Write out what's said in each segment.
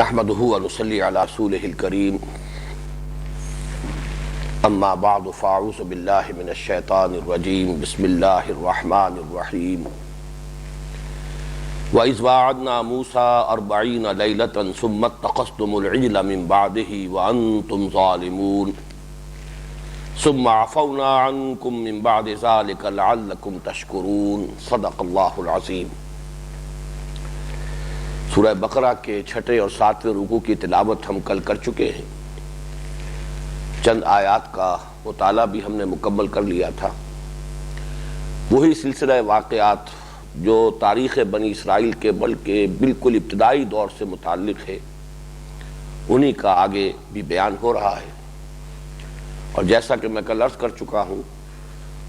نحمده ونصلي على رسوله الكريم اما بعد فاعوذ بالله من الشيطان الرجيم بسم الله الرحمن الرحيم وإذ وعدنا موسى 40 ليلة ثم اتخذتم العجل من بعده وأنتم ظالمون ثم عفونا عنكم من بعد ذلك لعلكم تشكرون صدق الله العظيم۔ سورہ بقرہ کے چھٹے اور ساتویں رکوع کی تلاوت ہم کل کر چکے ہیں۔ چند آیات کا مطالعہ بھی ہم نے مکمل کر لیا تھا۔ وہی سلسلہ واقعات جو تاریخ بنی اسرائیل کے بلکہ بالکل ابتدائی دور سے متعلق ہے، انہی کا آگے بھی بیان ہو رہا ہے۔ اور جیسا کہ میں کل عرض کر چکا ہوں،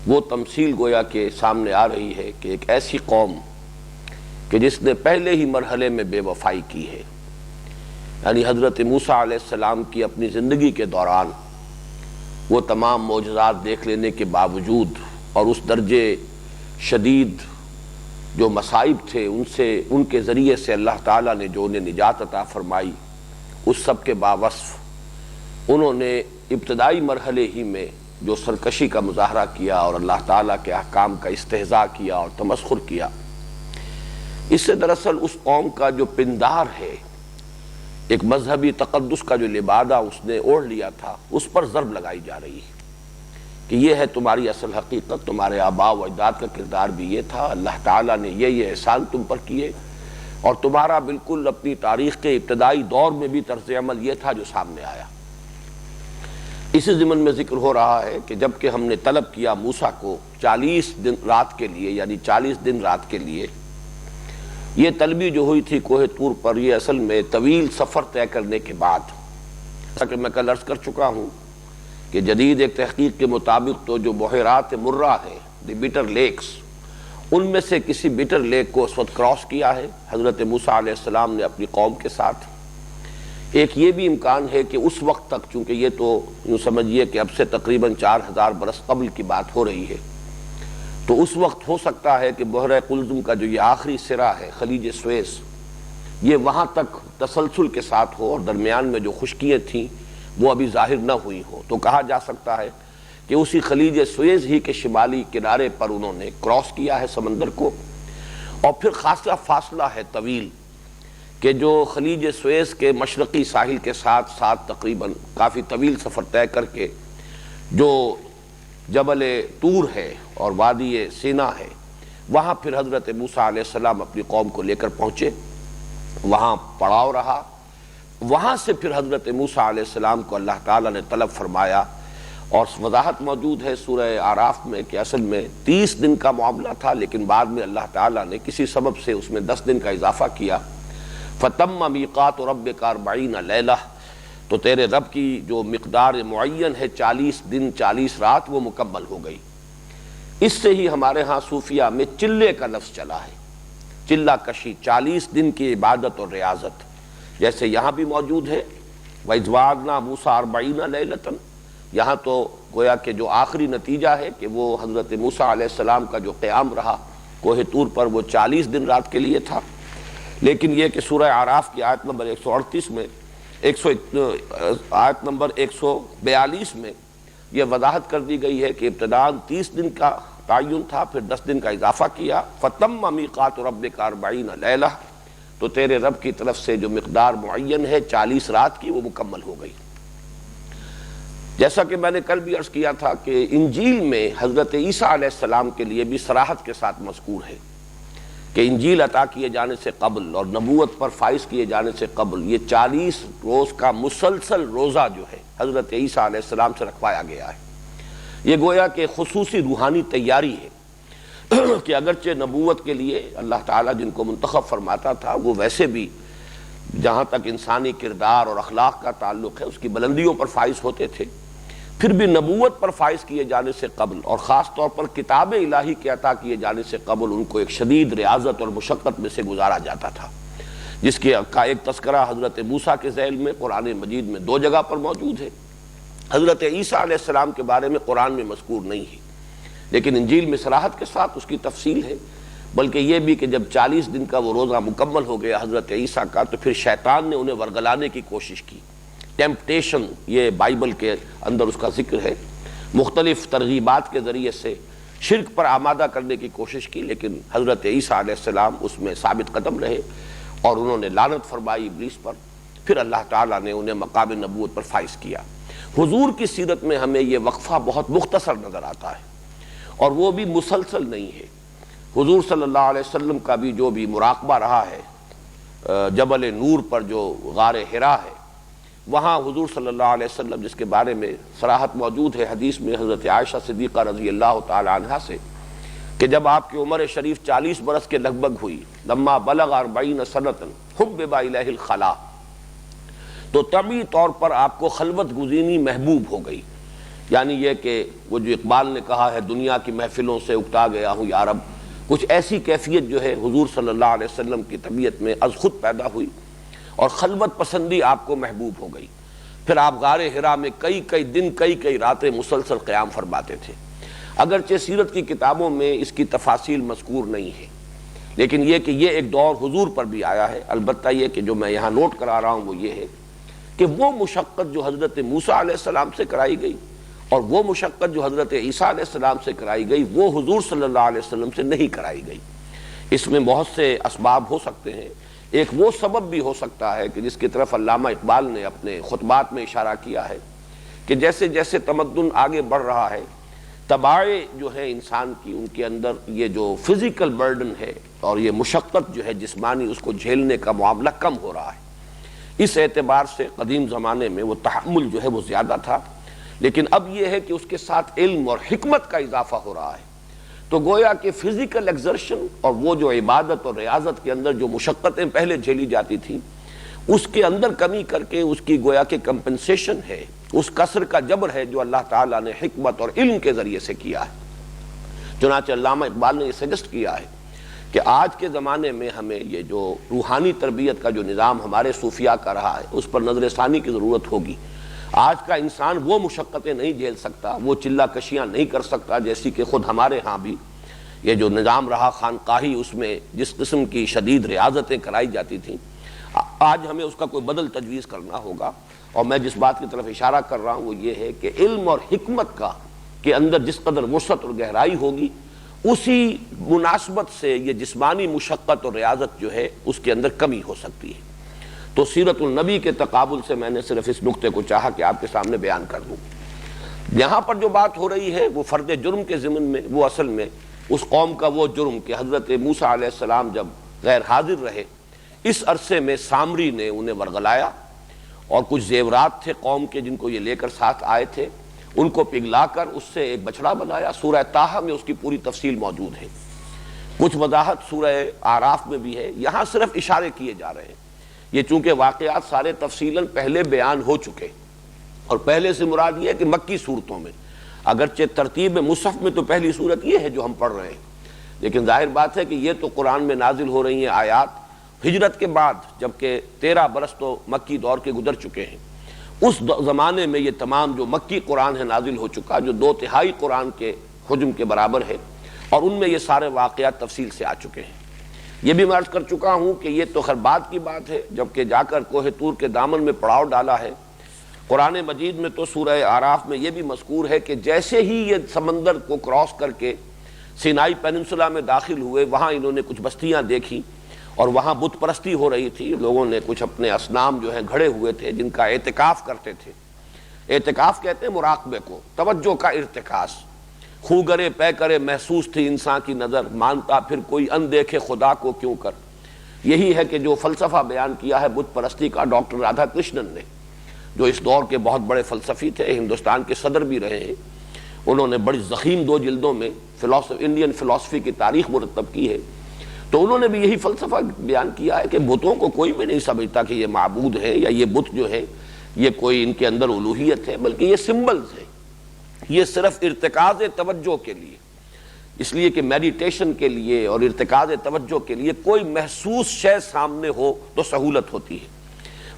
وہ تمثیل گویا کہ سامنے آ رہی ہے کہ ایک ایسی قوم کہ جس نے پہلے ہی مرحلے میں بے وفائی کی ہے، یعنی حضرت موسیٰ علیہ السلام کی اپنی زندگی کے دوران وہ تمام معجزات دیکھ لینے کے باوجود اور اس درجے شدید جو مصائب تھے ان کے ذریعے سے اللہ تعالیٰ نے جو انہیں نجات عطا فرمائی، اس سب کے باوصف انہوں نے ابتدائی مرحلے ہی میں جو سرکشی کا مظاہرہ کیا اور اللہ تعالیٰ کے احکام کا استہزاء کیا اور تمسخر کیا، اس سے دراصل اس قوم کا جو پندار ہے، ایک مذہبی تقدس کا جو لبادہ اس نے اوڑھ لیا تھا، اس پر ضرب لگائی جا رہی ہے کہ یہ ہے تمہاری اصل حقیقت، تمہارے آباء و اجداد کا کردار بھی یہ تھا، اللہ تعالیٰ نے یہ احسان تم پر کیے، اور تمہارا بالکل اپنی تاریخ کے ابتدائی دور میں بھی طرز عمل یہ تھا جو سامنے آیا۔ اسی ضمن میں ذکر ہو رہا ہے کہ جب کہ ہم نے طلب کیا موسیٰ کو 40 دن رات کے لیے، یعنی 40 دن رات کے لیے، یہ طلبی جو ہوئی تھی کوہ طور پر، یہ اصل میں طویل سفر طے کرنے کے بعد، جیسا کہ میں کل عرض کر چکا ہوں کہ جدید ایک تحقیق کے مطابق تو جو بحیرات مرہ ہیں، دی بیٹر لیکس، ان میں سے کسی بیٹر لیک کو اس وقت کراس کیا ہے حضرت موسیٰ علیہ السلام نے اپنی قوم کے ساتھ۔ ایک یہ بھی امکان ہے کہ اس وقت تک، چونکہ یہ تو یوں سمجھیے کہ اب سے تقریباً 4000 برس قبل کی بات ہو رہی ہے، تو اس وقت ہو سکتا ہے کہ بحر قلزم کا جو یہ آخری سرا ہے، خلیج سویس، یہ وہاں تک تسلسل کے ساتھ ہو اور درمیان میں جو خشکیاں تھیں وہ ابھی ظاہر نہ ہوئی ہو، تو کہا جا سکتا ہے کہ اسی خلیج سویس ہی کے شمالی کنارے پر انہوں نے کراس کیا ہے سمندر کو، اور پھر خاصا فاصلہ ہے طویل کہ جو خلیج سویس کے مشرقی ساحل کے ساتھ ساتھ تقریباً کافی طویل سفر طے کر کے جو جبل طور ہے اور وادی سینا ہے، وہاں پھر حضرت موسیٰ علیہ السلام اپنی قوم کو لے کر پہنچے، وہاں پڑاؤ رہا، وہاں سے پھر حضرت موسیٰ علیہ السلام کو اللہ تعالیٰ نے طلب فرمایا، اور وضاحت موجود ہے سورہ اعراف میں کہ اصل میں 30 دن کا معاملہ تھا، لیکن بعد میں اللہ تعالیٰ نے کسی سبب سے اس میں 10 دن کا اضافہ کیا۔ فَتَمَّ مِيقَاتُ رَبِّكَ 40 لَيْلَةً، تو تیرے رب کی جو مقدار معین ہے 40 دن 40 رات، وہ مکمل ہو گئی۔ اس سے ہی ہمارے ہاں صوفیہ میں چلے کا لفظ چلا ہے، چلہ کشی، 40 دن کی عبادت اور ریاضت، جیسے یہاں بھی موجود ہے وَإِذْ وَعَدْنَا مُوسَىٰ 40 لَيْلَةً، یہاں تو گویا کہ جو آخری نتیجہ ہے کہ وہ حضرت موسیٰ علیہ السلام کا جو قیام رہا کوہ طور پر، وہ 40 دن رات کے لیے تھا۔ لیکن یہ کہ سورہ اعراف کی آیت نمبر 138 میں، آیت نمبر 142 میں یہ وضاحت کر دی گئی ہے کہ ابتداءً 30 دن کا تعین تھا، پھر 10 دن کا اضافہ کیا۔ فَتَمَّ مِيقَاتُ رَبِّكَ 40 لَيْلَةً، تو تیرے رب کی طرف سے جو مقدار معین ہے 40 رات کی، وہ مکمل ہو گئی۔ جیسا کہ میں نے کل بھی عرض کیا تھا کہ انجیل میں حضرت عیسیٰ علیہ السلام کے لیے بھی صراحت کے ساتھ مذکور ہے کہ انجیل عطا کیے جانے سے قبل اور نبوت پر فائز کیے جانے سے قبل یہ 40 روز کا مسلسل روزہ جو ہے حضرت عیسیٰ علیہ السلام سے رکھوایا گیا ہے۔ یہ گویا کہ خصوصی روحانی تیاری ہے کہ اگرچہ نبوت کے لیے اللہ تعالیٰ جن کو منتخب فرماتا تھا، وہ ویسے بھی جہاں تک انسانی کردار اور اخلاق کا تعلق ہے اس کی بلندیوں پر فائز ہوتے تھے، پھر بھی نبوت پر فائز کیے جانے سے قبل اور خاص طور پر کتاب الہی کے عطا کیے جانے سے قبل ان کو ایک شدید ریاضت اور مشقت میں سے گزارا جاتا تھا، جس کا ایک تذکرہ حضرت موسیٰ کے ذیل میں قرآن مجید میں 2 جگہ پر موجود ہے۔ حضرت عیسیٰ علیہ السلام کے بارے میں قرآن میں مذکور نہیں ہے، لیکن انجیل میں صراحت کے ساتھ اس کی تفصیل ہے۔ بلکہ یہ بھی کہ جب 40 دن کا وہ روزہ مکمل ہو گیا حضرت عیسیٰ کا، تو پھر شیطان نے انہیں ورگلانے کی کوشش کی. ٹیمپٹیشن یہ بائبل کے اندر اس کا ذکر ہے، مختلف ترغیبات کے ذریعے سے شرک پر آمادہ کرنے کی کوشش کی، لیکن حضرت عیسیٰ علیہ السلام اس میں ثابت قدم رہے اور انہوں نے لعنت فرمائی ابلیس پر. پھر اللہ تعالیٰ نے انہیں مقام نبوت پر فائز کیا. حضور کی سیرت میں ہمیں یہ وقفہ بہت مختصر نظر آتا ہے، اور وہ بھی مسلسل نہیں ہے. حضور صلی اللہ علیہ وسلم کا بھی جو بھی مراقبہ رہا ہے جبل نور پر، جو غار حرا ہے، وہاں حضور صلی اللہ علیہ وسلم، جس کے بارے میں صراحت موجود ہے حدیث میں حضرت عائشہ صدیقہ رضی اللہ تعالی عنہا سے، کہ جب آپ کی عمر شریف 40 برس کے لگ بھگ ہوئی، لما بلغ 40 سنۃ حبب الیہ الخلاء، تو طبعی طور پر آپ کو خلوت گزینی محبوب ہو گئی. یعنی یہ کہ وہ جو اقبال نے کہا ہے، دنیا کی محفلوں سے اکتا گیا ہوں یا رب، کچھ ایسی کیفیت جو ہے حضور صلی اللہ علیہ وسلم کی طبیعت میں از خود پیدا ہوئی اور خلوت پسندی آپ کو محبوب ہو گئی. پھر آپ غار حرا میں کئی دن کئی راتیں مسلسل قیام فرماتے تھے. اگرچہ سیرت کی کتابوں میں اس کی تفاصیل مذکور نہیں ہے، لیکن یہ کہ یہ ایک دور حضور پر بھی آیا ہے. البتہ یہ کہ جو میں یہاں نوٹ کرا رہا ہوں وہ یہ ہے کہ وہ مشقت جو حضرت موسیٰ علیہ السلام سے کرائی گئی اور وہ مشقت جو حضرت عیسیٰ علیہ السلام سے کرائی گئی، وہ حضور صلی اللہ علیہ وسلم سے نہیں کرائی گئی. اس میں بہت سے اسباب ہو سکتے ہیں. ایک وہ سبب بھی ہو سکتا ہے کہ جس کی طرف علامہ اقبال نے اپنے خطبات میں اشارہ کیا ہے، کہ جیسے جیسے تمدن آگے بڑھ رہا ہے، طباع جو ہے انسان کی، ان کے اندر یہ جو فزیکل برڈن ہے اور یہ مشقت جو ہے جسمانی، اس کو جھیلنے کا معاملہ کم ہو رہا ہے. اس اعتبار سے قدیم زمانے میں وہ تحمل جو ہے وہ زیادہ تھا، لیکن اب یہ ہے کہ اس کے ساتھ علم اور حکمت کا اضافہ ہو رہا ہے. تو گویا کہ فزیکل ایکزرشن اور وہ جو عبادت اور ریاضت کے اندر جو مشقتیں پہلے جھیلی جاتی تھیں، اس کے اندر کمی کر کے اس کی گویا کہ کمپنسیشن ہے، اس کسر کا جبر ہے جو اللہ تعالیٰ نے حکمت اور علم کے ذریعے سے کیا ہے. چنانچہ علامہ اقبال نے یہ سجسٹ کیا ہے کہ آج کے زمانے میں ہمیں یہ جو روحانی تربیت کا جو نظام ہمارے صوفیاء کا رہا ہے، اس پر نظر ثانی کی ضرورت ہوگی. آج کا انسان وہ مشقتیں نہیں جھیل سکتا، وہ چلہ کشیاں نہیں کر سکتا جیسی کہ خود ہمارے ہاں بھی یہ جو نظام رہا خانقاہی، اس میں جس قسم کی شدید ریاضتیں کرائی جاتی تھیں، آج ہمیں اس کا کوئی بدل تجویز کرنا ہوگا. اور میں جس بات کی طرف اشارہ کر رہا ہوں وہ یہ ہے کہ علم اور حکمت کا کے اندر جس قدر وسعت اور گہرائی ہوگی، اسی مناسبت سے یہ جسمانی مشقت اور ریاضت جو ہے اس کے اندر کمی ہو سکتی ہے. تو سیرت النبی کے تقابل سے میں نے صرف اس نقطے کو چاہا کہ آپ کے سامنے بیان کر دوں. یہاں پر جو بات ہو رہی ہے وہ فرد جرم کے ضمن میں، وہ اصل میں اس قوم کا وہ جرم کہ حضرت موسیٰ علیہ السلام جب غیر حاضر رہے، اس عرصے میں سامری نے انہیں ورغلایا اور کچھ زیورات تھے قوم کے جن کو یہ لے کر ساتھ آئے تھے، ان کو پگھلا کر اس سے ایک بچڑا بنایا. سورہ طٰہٰ میں اس کی پوری تفصیل موجود ہے، کچھ وضاحت سورہ اعراف میں بھی ہے. یہاں صرف اشارے کیے جا رہے ہیں. یہ چونکہ واقعات سارے تفصیلاً پہلے بیان ہو چکے، اور پہلے سے مراد یہ ہے کہ مکی صورتوں میں، اگرچہ ترتیب مصحف میں تو پہلی صورت یہ ہے جو ہم پڑھ رہے ہیں، لیکن ظاہر بات ہے کہ یہ تو قرآن میں نازل ہو رہی ہیں آیات ہجرت کے بعد، جبکہ 13 برس تو مکی دور کے گزر چکے ہیں. اس زمانے میں یہ تمام جو مکی قرآن ہے نازل ہو چکا، جو 2/3 قرآن کے حجم کے برابر ہے، اور ان میں یہ سارے واقعات تفصیل سے آ چکے ہیں. یہ بھی میں عرض کر چکا ہوں کہ یہ تو خیر بعد کی بات ہے، جبکہ جا کر کوہ طور کے دامن میں پڑاؤ ڈالا ہے. قرآن مجید میں تو سورہ اعراف میں یہ بھی مذکور ہے کہ جیسے ہی یہ سمندر کو کراس کر کے سینائی پیننسولا میں داخل ہوئے، وہاں انہوں نے کچھ بستیاں دیکھیں اور وہاں بت پرستی ہو رہی تھی. لوگوں نے کچھ اپنے اصنام جو ہیں گھڑے ہوئے تھے جن کا اعتکاف کرتے تھے. اعتکاف کہتے ہیں مراقبے کو، توجہ کا ارتکاز. خوگرے پے کرے محسوس تھی انسان کی نظر، مانتا پھر کوئی اندیکھے خدا کو کیوں کر. یہی ہے کہ جو فلسفہ بیان کیا ہے بت پرستی کا ڈاکٹر رادھا کرشنن نے، جو اس دور کے بہت بڑے فلسفی تھے، ہندوستان کے صدر بھی رہے ہیں. انہوں نے بڑی ضخیم 2 جلدوں میں انڈین فلسفی کی تاریخ مرتب کی ہے. تو انہوں نے بھی یہی فلسفہ بیان کیا ہے کہ بتوں کو کوئی بھی نہیں سمجھتا کہ یہ معبود ہے یا یہ بت جو ہے یہ کوئی ان کے اندر الوہیت ہے، بلکہ یہ سمبلز ہیں. یہ صرف ارتکاز توجہ کے لیے، اس لیے کہ میڈیٹیشن کے لیے اور ارتکاز توجہ کے لیے کوئی محسوس شے سامنے ہو تو سہولت ہوتی ہے،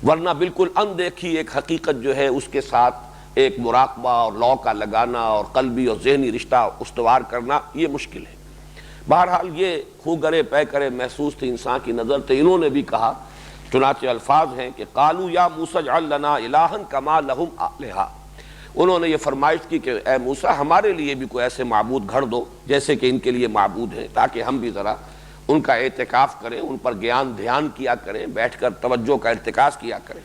ورنہ بالکل اندیکھی ایک حقیقت جو ہے اس کے ساتھ ایک مراقبہ اور لو کا لگانا اور قلبی اور ذہنی رشتہ استوار کرنا یہ مشکل ہے. بہرحال یہ خو گرے پے کرے محسوس تھی انسان کی نظر تو انہوں نے بھی کہا، چنانچہ الفاظ ہیں کہ قالوا یا موسیٰ اجعل لنا الہا کما لہم آلہہ، انہوں نے یہ فرمائش کی کہ اے موسیٰ ہمارے لیے بھی کوئی ایسے معبود گھڑ دو جیسے کہ ان کے لیے معبود ہیں، تاکہ ہم بھی ذرا ان کا اعتکاف کریں، ان پر گیان دھیان کیا کریں، بیٹھ کر توجہ کا ارتکاز کیا کریں۔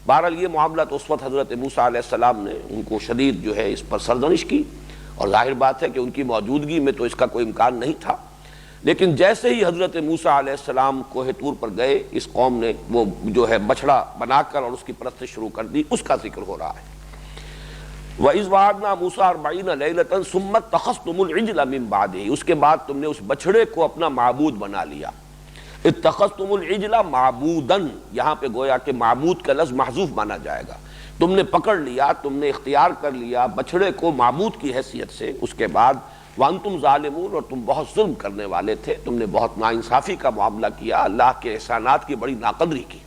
بہرحال یہ معاملہ تو اس وقت حضرت موسیٰ علیہ السلام نے ان کو شدید جو ہے اس پر سرزنش کی، اور ظاہر بات ہے کہ ان کی موجودگی میں تو اس کا کوئی امکان نہیں تھا، لیکن جیسے ہی حضرت موسیٰ علیہ السلام کوہ طور پر گئے، اس قوم نے وہ جو ہے بچھڑا بنا کر اور اس کی پرستش شروع کر دی، اس کا ذکر ہو رہا ہے۔ وَإِذْ وَعَدْنَا مُوسَىٰ 40 لَيْلَةً ثُمَّ اتَّخَذْتُمُ الْعِجْلَ مِن بَعْدِهِ، اس کے بعد تم نے اس بچھڑے کو اپنا معبود بنا لیا۔ اتخذتم العجل معبوداً، یہاں پہ گویا کہ معبود کا لفظ محذوف مانا جائے گا، تم نے پکڑ لیا، تم نے اختیار کر لیا بچھڑے کو معبود کی حیثیت سے، اس کے بعد وانتم ظالمون، اور تم بہت ظلم کرنے والے تھے، تم نے بہت ناانصافی کا معاملہ کیا، اللہ کے احسانات کی بڑی ناقدری کی۔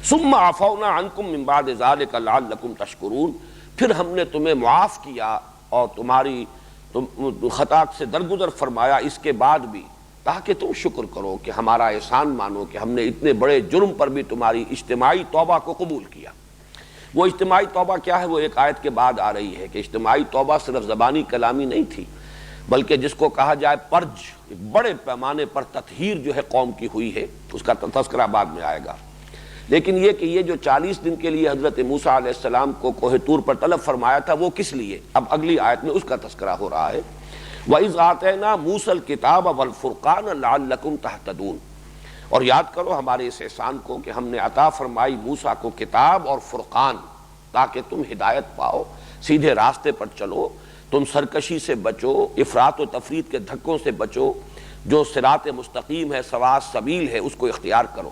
ثم عفونا عنکم من بعد ذلک لعلکم تشکرون، پھر ہم نے تمہیں معاف کیا اور تمہاری خطا سے درگزر فرمایا اس کے بعد بھی، تاکہ تم شکر کرو کہ ہمارا احسان مانو کہ ہم نے اتنے بڑے جرم پر بھی تمہاری اجتماعی توبہ کو قبول کیا۔ وہ اجتماعی توبہ کیا ہے وہ ایک آیت کے بعد آ رہی ہے کہ اجتماعی توبہ صرف زبانی کلامی نہیں تھی، بلکہ جس کو کہا جائے پرج، ایک بڑے پیمانے پر تطہیر جو ہے قوم کی ہوئی ہے، اس کا تذکرہ بعد میں آئے گا۔ لیکن یہ کہ یہ جو 40 دن کے لیے حضرت موسیٰ علیہ السلام کو کوہ طور پر طلب فرمایا تھا وہ کس لیے، اب اگلی آیت میں اس کا تذکرہ ہو رہا ہے۔ وَإِذْ آتَيْنَا مُوسَى الْكِتَابَ وَالْفُرْقَانَ لَعَلَّكُمْ تَهْتَدُونَ، اور یاد کرو ہمارے اس احسان کو کہ ہم نے عطا فرمائی موسیٰ کو کتاب اور فرقان، تاکہ تم ہدایت پاؤ، سیدھے راستے پر چلو، تم سرکشی سے بچو، افراط و تفریط کے دھکوں سے بچو، جو صراط مستقیم ہے، سواء السبیل ہے، اس کو اختیار کرو۔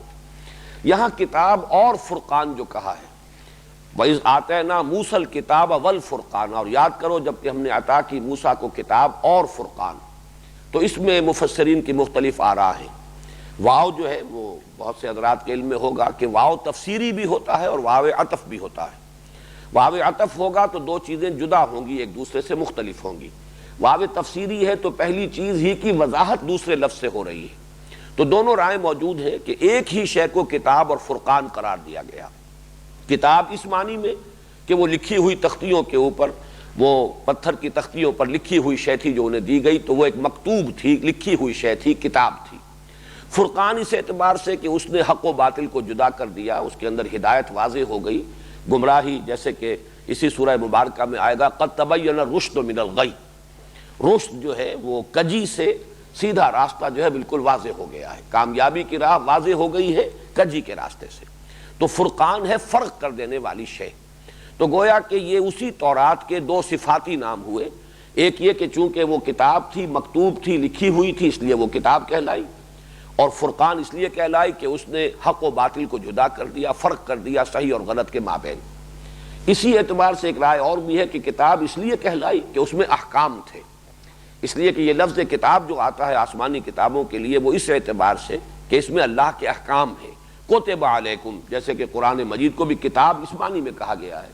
یہاں کتاب اور فرقان جو کہا ہے، وَإِذْ آتَيْنَا مُوسَى الْكِتَابَ وَالْفُرْقَانَ، اور یاد کرو جب کہ ہم نے عطا کی موسیٰ کو کتاب اور فرقان، تو اس میں مفسرین کی مختلف آراء ہیں۔ واو جو ہے وہ بہت سے حضرات کے علم میں ہوگا کہ واو تفسیری بھی ہوتا ہے اور واو عطف بھی ہوتا ہے۔ واو عطف ہوگا تو دو چیزیں جدا ہوں گی، ایک دوسرے سے مختلف ہوں گی۔ واو تفسیری ہے تو پہلی چیز ہی کی وضاحت دوسرے لفظ سے ہو رہی ہے، تو دونوں رائے موجود ہیں کہ ایک ہی شے کو کتاب اور فرقان قرار دیا گیا۔ کتاب اس معنی میں کہ وہ لکھی ہوئی تختیوں کے اوپر، وہ پتھر کی تختیوں پر لکھی ہوئی شے تھی جو انہیں دی گئی، تو وہ ایک مکتوب تھی، لکھی ہوئی شے تھی، کتاب تھی۔ فرقان اس اعتبار سے کہ اس نے حق و باطل کو جدا کر دیا، اس کے اندر ہدایت واضح ہو گئی، گمراہی جیسے کہ اسی سورہ مبارکہ میں آئے گا قد تبین الرشد من الغی، رشد جو ہے وہ کجی سے سیدھا راستہ جو ہے بالکل واضح ہو گیا ہے، کامیابی کی راہ واضح ہو گئی ہے کجی کے راستے سے۔ تو فرقان ہے فرق کر دینے والی شے، تو گویا کہ یہ اسی تورات کے دو صفاتی نام ہوئے، ایک یہ کہ چونکہ وہ کتاب تھی، مکتوب تھی، لکھی ہوئی تھی، اس لیے وہ کتاب کہلائی، اور فرقان اس لیے کہلائی کہ اس نے حق و باطل کو جدا کر دیا، فرق کر دیا صحیح اور غلط کے مابین۔ اسی اعتبار سے ایک رائے اور بھی ہے کہ کتاب اس لیے کہلائی کہ اس میں احکام تھے، اس لیے کہ یہ لفظ کتاب جو آتا ہے آسمانی کتابوں کے لیے وہ اس اعتبار سے کہ اس میں اللہ کے احکام ہیں۔ کتب علیکم، جیسے کہ قرآن مجید کو بھی کتاب اس معنی میں کہا گیا ہے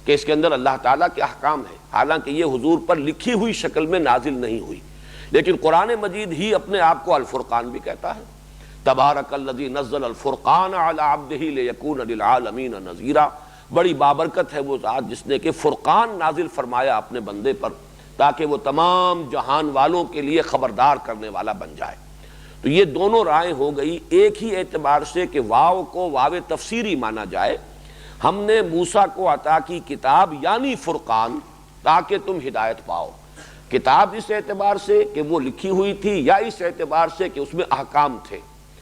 کہ اس کے اندر اللہ تعالیٰ کے احکام ہیں، حالانکہ یہ حضور پر لکھی ہوئی شکل میں نازل نہیں ہوئی، لیکن قرآن مجید ہی اپنے آپ کو الفرقان بھی کہتا ہے۔ تبارک الذی نزل الفرقان علی عبدہ لیکون للعالمین نذیرا، بڑی بابرکت ہے وہ ذات جس نے کہ فرقان نازل فرمایا اپنے بندے پر تاکہ وہ تمام جہان والوں کے لیے خبردار کرنے والا بن جائے۔ تو یہ دونوں رائے ہو گئی، ایک ہی اعتبار سے کہ واو کو واو تفسیری مانا جائے، ہم نے موسیٰ کو عطا کی کتاب یعنی فرقان تاکہ تم ہدایت پاؤ۔ کتاب اس اعتبار سے کہ وہ لکھی ہوئی تھی، یا اس اعتبار سے کہ اس میں احکام تھے،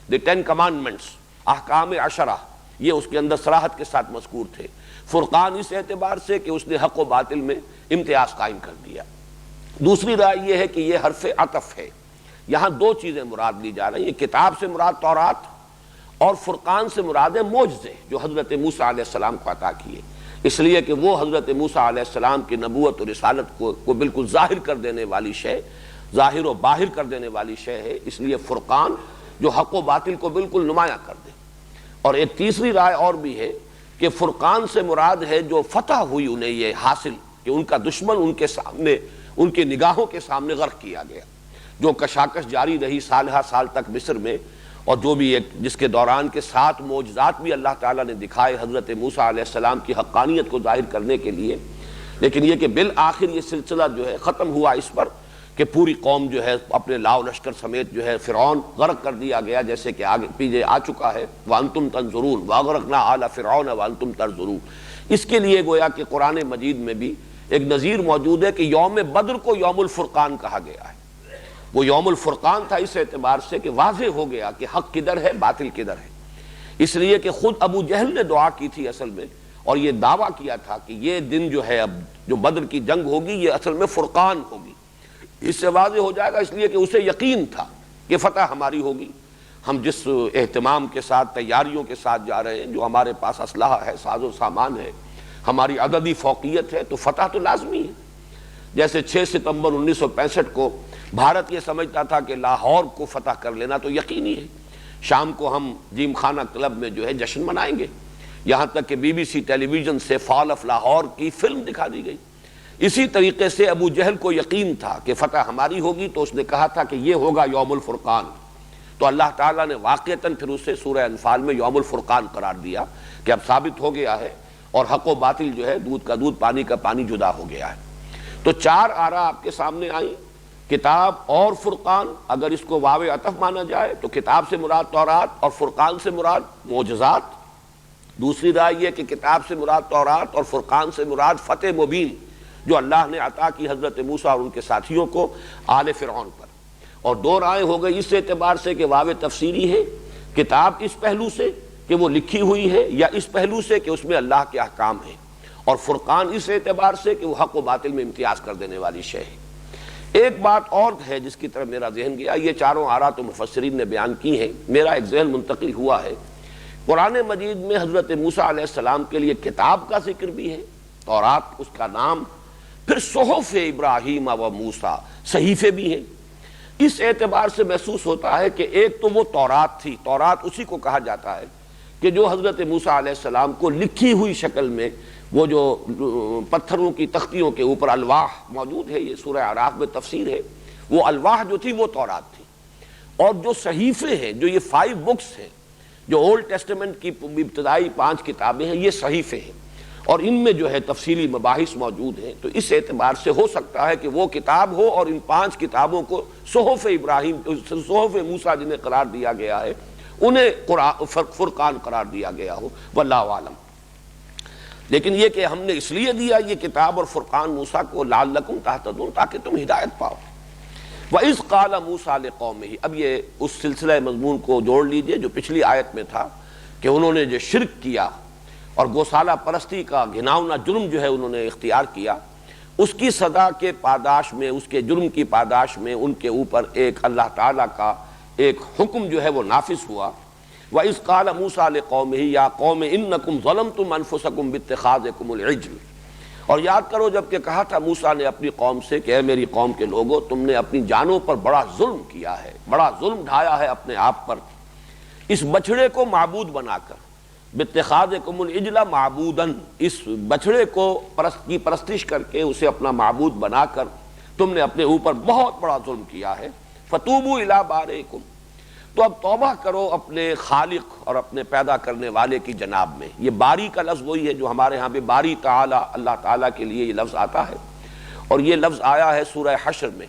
دی 10 کمانڈمنٹس، احکام 10 یہ اس کے اندر صراحت کے ساتھ مذکور تھے۔ فرقان اس اعتبار سے کہ اس نے حق و باطل میں امتیاز قائم کر دیا۔ دوسری رائے یہ ہے کہ یہ حرف عطف ہے، یہاں دو چیزیں مراد لی جا رہی ہیں، کتاب سے مراد تورات اور فرقان سے مراد ہے معجزے جو حضرت موسیٰ علیہ السلام کو عطا کیے، اس لیے کہ وہ حضرت موسیٰ علیہ السلام کی نبوت اور رسالت کو بالکل ظاہر کر دینے والی شے، ظاہر و باہر کر دینے والی شے ہے، اس لیے فرقان جو حق و باطل کو بالکل نمایاں کر دے۔ اور ایک تیسری رائے اور بھی ہے کہ فرقان سے مراد ہے جو فتح ہوئی انہیں یہ حاصل کہ ان کا دشمن ان کے سامنے، ان کی نگاہوں کے سامنے غرق کیا گیا۔ جو کشاکش جاری رہی سالہ سال تک مصر میں، اور جو بھی ایک جس کے دوران کے 7 معجزات بھی اللہ تعالیٰ نے دکھائے حضرت موسیٰ علیہ السلام کی حقانیت کو ظاہر کرنے کے لیے، لیکن یہ کہ بالآخر یہ سلسلہ جو ہے ختم ہوا اس پر کہ پوری قوم جو ہے اپنے لاؤ لشکر سمیت جو ہے فرعون غرق کر دیا گیا، جیسے کہ آگے پیچھے آ چکا ہے وَأَنْتُمْ تَنْظُرُونَ وَأَغْرَقْنَا آلَ فِرْعَوْنَ وَأَنْتُمْ تَنْظُرُونَ۔ اس کے لیے گویا کہ قرآن مجید میں بھی ایک نظیر موجود ہے کہ یوم بدر کو یوم الفرقان کہا گیا ہے۔ وہ یوم الفرقان تھا اس اعتبار سے کہ واضح ہو گیا کہ حق کدھر ہے باطل کدھر ہے، اس لیے کہ خود ابو جہل نے دعا کی تھی اصل میں، اور یہ دعویٰ کیا تھا کہ یہ دن جو ہے اب جو بدر کی جنگ ہوگی یہ اصل میں فرقان ہوگی۔ اس سے واضح ہو جائے گا، اس لیے کہ اسے یقین تھا کہ فتح ہماری ہوگی۔ ہم جس اہتمام کے ساتھ تیاریوں کے ساتھ جا رہے ہیں، جو ہمارے پاس اسلحہ ہے، ساز و سامان ہے، ہماری عددی فوقیت ہے، تو فتح تو لازمی ہے۔ جیسے 6 ستمبر 1965 کو بھارت یہ سمجھتا تھا کہ لاہور کو فتح کر لینا تو یقینی ہے، شام کو ہم جیم خانہ کلب میں جو ہے جشن منائیں گے، یہاں تک کہ BBC ٹیلی ویژن سے فال آف لاہور کی فلم دکھا دی گئی۔ اسی طریقے سے ابو جہل کو یقین تھا کہ فتح ہماری ہوگی، تو اس نے کہا تھا کہ یہ ہوگا یوم الفرقان، تو اللہ تعالیٰ نے واقعتاً پھر اسے سورہ انفال میں یوم الفرقان قرار دیا کہ اب ثابت ہو گیا ہے اور حق و باطل جو ہے دودھ کا دودھ پانی کا پانی جدا ہو گیا ہے۔ تو 4 آراء آپ کے سامنے آئیں، کتاب اور فرقان، اگر اس کو واو عطف مانا جائے تو کتاب سے مراد تورات اور فرقان سے مراد معجزات۔ دوسری رائے یہ کہ کتاب سے مراد تورات اور فرقان سے مراد فتح مبین جو اللہ نے عطا کی حضرت موسیٰ اور ان کے ساتھیوں کو آل فرعون پر۔ اور 2 رائے ہو گئی اس اعتبار سے کہ واو تفسیری ہے، کتاب اس پہلو سے کہ وہ لکھی ہوئی ہے، یا اس پہلو سے کہ اس میں اللہ کے احکام ہیں، اور فرقان اس اعتبار سے کہ وہ حق و باطل میں امتیاز کر دینے والی شے ہے۔ ایک بات اور ہے جس کی طرف میرا ذہن گیا، یہ 4 آراء تو مفسرین نے بیان کی ہیں، میرا ایک ذہن منتقل ہوا ہے، قرآن مجید میں حضرت موسیٰ علیہ السلام کے لیے کتاب کا ذکر بھی ہے، تورات اس کا نام، پھر صحف ابراہیم و موسیٰ صحیفے بھی ہیں۔ اس اعتبار سے محسوس ہوتا ہے کہ ایک تو وہ تورات تھی، تورات اسی کو کہا جاتا ہے کہ جو حضرت موسیٰ علیہ السلام کو لکھی ہوئی شکل میں، وہ جو پتھروں کی تختیوں کے اوپر الواح موجود ہے، یہ سورہ اعراف میں تفسیر ہے، وہ الواح جو تھی وہ تورات تھی۔ اور جو صحیفے ہیں، جو یہ 5 بکس ہیں، جو اولڈ ٹیسٹمنٹ کی ابتدائی 5 کتابیں ہیں، یہ صحیفے ہیں، اور ان میں جو ہے تفصیلی مباحث موجود ہیں۔ تو اس اعتبار سے ہو سکتا ہے کہ وہ کتاب ہو اور ان 5 کتابوں کو صحف ابراہیم، صحف موسیٰ جنہیں قرار دیا گیا ہے، انہیں فرقان قرار دیا گیا ہو، واللہ عالم۔ لیکن یہ کہ ہم نے اس لیے دیا یہ کتاب اور فرقان موسیٰ کو لعلکم تہتدون، تاکہ تم ہدایت پاؤ۔ وَإِذْ قَالَ مُوسَىٰ لِقَوْمِهِ، اب یہ اس سلسلہ مضمون کو جوڑ لیجئے جو پچھلی آیت میں تھا کہ انہوں نے جو شرک کیا اور گوسالہ پرستی کا گھناؤنا جرم جو ہے انہوں نے اختیار کیا، اس کی سزا کے پاداش میں، اس کے جرم کی پاداش میں ان کے اوپر ایک اللہ تعالیٰ کا ایک حکم جو ہے وہ نافذ ہوا۔ وَإِذْ قَالَ مُوسَىٰ لِقَوْمِهِ يَا قَوْمِ إِنَّكُمْ ظَلَمْتُمْ أَنفُسَكُمْ بِاتِّخَاذِكُمُ الْعِجْلَ، اور یاد کرو جب کہ کہا تھا موسیٰ نے اپنی قوم سے کہ اے میری قوم کے لوگو، تم نے اپنی جانوں پر بڑا ظلم کیا ہے، بڑا ظلم ڈھایا ہے اپنے آپ پر، اس بچڑے کو معبود بنا کر، باتخاذکم العجل معبوداً، اس بچڑے کو کی پرستش کر کے اسے اپنا معبود بنا کر تم نے اپنے اوپر بہت بڑا ظلم کیا ہے۔ فتوبوا الی بارئکم، تو اب توبہ کرو اپنے خالق اور اپنے پیدا کرنے والے کی جناب میں۔ یہ باری کا لفظ وہی ہے جو ہمارے ہاں پہ باری تعالی، اللہ تعالیٰ کے لیے یہ لفظ آتا ہے، اور یہ لفظ آیا ہے سورہ حشر میں،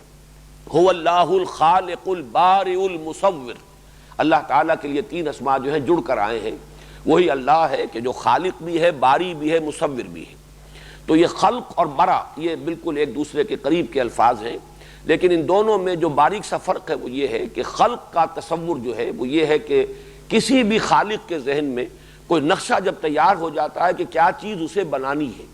هو اللہ الخالق البارئ المصور۔ اللہ تعالیٰ کے لیے 3 اسماء جو ہیں جڑ کر آئے ہیں، وہی اللہ ہے کہ جو خالق بھی ہے، باری بھی ہے، مصور بھی ہے۔ تو یہ خلق اور برا یہ بالکل ایک دوسرے کے قریب کے الفاظ ہیں، لیکن ان دونوں میں جو باریک سا فرق ہے وہ یہ ہے کہ خلق کا تصور جو ہے وہ یہ ہے کہ کسی بھی خالق کے ذہن میں کوئی نقشہ جب تیار ہو جاتا ہے کہ کیا چیز اسے بنانی ہے،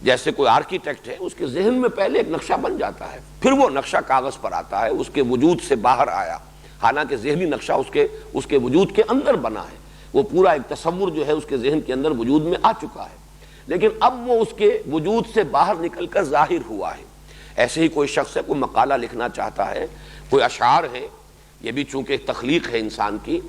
جیسے کوئی آرکیٹیکٹ ہے، اس کے ذہن میں پہلے ایک نقشہ بن جاتا ہے، پھر وہ نقشہ کاغذ پر آتا ہے، اس کے وجود سے باہر آیا، حالانکہ ذہنی نقشہ اس کے وجود کے اندر بنا ہے، وہ پورا ایک تصور جو ہے اس کے ذہن کے اندر وجود میں آ چکا ہے، لیکن اب وہ اس کے وجود سے باہر نکل کر ظاہر ہوا ہے۔ ایسے ہی کوئی شخص ہے، کوئی مقالہ لکھنا چاہتا ہے، کوئی اشعار ہے، یہ بھی چونکہ ایک تخلیق ہے انسان کی،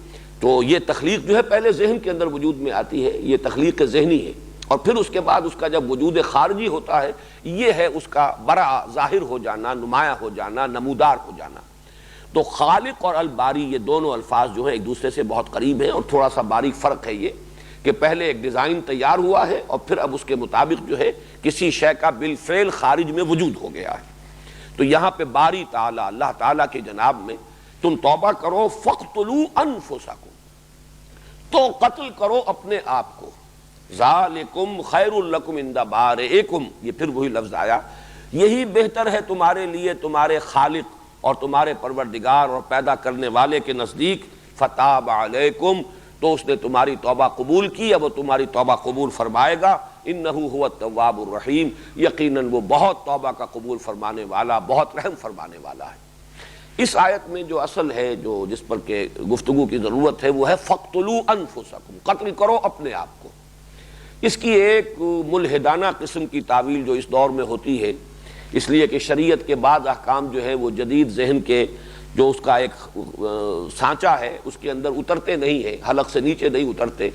تو یہ تخلیق جو ہے پہلے ذہن کے اندر وجود میں آتی ہے، یہ تخلیق ذہنی ہے، اور پھر اس کے بعد اس کا جب وجود خارجی ہوتا ہے، یہ ہے اس کا برا ظاہر ہو جانا، نمایاں ہو جانا، نمودار ہو جانا۔ تو خالق اور الباری یہ دونوں الفاظ جو ہیں ایک دوسرے سے بہت قریب ہیں، اور تھوڑا سا باریک فرق ہے یہ کہ پہلے ایک ڈیزائن تیار ہوا ہے اور پھر اب اس کے مطابق جو ہے کسی شے کا بالفعل خارج میں وجود ہو گیا ہے۔ تو یہاں پہ باری تعالیٰ اللہ تعالیٰ کے جناب میں تم توبہ کرو، فَاقْتُلُوا أَنفُسَكُمْ، تو قتل کرو اپنے آپ کو، ذَلِكُمْ خَيْرٌ لَكُمْ عِنْدَ بَارِئِكُمْ، یہ پھر وہی لفظ آیا، یہی بہتر ہے تمہارے لیے تمہارے خالق اور تمہارے پروردگار اور پیدا کرنے والے کے نزدیک، فَتَابَ عَلَيْكُمْ، تو اس نے تمہاری توبہ قبول کی، اب وہ تمہاری توبہ قبول فرمائے گا، اِنَّهُ هُوَ التَّوَّابُ الرَّحِيمُ، یقیناً وہ بہت توبہ کا قبول فرمانے والا، بہت رحم فرمانے والا ہے۔ اس آیت میں جو اصل ہے، جو جس پر کہ گفتگو کی ضرورت ہے، وہ ہے فَاقْتُلُوا أَنفُسَكُمْ، قتل کرو اپنے آپ کو۔ اس کی ایک ملحدانہ قسم کی تعویل جو اس دور میں ہوتی ہے، اس لیے کہ شریعت کے بعد احکام جو ہے وہ جدید ذہن کے جو اس کا ایک سانچہ ہے اس کے اندر اترتے نہیں ہیں، حلق سے نیچے نہیں اترتے،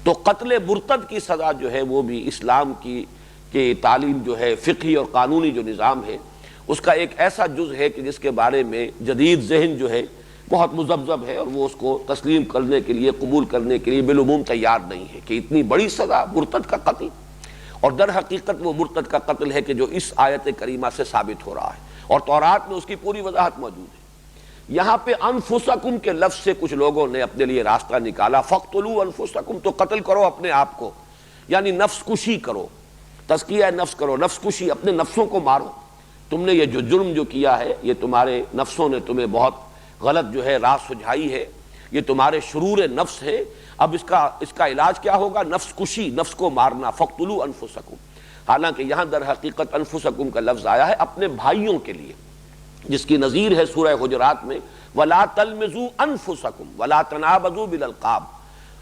تو قتل مرتد کی سزا جو ہے وہ بھی اسلام کی تعلیم جو ہے، فقہی اور قانونی جو نظام ہے، اس کا ایک ایسا جز ہے کہ جس کے بارے میں جدید ذہن جو ہے بہت مذبذب ہے، اور وہ اس کو تسلیم کرنے کے لیے، قبول کرنے کے لیے بالعموم تیار نہیں ہے کہ اتنی بڑی سزا مرتد کا قتل، اور در حقیقت وہ مرتد کا قتل ہے کہ جو اس آیت کریمہ سے ثابت ہو رہا ہے، اور تورات میں اس کی پوری وضاحت موجود ہے۔ یہاں پہ انفسکم کے لفظ سے کچھ لوگوں نے اپنے لیے راستہ نکالا، فَاقْتُلُوا أَنفُسَكُمْ، تو قتل کرو اپنے آپ کو، یعنی نفس کشی کرو، تزکیہ نفس کرو، نفس کشی، اپنے نفسوں کو مارو۔ تم نے یہ جو جرم جو کیا ہے، یہ تمہارے نفسوں نے تمہیں بہت غلط جو ہے راہ سجھائی ہے، یہ تمہارے شرور نفس ہے، اب اس کا علاج کیا ہوگا؟ نفس کشی، نفس کو مارنا، فَاقْتُلُوا أَنفُسَكُمْ۔ حالانکہ یہاں در حقیقت انفسکم کا لفظ آیا ہے اپنے بھائیوں کے لیے، جس کی نظیر ہے سورہ حجرات میں وَلَا تَلْمِزُوا أَنفُسَكُمْ وَلَا تَنَابَزُوا بِالْأَلْقَابِ،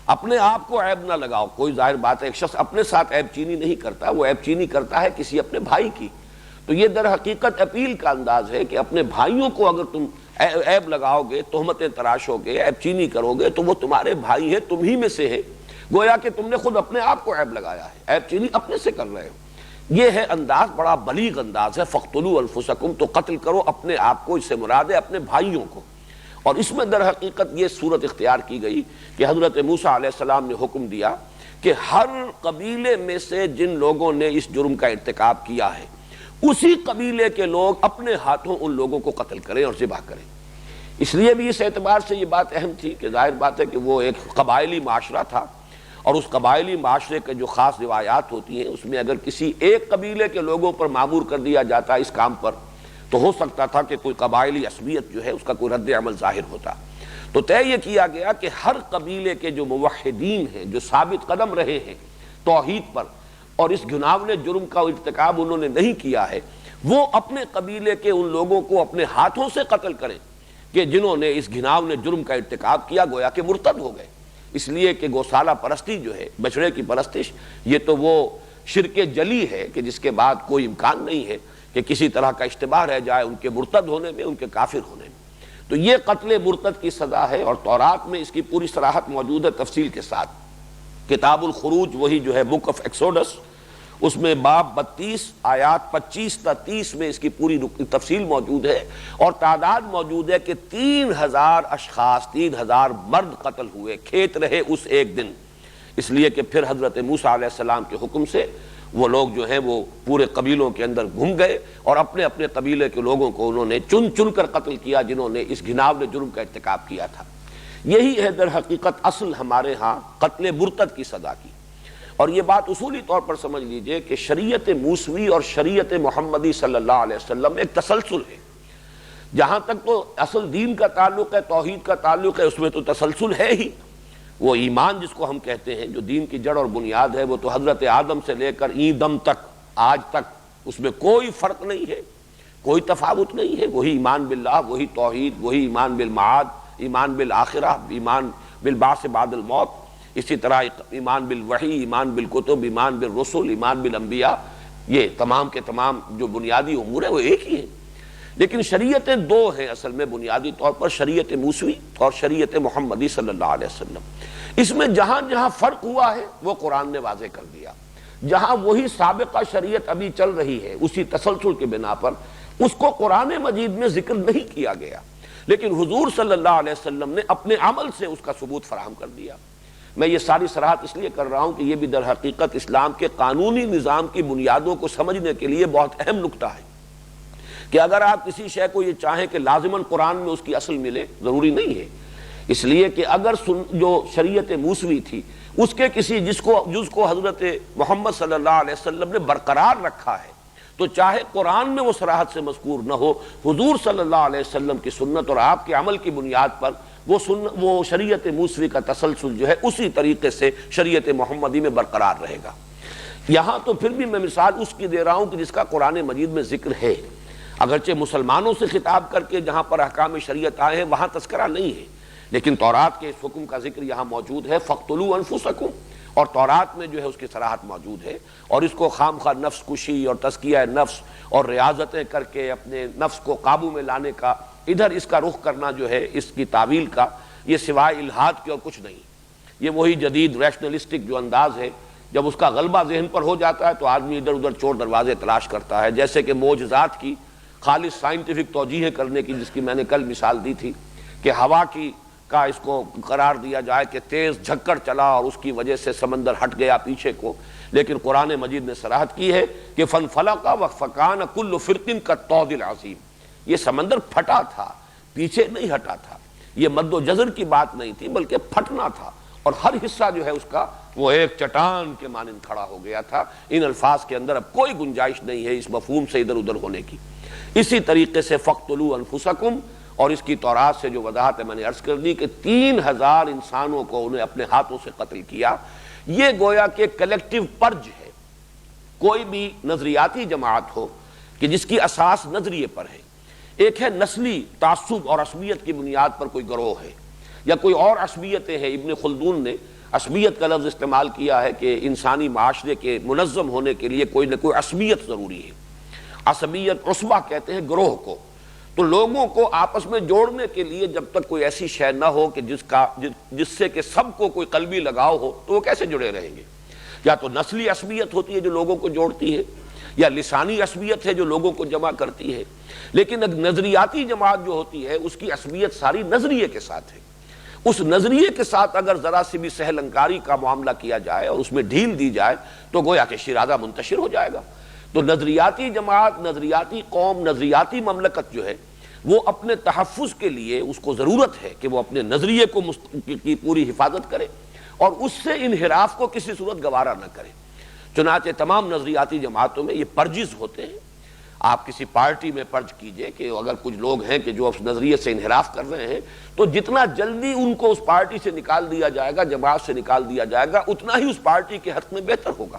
اپنے آپ کو عیب نہ لگاؤ۔ کوئی ظاہر بات ہے ایک شخص اپنے ساتھ عیب چینی نہیں کرتا، وہ عیب چینی کرتا ہے کسی اپنے بھائی کی، تو یہ در حقیقت اپیل کا انداز ہے کہ اپنے بھائیوں کو اگر تم عیب لگاؤ گے، تہمتیں تراشو گے، عیب چینی کرو گے، تو وہ تمہارے بھائی ہیں، تم ہی میں سے ہے، گویا کہ تم نے خود اپنے آپ کو عیب لگایا ہے، عیب چینی اپنے سے کر رہے ہو۔ یہ ہے انداز، بڑا بلیغ انداز ہے، فَاقْتُلُوا أَنفُسَكُمْ، تو قتل کرو اپنے آپ کو، اس سے مراد ہے اپنے بھائیوں کو۔ اور اس میں در حقیقت یہ صورت اختیار کی گئی کہ حضرت موسیٰ علیہ السلام نے حکم دیا کہ ہر قبیلے میں سے جن لوگوں نے اس جرم کا ارتکاب کیا ہے، اسی قبیلے کے لوگ اپنے ہاتھوں ان لوگوں کو قتل کریں اور ذبح کریں۔ اس لیے بھی اس اعتبار سے یہ بات اہم تھی کہ ظاہر بات ہے کہ وہ ایک قبائلی معاشرہ تھا، اور اس قبائلی معاشرے کے جو خاص روایات ہوتی ہیں اس میں اگر کسی ایک قبیلے کے لوگوں پر معمور کر دیا جاتا اس کام پر، تو ہو سکتا تھا کہ کوئی قبائلی عصبیت جو ہے اس کا کوئی رد عمل ظاہر ہوتا۔ تو طے یہ کیا گیا کہ ہر قبیلے کے جو موحدین ہیں، جو ثابت قدم رہے ہیں توحید پر، اور اس گناونے جرم کا ارتکاب انہوں نے نہیں کیا ہے، وہ اپنے قبیلے کے ان لوگوں کو اپنے ہاتھوں سے قتل کریں کہ جنہوں نے اس گناونے جرم کا ارتکاب کیا، گویا کہ مرتد ہو گئے۔ اس لیے کہ گوسالہ پرستی جو ہے، بچڑے کی پرستش، یہ تو وہ شرک جلی ہے کہ جس کے بعد کوئی امکان نہیں ہے کہ کسی طرح کا اشتباہ رہ جائے ان کے مرتد ہونے میں، ان کے کافر ہونے میں۔ تو یہ قتل مرتد کی سزا ہے، اور تورات میں اس کی پوری صراحت موجود ہے تفصیل کے ساتھ۔ کتاب الخروج، وہی جو ہے بک آف ایکسوڈس، اس میں باب 32 آیات 25 تا 30 میں اس کی پوری تفصیل موجود ہے، اور تعداد موجود ہے کہ 3000 اشخاص، 3000 مرد قتل ہوئے، کھیت رہے اس ایک دن، اس لیے کہ پھر حضرت موسیٰ علیہ السلام کے حکم سے وہ لوگ جو ہیں وہ پورے قبیلوں کے اندر گھوم گئے، اور اپنے اپنے قبیلے کے لوگوں کو انہوں نے چن چن کر قتل کیا جنہوں نے اس گھناونے جرم کا ارتکاب کیا تھا۔ یہی ہے در حقیقت اصل ہمارے ہاں قتل مرتد کی سزا کی۔ اور یہ بات اصولی طور پر سمجھ لیجئے کہ شریعت موسوی اور شریعت محمدی صلی اللہ علیہ وسلم میں ایک تسلسل ہے۔ جہاں تک تو اصل دین کا تعلق ہے، توحید کا تعلق ہے، اس میں تو تسلسل ہے ہی۔ وہ ایمان جس کو ہم کہتے ہیں، جو دین کی جڑ اور بنیاد ہے، وہ تو حضرت آدم سے لے کر این دم تک، آج تک، اس میں کوئی فرق نہیں ہے، کوئی تفاوت نہیں ہے۔ وہی ایمان باللہ، وہی توحید، وہی ایمان بالمعاد، ایمان بالآخرہ، ایمان بالبعث بعد الموت، اسی طرح ایمان بالوحی، ایمان بالکتب، ایمان بالرسل، ایمان بالانبیاء، یہ تمام کے تمام جو بنیادی امور ہیں وہ ایک ہی ہیں۔ لیکن شریعتیں دو ہیں اصل میں بنیادی طور پر، شریعت موسوی اور شریعت محمدی صلی اللہ علیہ وسلم۔ اس میں جہاں جہاں فرق ہوا ہے وہ قرآن نے واضح کر دیا، جہاں وہی سابقہ شریعت ابھی چل رہی ہے اسی تسلسل کے بنا پر، اس کو قرآن مجید میں ذکر نہیں کیا گیا۔ لیکن حضور صلی اللہ علیہ وسلم نے اپنے عمل سے اس کا ثبوت فراہم کر دیا۔ میں یہ ساری صراحت اس لیے کر رہا ہوں کہ یہ بھی در حقیقت اسلام کے قانونی نظام کی بنیادوں کو سمجھنے کے لیے بہت اہم نکتہ ہے کہ اگر آپ کسی شے کو یہ چاہیں کہ لازماً قرآن میں اس کی اصل ملے، ضروری نہیں ہے، اس لیے کہ اگر جو شریعت موسوی تھی اس کے کسی جز کو حضرت محمد صلی اللہ علیہ وسلم نے برقرار رکھا ہے، تو چاہے قرآن میں وہ صراحت سے مذکور نہ ہو، حضور صلی اللہ علیہ وسلم کی سنت اور آپ کے عمل کی بنیاد پر وہ شریعت موسوی کا تسلسل جو ہے اسی طریقے سے شریعت محمدی میں برقرار رہے گا۔ یہاں تو پھر بھی میں مثال اس کی دے رہا ہوں کہ جس کا قرآن مجید میں ذکر ہے، اگرچہ مسلمانوں سے خطاب کر کے جہاں پر احکام شریعت آئے ہیں وہاں تذکرہ نہیں ہے، لیکن تورات کے اس حکم کا ذکر یہاں موجود ہے، فَاقْتُلُوا أَنفُسَكُمْ، اور تورات میں جو ہے اس کی صراحت موجود ہے، اور اس کو خام خواہ نفس کشی اور تزکیہ نفس اور ریاضتیں کر کے اپنے نفس کو قابو میں لانے کا ادھر اس کا رخ کرنا جو ہے اس کی تعویل کا، یہ سوائے الہاد کے اور کچھ نہیں۔ یہ وہی جدید ریشنلسٹک جو انداز ہے، جب اس کا غلبہ ذہن پر ہو جاتا ہے تو آدمی ادھر ادھر چور دروازے تلاش کرتا ہے، جیسے کہ معجزات کی خالص سائنٹیفک توجیہیں کرنے کی، جس کی میں نے کل مثال دی تھی کہ ہوا کا اس کو قرار دیا جائے کہ تیز جھکڑ چلا اور اس کی وجہ سے سمندر ہٹ گیا پیچھے کو، لیکن قرآن مجید نے صراحت کی ہے کہ فَانْفَلَقَ وَفَكَانَ كُلُّ فِرْقٍ كَالطَّوْدِ الْعَظِيمِ، یہ سمندر پھٹا تھا، پیچھے نہیں ہٹا تھا، یہ مد و جزر کی بات نہیں تھی بلکہ پھٹنا تھا، اور ہر حصہ جو ہے اس کا وہ ایک چٹان کے مانند کھڑا ہو گیا تھا۔ ان الفاظ کے اندر اب کوئی گنجائش نہیں ہے اس مفہوم سے ادھر ادھر ہونے کی۔ اسی طریقے سے فَاقْتُلُوا أَنفُسَكُمْ، اور اس کی تورات سے جو وضاحت ہے میں نے عرض کر دی کہ 3000 انسانوں کو انہیں اپنے ہاتھوں سے قتل کیا۔ یہ گویا کہ کلیکٹیو پرج ہے۔ کوئی بھی نظریاتی جماعت ہو کہ جس کی اساس نظریے پر ہے، ایک ہے نسلی تعصب اور عصبیت کی بنیاد پر کوئی گروہ ہے، یا کوئی اور عصبیتیں ہیں۔ ابن خلدون نے عصبیت کا لفظ استعمال کیا ہے کہ انسانی معاشرے کے منظم ہونے کے لیے کوئی نہ کوئی عصبیت ضروری ہے۔ عصبیت عصبہ کہتے ہیں گروہ کو، تو لوگوں کو آپس میں جوڑنے کے لیے جب تک کوئی ایسی شے نہ ہو کہ جس سے کہ سب کو کوئی قلبی لگاؤ ہو تو وہ کیسے جڑے رہیں گے؟ یا تو نسلی عصبیت ہوتی ہے جو لوگوں کو جوڑتی ہے، یا لسانی عصبیت ہے جو لوگوں کو جمع کرتی ہے، لیکن ایک نظریاتی جماعت جو ہوتی ہے اس کی عصبیت ساری نظریے کے ساتھ ہے۔ اس نظریے کے ساتھ اگر ذرا سی بھی سہل انکاری کا معاملہ کیا جائے اور اس میں ڈھیل دی جائے تو گویا کہ شیرازہ منتشر ہو جائے گا۔ تو نظریاتی جماعت، نظریاتی قوم، نظریاتی مملکت جو ہے وہ اپنے تحفظ کے لیے اس کو ضرورت ہے کہ وہ اپنے نظریے کی پوری حفاظت کرے اور اس سے انحراف کو کسی صورت گوارا نہ کرے۔ چنانچہ تمام نظریاتی جماعتوں میں یہ پرجز ہوتے ہیں۔ آپ کسی پارٹی میں پرج کیجئے کہ اگر کچھ لوگ ہیں کہ جو اس نظریے سے انحراف کر رہے ہیں تو جتنا جلدی ان کو اس پارٹی سے نکال دیا جائے گا، جماعت سے نکال دیا جائے گا، اتنا ہی اس پارٹی کے حق میں بہتر ہوگا۔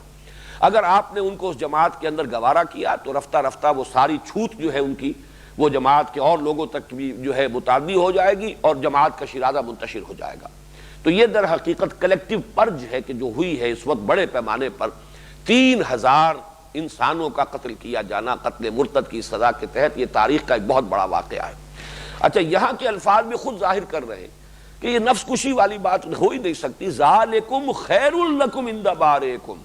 اگر آپ نے ان کو اس جماعت کے اندر گوارا کیا تو رفتہ رفتہ وہ ساری چھوٹ جو ہے ان کی وہ جماعت کے اور لوگوں تک بھی جو ہے متعدی ہو جائے گی اور جماعت کا شیرازہ منتشر ہو جائے گا۔ تو یہ در حقیقت کلیکٹیو پرج ہے کہ جو ہوئی ہے اس وقت بڑے پیمانے پر 3000 انسانوں کا قتل کیا جانا قتل مرتد کی سزا کے تحت، یہ تاریخ کا ایک بہت بڑا واقعہ ہے۔ اچھا، یہاں کے الفاظ بھی خود ظاہر کر رہے ہیں کہ یہ نفس کشی والی بات ہو ہی نہیں سکتی۔ ذالکم خیر لکم عند بارئکم،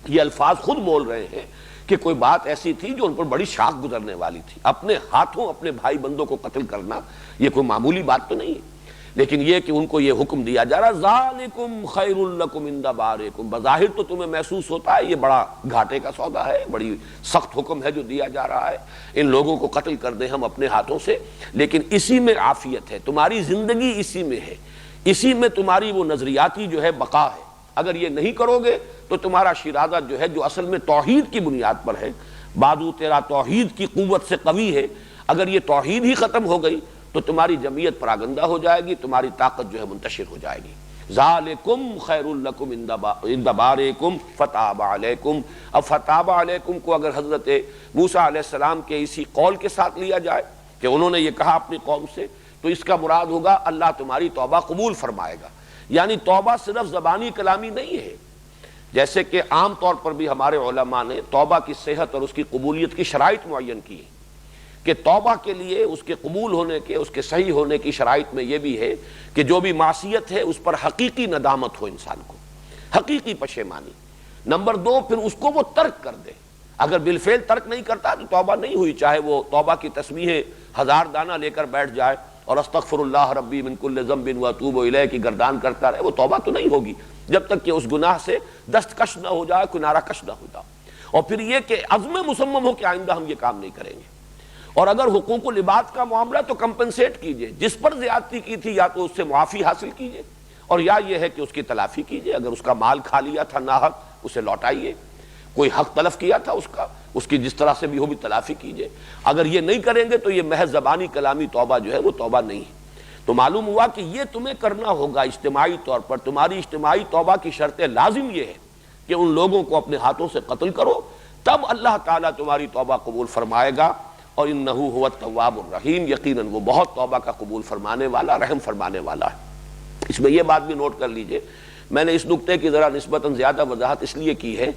یہ الفاظ خود بول رہے ہیں کہ کوئی بات ایسی تھی جو ان پر بڑی شاخ گزرنے والی تھی۔ اپنے ہاتھوں اپنے بھائی بندوں کو قتل کرنا یہ کوئی معمولی بات تو نہیں ہے، لیکن یہ کہ ان کو یہ حکم دیا جا رہا ذالکم خیر لکم عند بارئکم، بظاہر تو تمہیں محسوس ہوتا ہے یہ بڑا گھاٹے کا سودا ہے، بڑی سخت حکم ہے جو دیا جا رہا ہے، ان لوگوں کو قتل کر دیں ہم اپنے ہاتھوں سے، لیکن اسی میں عافیت ہے، تمہاری زندگی اسی میں ہے، اسی میں تمہاری وہ نظریاتی جو ہے بقا ہے۔ اگر یہ نہیں کرو گے تو تمہارا شیرازہ جو ہے جو اصل میں توحید کی بنیاد پر ہے، بادو تیرا توحید کی قوت سے قوی ہے، اگر یہ توحید ہی ختم ہو گئی تو تمہاری جمعیت پراگندہ ہو جائے گی، تمہاری طاقت جو ہے منتشر ہو جائے گی۔ ذالکم خیر لکم عند بارئکم فتاب علیکم۔ اب فتاب علیکم کو اگر حضرت موسیٰ علیہ السلام کے اسی قول کے ساتھ لیا جائے کہ انہوں نے یہ کہا اپنی قوم سے، تو اس کا مراد ہوگا اللہ تمہاری توبہ قبول فرمائے گا۔ یعنی توبہ صرف زبانی کلامی نہیں ہے، جیسے کہ عام طور پر بھی ہمارے علماء نے توبہ کی صحت اور اس کی قبولیت کی شرائط معین کی ہیں کہ توبہ کے لیے اس کے قبول ہونے کے، اس کے صحیح ہونے کی شرائط میں یہ بھی ہے کہ جو بھی معصیت ہے اس پر حقیقی ندامت ہو انسان کو، حقیقی پشیمانی۔ نمبر 2، پھر اس کو وہ ترک کر دے۔ اگر بالفعل ترک نہیں کرتا تو توبہ نہیں ہوئی، چاہے وہ توبہ کی تسبیحیں 1000 دانہ لے کر بیٹھ جائے اور استغفر اللہ ربی من کل ذنب واتوب الیہ کی گردان کرتا رہے، وہ توبہ تو نہیں ہوگی جب تک کہ اس گناہ سے دستکش نہ ہو جائے، کنارہ کش نہ ہو جائے، اور پھر یہ کہ عزم مصمم ہو کہ آئندہ ہم یہ کام نہیں کریں گے۔ اور اگر حقوق العباد کا معاملہ تو کمپنسیٹ کیجئے، جس پر زیادتی کی تھی یا تو اس سے معافی حاصل کیجئے، اور یا یہ ہے کہ اس کی تلافی کیجئے، اگر اس کا مال کھا لیا تھا ناحق اسے لوٹائیے، کوئی حق تلف کیا تھا اس کی جس طرح سے بھی ہو بھی تلافی کیجئے۔ اگر یہ نہیں کریں گے تو یہ محض زبانی کلامی توبہ جو ہے وہ توبہ نہیں ہے۔ تو معلوم ہوا کہ یہ تمہیں کرنا ہوگا اجتماعی طور پر، تمہاری اجتماعی توبہ کی شرط لازم یہ ہے کہ ان لوگوں کو اپنے ہاتھوں سے قتل کرو، تب اللہ تعالیٰ تمہاری توبہ قبول فرمائے گا، اور انہ هو التواب الرحیم، یقیناً وہ بہت توبہ کا قبول فرمانے والا، رحم فرمانے والا ہے۔ اس میں یہ بات بھی نوٹ کر لیجئے، میں نے اس نقطے کی ذرا نسبتاً زیادہ وضاحت اس لیے کی ہے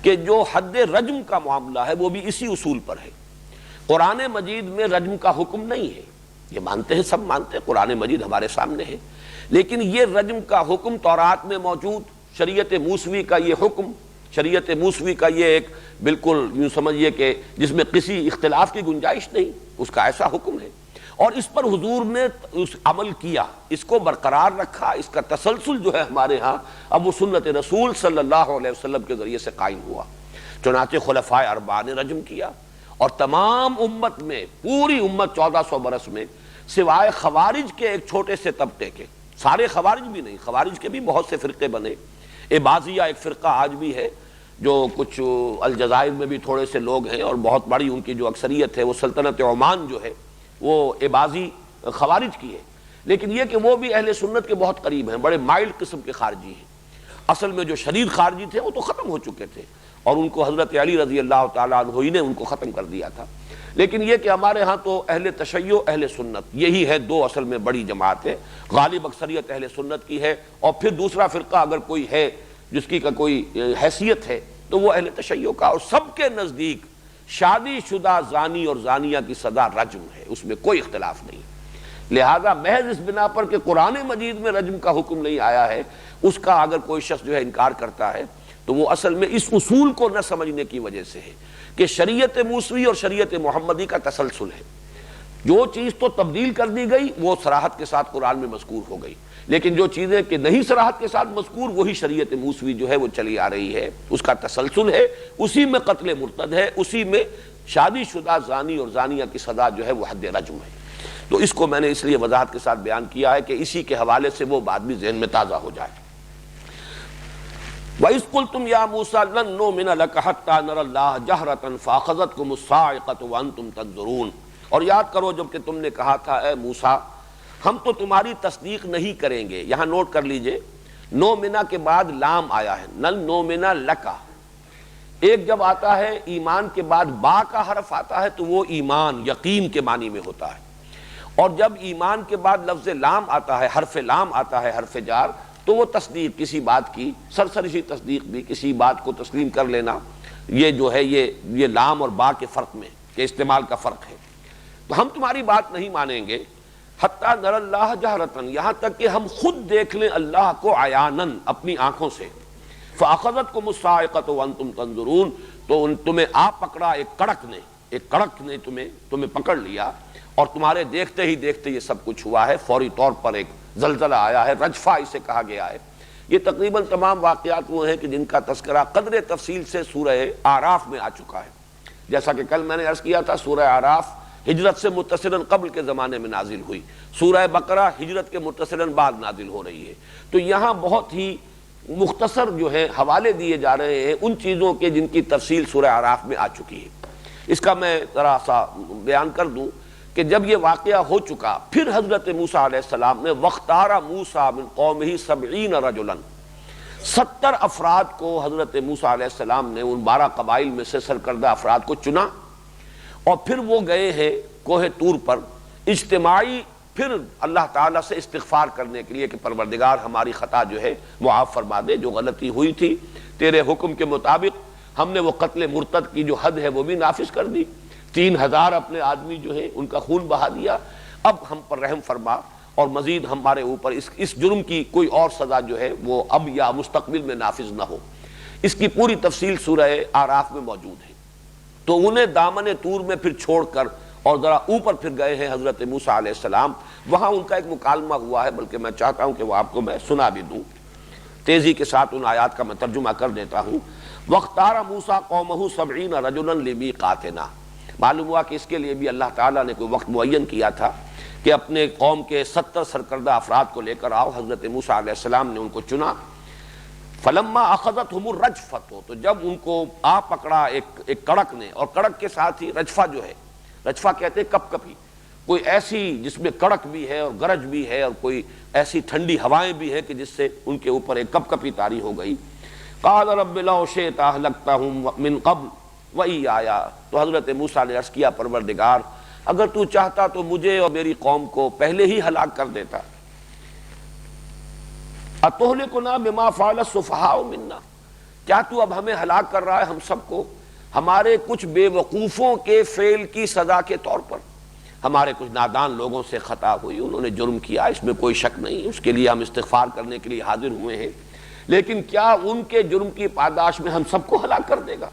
کہ جو حد رجم کا معاملہ ہے وہ بھی اسی اصول پر ہے۔ قرآن مجید میں رجم کا حکم نہیں ہے، یہ مانتے ہیں، سب مانتے ہیں، قرآن مجید ہمارے سامنے ہے، لیکن یہ رجم کا حکم تورات میں موجود، شریعت موسوی کا یہ حکم، شریعت موسوی کا یہ ایک بالکل یوں سمجھیے کہ جس میں کسی اختلاف کی گنجائش نہیں، اس کا ایسا حکم ہے، اور اس پر حضور نے اس عمل کیا، اس کو برقرار رکھا، اس کا تسلسل جو ہے ہمارے ہاں اب وہ سنت رسول صلی اللہ علیہ وسلم کے ذریعے سے قائم ہوا۔ چنانچہ خلفائے اربعہ نے رجم کیا، اور تمام امت میں، پوری امت 1400 برس میں، سوائے خوارج کے ایک چھوٹے سے طبقے کے، سارے خوارج بھی نہیں، خوارج کے بھی بہت سے فرقے بنے، عباضیہ ایک فرقہ آج بھی ہے جو کچھ الجزائر میں بھی تھوڑے سے لوگ ہیں، اور بہت بڑی ان کی جو اکثریت ہے وہ سلطنت عمان جو ہے وہ عباضی خوارج کی ہے، لیکن یہ کہ وہ بھی اہل سنت کے بہت قریب ہیں، بڑے مائلڈ قسم کے خارجی ہیں۔ اصل میں جو شدید خارجی تھے وہ تو ختم ہو چکے تھے، اور ان کو حضرت علی رضی اللہ تعالیٰ عنہ ہی نے ان کو ختم کر دیا تھا، لیکن یہ کہ ہمارے ہاں تو اہل تشیع، اہل سنت، یہی ہے دو اصل میں بڑی جماعتیں، غالب اکثریت اہل سنت کی ہے، اور پھر دوسرا فرقہ اگر کوئی ہے جس کی کا کوئی حیثیت ہے تو وہ اہل تشیع کا، اور سب کے نزدیک شادی شدہ زانی اور زانیہ کی سزا رجم ہے، اس میں کوئی اختلاف نہیں۔ لہذا محض اس بنا پر کہ قرآن مجید میں رجم کا حکم نہیں آیا ہے، اس کا اگر کوئی شخص جو ہے انکار کرتا ہے تو وہ اصل میں اس اصول کو نہ سمجھنے کی وجہ سے ہے کہ شریعت موسوی اور شریعت محمدی کا تسلسل ہے، جو چیز تو تبدیل کر دی گئی وہ صراحت کے ساتھ قرآن میں مذکور ہو گئی، لیکن جو چیزیں کہ نہیں صراحت کے ساتھ مذکور وہی شریعت موسوی جو ہے وہ چلی آ رہی ہے، اس کا تسلسل ہے، اسی میں قتل مرتد ہے، اسی میں شادی شدہ زانی اور زانیہ کی سزا جو ہے وہ حد رجم ہے۔ تو اس کو میں نے اس لیے وضاحت کے ساتھ بیان کیا ہے کہ اسی کے حوالے سے وہ بات بھی ذہن میں تازہ ہو جائے۔ وَإِذْ قُلْتُمْ يَا مُوسَىٰ لَن نُّؤْمِنَ لَكَ حَتَّىٰ نَرَى اللَّهَ جَهْرَةً فَأَخَذَتْكُمُ الصَّاعِقَةُ وَأَنْتُمْ تَنظُرُونَ، اور یاد کرو جب کہ تم نے کہا تھا اے موسیٰ ہم تو تمہاری تصدیق نہیں کریں گے، یہاں نوٹ کر لیجئے نومنا کے بعد لام آیا ہے، نل نومنا لکا، ایک جب آتا ہے ایمان کے بعد با کا حرف آتا ہے تو وہ ایمان یقین کے معنی میں ہوتا ہے، اور جب ایمان کے بعد لفظ لام آتا ہے، حرف لام آتا ہے، حرف جار، تو وہ تصدیق کسی بات کی سرسری تصدیق بھی، کسی بات کو تسلیم کر لینا، یہ جو ہے یہ لام اور با کے فرق میں کہ استعمال کا فرق ہے۔ تو ہم تمہاری بات نہیں مانیں گے حتیٰ نر اللہ جہرتن، یہاں تک کہ ہم خود دیکھ لیں اللہ کو عیانن اپنی آنکھوں سے، فاخذتکم الصاعقۃ وانتم تنظرون، تو تمہیں آ پکڑا ایک کڑک نے تمہیں پکڑ لیا، اور تمہارے دیکھتے ہی دیکھتے یہ سب کچھ ہوا ہے، فوری طور پر ایک زلزلہ آیا ہے، رجفہ اسے کہا گیا ہے۔ یہ تقریباً تمام واقعات وہ ہیں کہ جن کا تذکرہ قدر تفصیل سے سورہ اعراف میں آ چکا ہے، جیسا کہ کل میں نے عرض کیا تھا سورہ اعراف ہجرت سے متصلاً قبل کے زمانے میں نازل ہوئی، سورہ بقرہ ہجرت کے متصلاً بعد نازل ہو رہی ہے، تو یہاں بہت ہی مختصر جو ہے حوالے دیے جا رہے ہیں ان چیزوں کے جن کی تفصیل سورہ اعراف میں آ چکی ہے۔ اس کا میں ذرا سا بیان کر دوں کہ جب یہ واقعہ ہو چکا، پھر حضرت موسیٰ علیہ السلام نے وَاخْتَارَ مُوسَىٰ مِن قَوْمِهِ 70 رَجُلًا، 70 افراد کو حضرت موسیٰ علیہ السلام نے ان 12 قبائل میں سے سرکردہ افراد کو چنا، اور پھر وہ گئے ہیں کوہ طور پر اجتماعی، پھر اللہ تعالیٰ سے استغفار کرنے کے لیے کہ پروردگار ہماری خطا جو ہے معاف فرما دے، جو غلطی ہوئی تھی تیرے حکم کے مطابق ہم نے وہ قتل مرتد کی جو حد ہے وہ بھی نافذ کر دی، 3000 اپنے آدمی جو ہے ان کا خون بہا دیا، اب ہم پر رحم فرما اور مزید ہمارے اوپر اس جرم کی کوئی اور سزا جو ہے وہ اب یا مستقبل میں نافذ نہ ہو۔ اس کی پوری تفصیل سورہ اعراف میں موجود ہے۔ تو انہیں دامن طور میں پھر چھوڑ کر اور ذرا اوپر پھر گئے ہیں حضرت موسیٰ علیہ السلام، وہاں ان کا ایک مکالمہ ہوا ہے، بلکہ میں چاہتا ہوں کہ وہ آپ کو میں سنا بھی دوں، تیزی کے ساتھ ان آیات کا میں ترجمہ کر دیتا ہوں۔ وَاخْتَارَ مُوسَىٰ قَوْمَهُ 70 رَجُلًا لِمِيقَاتِنَا، معلوم ہوا کہ اس کے لیے بھی اللہ تعالیٰ نے کوئی وقت معین کیا تھا کہ اپنے قوم کے 70 سرکردہ افراد کو لے کر آؤ۔ حضرت موسیٰ علیہ السلام نے ان کو چنا۔ فلما اخذتهم الرجفۃ، تو جب ان کو آ پکڑا ایک کڑک نے، اور کڑک کے ساتھ ہی رجفہ جو ہے، رجفہ کہتے ہیں کپ کپی، کوئی ایسی جس میں کڑک بھی ہے اور گرج بھی ہے اور کوئی ایسی ٹھنڈی ہوائیں بھی ہیں کہ جس سے ان کے اوپر ایک کپ کپی طاری ہو گئی۔ قال رب لو شئت اہلکتہم من قبل وإیایا، تو حضرت موسیٰ نے عرض کیا پروردگار اگر تو چاہتا تو مجھے اور میری قوم کو پہلے ہی ہلاک کر دیتا۔ اتہلکنا بما فعل السفہاء منا، کیا تو اب ہمیں ہلاک کر رہا ہے ہم سب کو ہمارے کچھ بے وقوفوں کے فعل کی سزا کے طور پر؟ ہمارے کچھ نادان لوگوں سے خطا ہوئی، انہوں نے جرم کیا، اس میں کوئی شک نہیں، اس کے لیے ہم استغفار کرنے کے لیے حاضر ہوئے ہیں، لیکن کیا ان کے جرم کی پاداش میں ہم سب کو ہلاک کر دے گا؟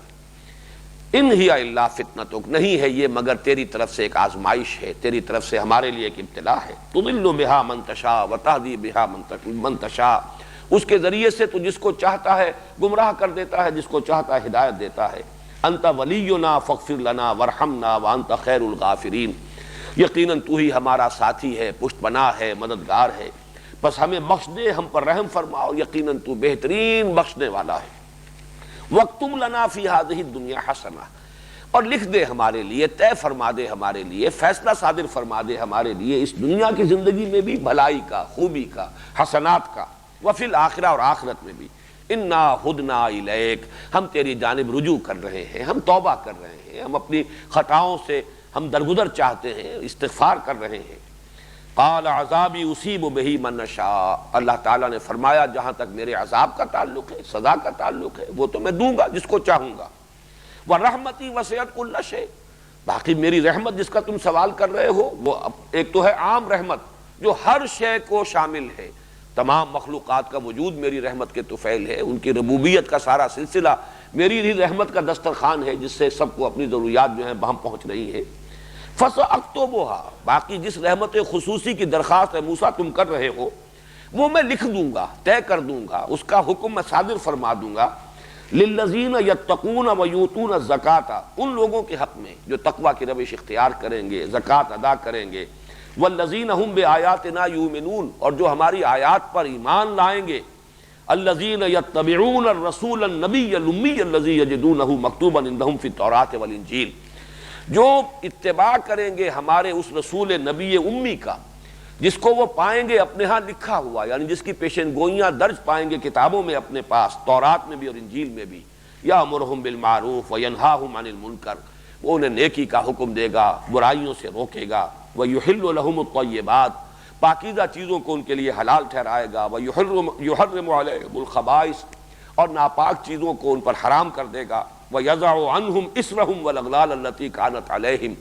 ان ہی الا فتنتک، نہیں ہے یہ مگر تیری طرف سے ایک آزمائش ہے، تیری طرف سے ہمارے لیے ایک ابتلا ہے۔ تضل بہا من تشاء وتہدی بہا من تشاء، اس کے ذریعے سے تو جس کو چاہتا ہے گمراہ کر دیتا ہے، جس کو چاہتا ہے ہدایت دیتا ہے۔ انت ولینا فاغفر لنا وارحمنا وانت خیر الغافرین، یقیناً تو ہی ہمارا ساتھی ہے، پشت پناہ ہے، مددگار ہے، بس ہمیں بخش دے، ہم پر رحم فرماؤ، یقیناً تو بہترین بخشنے والا ہے۔ وَاكْتُبْ لَنَا فِي هَذِهِ الدُّنْيَا حَسَنَةً، اور لکھ دے ہمارے لیے، طے فرما دے ہمارے لیے، فیصلہ صادر فرما دے ہمارے لیے اس دنیا کی زندگی میں بھی بھلائی کا، خوبی کا، حسنات کا، وفی الآخرہ، اور آخرت میں بھی۔ اِنَّا ہُدْنَا إِلَيْكَ، ہم تیری جانب رجوع کر رہے ہیں، ہم توبہ کر رہے ہیں، ہم اپنی خطاؤں سے ہم درگزر چاہتے ہیں، استغفار کر رہے ہیں۔ قال عذابی اصیب بہ من نشاء، اللہ تعالیٰ نے فرمایا جہاں تک میرے عذاب کا تعلق ہے، سزا کا تعلق ہے، وہ تو میں دوں گا جس کو چاہوں گا۔ ورحمتی وسعت کل شیء، باقی میری رحمت جس کا تم سوال کر رہے ہو وہ ایک تو ہے عام رحمت جو ہر شے کو شامل ہے، تمام مخلوقات کا وجود میری رحمت کے طفیل ہے، ان کی ربوبیت کا سارا سلسلہ میری ہی رحمت کا دسترخوان ہے جس سے سب کو اپنی ضروریات جو ہیں بہم پہنچ رہی ہے۔ فَسَأَكْتُبُهَا، باقی جس رحمت خصوصی کی درخواست ہے موسیٰ تم کر رہے ہو وہ میں لکھ دوں گا، طے کر دوں گا، اس کا حکم میں صادر فرما دوں گا۔ لِلَّذِينَ يَتَّقُونَ وَيُؤْتُونَ الزَّكَاةَ، ان لوگوں کے حق میں جو تقوی کی روش اختیار کریں گے، زکوٰۃ ادا کریں گے۔ وَالَّذِينَ هُمْ بِآيَاتِنَا يُؤْمِنُونَ، اور جو ہماری آیات پر ایمان لائیں گے۔ الَّذِينَ يَتَّبِعُونَ الرَّسُولَ النَّبِيَّ الْأُمِّيَّ الَّذِي يَجِدُونَهُ مَكْتُوبًا عِندَهُمْ فِي التَّوْرَاةِ وَالْإِنجِيلِ، جو اتباع کریں گے ہمارے اس رسول نبی امی کا جس کو وہ پائیں گے اپنے ہاں لکھا ہوا، یعنی جس کی پیشن گوئیاں درج پائیں گے کتابوں میں اپنے پاس، تورات میں بھی اور انجیل میں بھی۔ یأمرہم بالمعروف وینہاہم عن المنکر، وہ انہیں نیکی کا حکم دے گا، برائیوں سے روکے گا۔ ویحل لہم الطیبات، پاکیزہ چیزوں کو ان کے لیے حلال ٹھہرائے گا۔ ویحرم علیہم الخبائث، اور ناپاک چیزوں کو ان پر حرام کر دے گا۔ وَيَضَعُ عَنْهُمْ إِصْرَهُمْ وَالْأَغْلَالَ الَّتِي كَانَتْ عَلَيْهِمْ،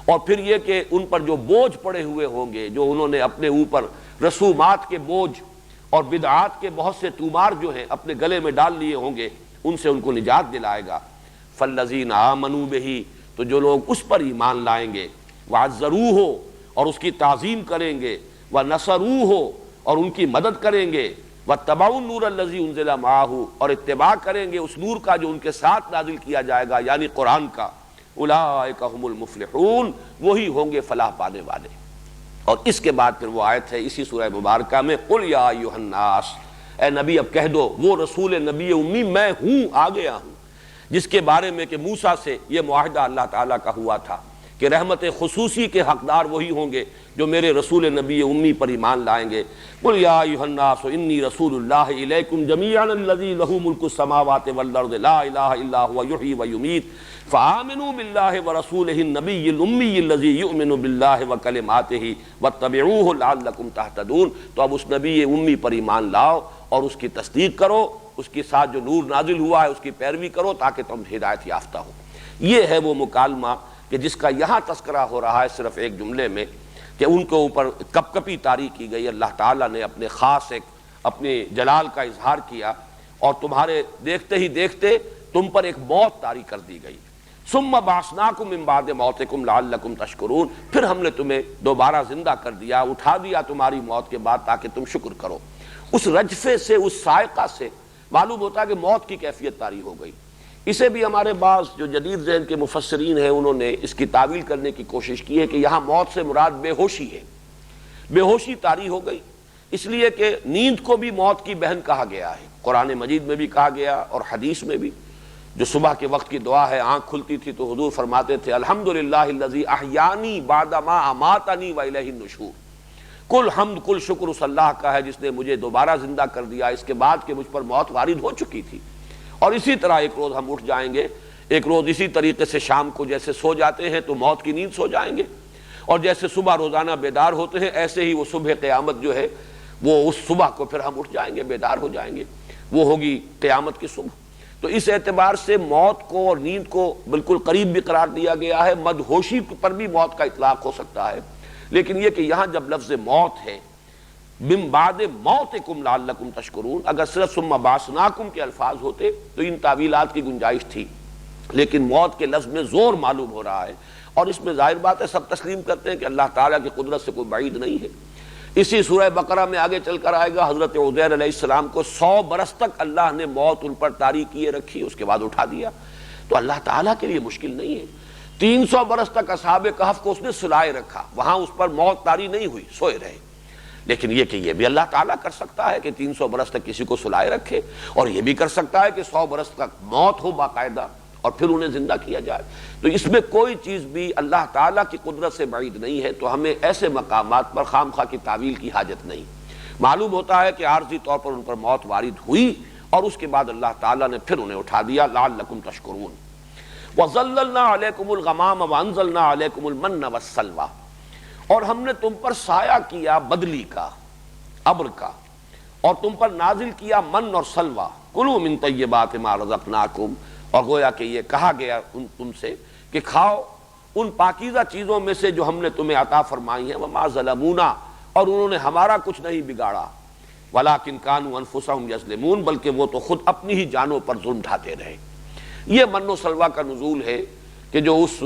اور پھر یہ کہ ان پر جو بوجھ پڑے ہوئے ہوں گے، جو انہوں نے اپنے اوپر رسومات کے بوجھ اور بدعات کے بہت سے تومار جو ہیں اپنے گلے میں ڈال لیے ہوں گے، ان سے ان کو نجات دلائے گا۔ فَالَّذِينَ آمَنُوا بِهِ، تو جو لوگ اس پر ایمان لائیں گے، وَعَزَّرُوهُ، اور اس کی تعظیم کریں گے، وَنَصَرُوهُ، اور ان کی مدد کریں گے، وَاتَّبَعُوا النُّورَ الَّذِي أُنزِلَ مَعَهُ، اور اتباع کریں گے اس نور کا جو ان کے ساتھ نازل کیا جائے گا، یعنی قرآن کا۔ أُولَٰئِكَ هُمُ الْمُفْلِحُونَ، وہی ہوں گے فلاح پانے والے۔ اور اس کے بعد پھر وہ آیت ہے اسی سورہ مبارکہ میں، قُلْ يَا أَيُّهَا النَّاسُ، اے نبی اب کہہ دو، وہ رسول نبی امی میں ہوں، آ گیا ہوں، جس کے بارے میں کہ موسیٰ سے یہ معاہدہ اللہ تعالیٰ کا ہوا تھا کہ رحمت خصوصی کے حقدار وہی ہوں گے جو میرے رسول نبی امی پر ایمان لائیں گے۔ قُلْ يَا أَيُّهَا النَّاسُ إِنِّي رَسُولُ اللَّهِ إِلَيْكُمْ جَمِيعًا الَّذِي لَهُ مُلْكُ السَّمَاوَاتِ وَالْأَرْضِ لَا إِلَٰهَ إِلَّا هُوَ يُحْيِي وَيُمِيتُ فَآمِنُوا بِاللَّهِ وَرَسُولِهِ النَّبِيِّ الْأُمِّيِّ الَّذِي يُؤْمِنُ بِاللَّهِ وَكَلِمَاتِهِ وَاتَّبِعُوهُ لَعَلَّكُمْ تَهْتَدُونَ، تو اب اس نبی امی پر ایمان لاؤ اور اس کی تصدیق کرو، اس کے ساتھ جو نور نازل ہوا ہے اس کی پیروی کرو تاکہ تم ہدایت یافتہ ہو۔ یہ ہے وہ مکالمہ کہ جس کا یہاں تذکرہ ہو رہا ہے صرف ایک جملے میں، کہ ان کے اوپر کپ کپی طاری کی گئی، اللہ تعالیٰ نے اپنے خاص ایک اپنے جلال کا اظہار کیا، اور تمہارے دیکھتے ہی دیکھتے تم پر ایک موت طاری کر دی گئی۔ ثم بعثناکم من بعد موتکم لعلکم تشکرون، پھر ہم نے تمہیں دوبارہ زندہ کر دیا، اٹھا دیا تمہاری موت کے بعد تاکہ تم شکر کرو۔ اس رجفے سے، اس صاعقہ سے معلوم ہوتا ہے کہ موت کی کیفیت طاری ہو گئی۔ اسے بھی ہمارے بعض جو جدید ذہن کے مفسرین ہیں انہوں نے اس کی تعویل کرنے کی کوشش کی ہے کہ یہاں موت سے مراد بے ہوشی ہے، بے ہوشی طاری ہو گئی، اس لیے کہ نیند کو بھی موت کی بہن کہا گیا ہے، قرآن مجید میں بھی کہا گیا اور حدیث میں بھی۔ جو صبح کے وقت کی دعا ہے، آنکھ کھلتی تھی تو حضور فرماتے تھے الحمدللہ الذی احیانی بعد ما اماتنی والیہ النشور، کل حمد کل شکر اس اللہ کا ہے جس نے مجھے دوبارہ زندہ کر دیا اس کے بعد کہ مجھ پر موت وارد ہو چکی تھی۔ اور اسی طرح ایک روز ہم اٹھ جائیں گے، ایک روز اسی طریقے سے شام کو جیسے سو جاتے ہیں تو موت کی نیند سو جائیں گے، اور جیسے صبح روزانہ بیدار ہوتے ہیں ایسے ہی وہ صبح قیامت جو ہے وہ اس صبح کو پھر ہم اٹھ جائیں گے، بیدار ہو جائیں گے، وہ ہوگی قیامت کی صبح۔ تو اس اعتبار سے موت کو اور نیند کو بالکل قریب بھی قرار دیا گیا ہے، مدہوشی پر بھی موت کا اطلاق ہو سکتا ہے، لیکن یہ کہ یہاں جب لفظ موت ہے من بعد موتکم لعلکم تشکرون، اگر صرف ثم بعثناکم کے الفاظ ہوتے تو ان تعویلات کی گنجائش تھی، لیکن موت کے لفظ میں زور معلوم ہو رہا ہے، اور اس میں ظاہر بات ہے سب تسلیم کرتے ہیں کہ اللہ تعالیٰ کی قدرت سے کوئی بعید نہیں ہے۔ اسی سورہ بقرہ میں آگے چل کر آئے گا، حضرت عزیر علیہ السلام کو 100 برس تک اللہ نے موت ان پر طاری کیے رکھی، اس کے بعد اٹھا دیا، تو اللہ تعالیٰ کے لیے مشکل نہیں ہے۔ 300 برس تک اصحاب کہف کو اس نے سلائے رکھا، وہاں اس پر موت طاری نہیں ہوئی، سوئے رہے، لیکن یہ کہ یہ بھی اللہ تعالیٰ کر سکتا ہے کہ 300 برس تک کسی کو سلائے رکھے، اور یہ بھی کر سکتا ہے کہ 100 برس تک موت ہو باقاعدہ اور پھر انہیں زندہ کیا جائے۔ تو اس میں کوئی چیز بھی اللہ تعالیٰ کی قدرت سے بعید نہیں ہے، تو ہمیں ایسے مقامات پر خام خواہ کی تعویل کی حاجت نہیں۔ معلوم ہوتا ہے کہ عارضی طور پر ان پر موت وارد ہوئی اور اس کے بعد اللہ تعالیٰ نے پھر انہیں اٹھا دیا، لعلکم تشکرون۔ وَظَلَّلْنَا عَلَيْكُمُ الْغَمَامَ وَأَنزَلْنَا عَلَيْكُمُ الْمَنَّ وَالسَّلْوَىٰ، اور ہم نے تم پر سایہ کیا بدلی کا، ابر کا، اور تم پر نازل کیا من اور سلوہ، کلوا من طیبات ما رزقناکم، اور گویا کہ یہ کہا گیا تم سے کہ کھاؤ ان پاکیزہ چیزوں میں سے جو ہم نے تمہیں عطا فرمائی ہیں، وما ظلمونا، اور انہوں نے ہمارا کچھ نہیں بگاڑا، ولکن کانوا انفسہم یظلمون، بلکہ وہ تو خود اپنی ہی جانوں پر ظلم ڈھاتے رہے۔ یہ من و سلوہ کا نزول ہے کہ جو اس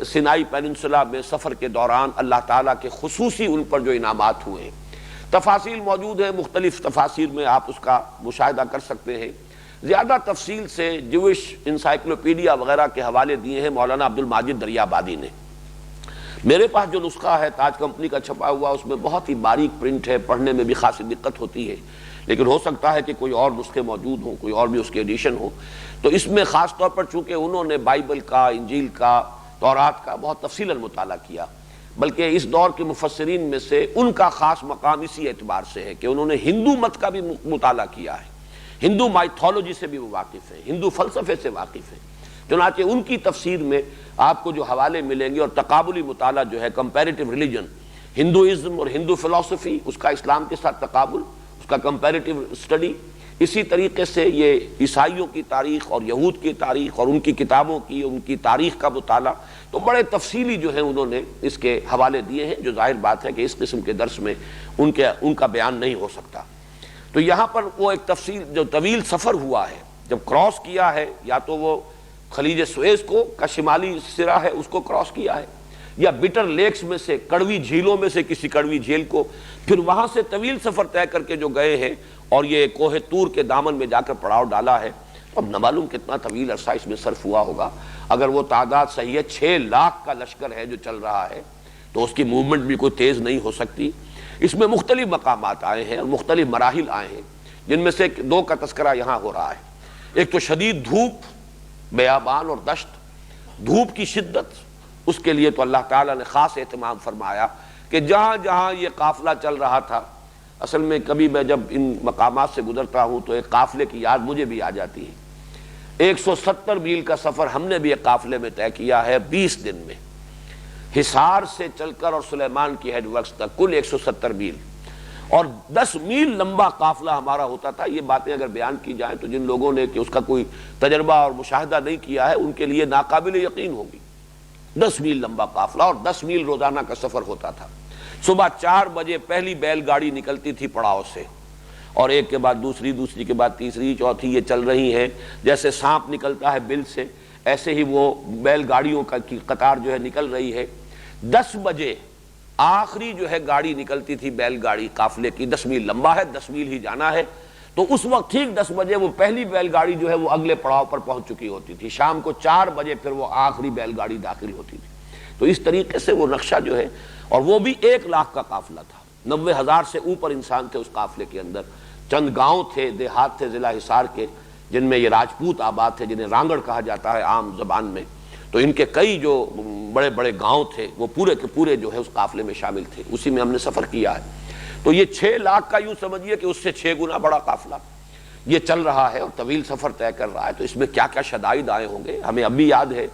سینائی پیننسولا میں سفر کے دوران اللہ تعالیٰ کے خصوصی ان پر جو انعامات ہوئے ہیں، تفاصیل موجود ہیں، مختلف تفاسیر میں آپ اس کا مشاہدہ کر سکتے ہیں۔ زیادہ تفصیل سے جوش انسائکلوپیڈیا وغیرہ کے حوالے دیے ہیں مولانا عبد الماجد دریابادی نے۔ میرے پاس جو نسخہ ہے تاج کمپنی کا چھپا ہوا، اس میں بہت ہی باریک پرنٹ ہے، پڑھنے میں بھی خاصی دقت ہوتی ہے، لیکن ہو سکتا ہے کہ کوئی اور نسخے موجود ہوں، کوئی اور بھی اس کے ایڈیشن ہو۔ تو اس میں خاص طور پر چونکہ انہوں نے بائبل کا، انجیل کا، تورات کا بہت تفصیلاً مطالعہ کیا، بلکہ اس دور کے مفسرین میں سے ان کا خاص مقام اسی اعتبار سے ہے کہ انہوں نے ہندو مت کا بھی مطالعہ کیا ہے، ہندو مائتھولوجی سے بھی وہ واقف ہیں، ہندو فلسفے سے واقف ہیں، چنانچہ ان کی تفسیر میں آپ کو جو حوالے ملیں گے، اور تقابلی مطالعہ جو ہے کمپیریٹیو ریلیجن، ہندوازم اور ہندو فلسفی، اس کا اسلام کے ساتھ تقابل، اس کا کمپیریٹیو اسٹڈی، اسی طریقے سے یہ عیسائیوں کی تاریخ اور یہود کی تاریخ اور ان کی کتابوں کی، ان کی تاریخ کا مطالعہ، تو بڑے تفصیلی جو ہیں انہوں نے اس کے حوالے دیے ہیں، جو ظاہر بات ہے کہ اس قسم کے درس میں ان کا بیان نہیں ہو سکتا۔ تو یہاں پر وہ ایک تفصیل، جو طویل سفر ہوا ہے، جب کراس کیا ہے، یا تو وہ خلیج سویز کو کا شمالی سرا ہے اس کو کراس کیا ہے، یا بٹر لیکس میں سے، کڑوی جھیلوں میں سے کسی کڑوی جھیل کو، پھر وہاں سے طویل سفر طے کر کے جو گئے ہیں اور یہ کوہ طور کے دامن میں جا کر پڑاؤ ڈالا ہے، اب نہ معلوم کتنا طویل عرصہ اس میں صرف ہوا ہوگا۔ اگر وہ تعداد صحیح ہے، 6 لاکھ کا لشکر ہے جو چل رہا ہے، تو اس کی موومنٹ بھی کوئی تیز نہیں ہو سکتی۔ اس میں مختلف مقامات آئے ہیں اور مختلف مراحل آئے ہیں، جن میں سے 2 کا تذکرہ یہاں ہو رہا ہے۔ ایک تو شدید دھوپ، بیابان اور دشت، دھوپ کی شدت، اس کے لیے تو اللہ تعالیٰ نے خاص اہتمام فرمایا کہ جہاں جہاں یہ قافلہ چل رہا تھا، اصل میں کبھی میں جب ان مقامات سے گزرتا ہوں تو ایک قافلے کی یاد مجھے بھی آ جاتی ہے۔ 170 میل کا سفر ہم نے بھی ایک قافلے میں طے کیا ہے 20 دن میں، حصار سے چل کر اور سلیمان کی ہیڈ ورکس تک کل 170 میل، اور 10 میل لمبا قافلہ ہمارا ہوتا تھا۔ یہ باتیں اگر بیان کی جائیں تو جن لوگوں نے کہ اس کا کوئی تجربہ اور مشاہدہ نہیں کیا ہے ان کے لیے ناقابل یقین ہوگی۔ 10 میل لمبا قافلہ اور 10 میل روزانہ کا سفر ہوتا تھا۔ صبح 4 بجے پہلی بیل گاڑی نکلتی تھی پڑاؤ سے، اور ایک کے بعد دوسری، دوسری کے بعد تیسری، چوتھی، یہ چل رہی ہیں۔ جیسے سانپ نکلتا ہے بل سے، ایسے ہی وہ بیل گاڑیوں کی قطار جو ہے نکل رہی ہے۔ 10 بجے آخری جو ہے گاڑی نکلتی تھی بیل گاڑی قافلے کی، 10 میل لمبا ہے، 10 میل ہی جانا ہے، تو اس وقت ٹھیک 10 بجے وہ پہلی بیل گاڑی جو ہے وہ اگلے پڑاؤ پر پہنچ چکی ہوتی تھی۔ شام کو 4 بجے پھر وہ آخری بیل گاڑی داخل ہوتی تھی۔ تو اس طریقے سے وہ نقشہ جو ہے، اور وہ بھی 1 لاکھ کا قافلہ تھا، 90,000 سے اوپر انسان تھے اس قافلے کے اندر۔ چند گاؤں تھے، دیہات تھے ضلع حصار کے، جن میں یہ راجپوت آباد تھے، جنہیں رانگڑ کہا جاتا ہے عام زبان میں۔ تو ان کے کئی جو بڑے بڑے گاؤں تھے وہ پورے کے پورے جو ہے اس قافلے میں شامل تھے، اسی میں ہم نے سفر کیا ہے۔ تو یہ 6 لاکھ کا یوں سمجھیے کہ اس سے 6 گنا بڑا قافلہ یہ چل رہا ہے اور طویل سفر طے کر رہا ہے۔ تو اس میں کیا کیا شدائد آئے ہوں گے، ہمیں اب بھی یاد ہے۔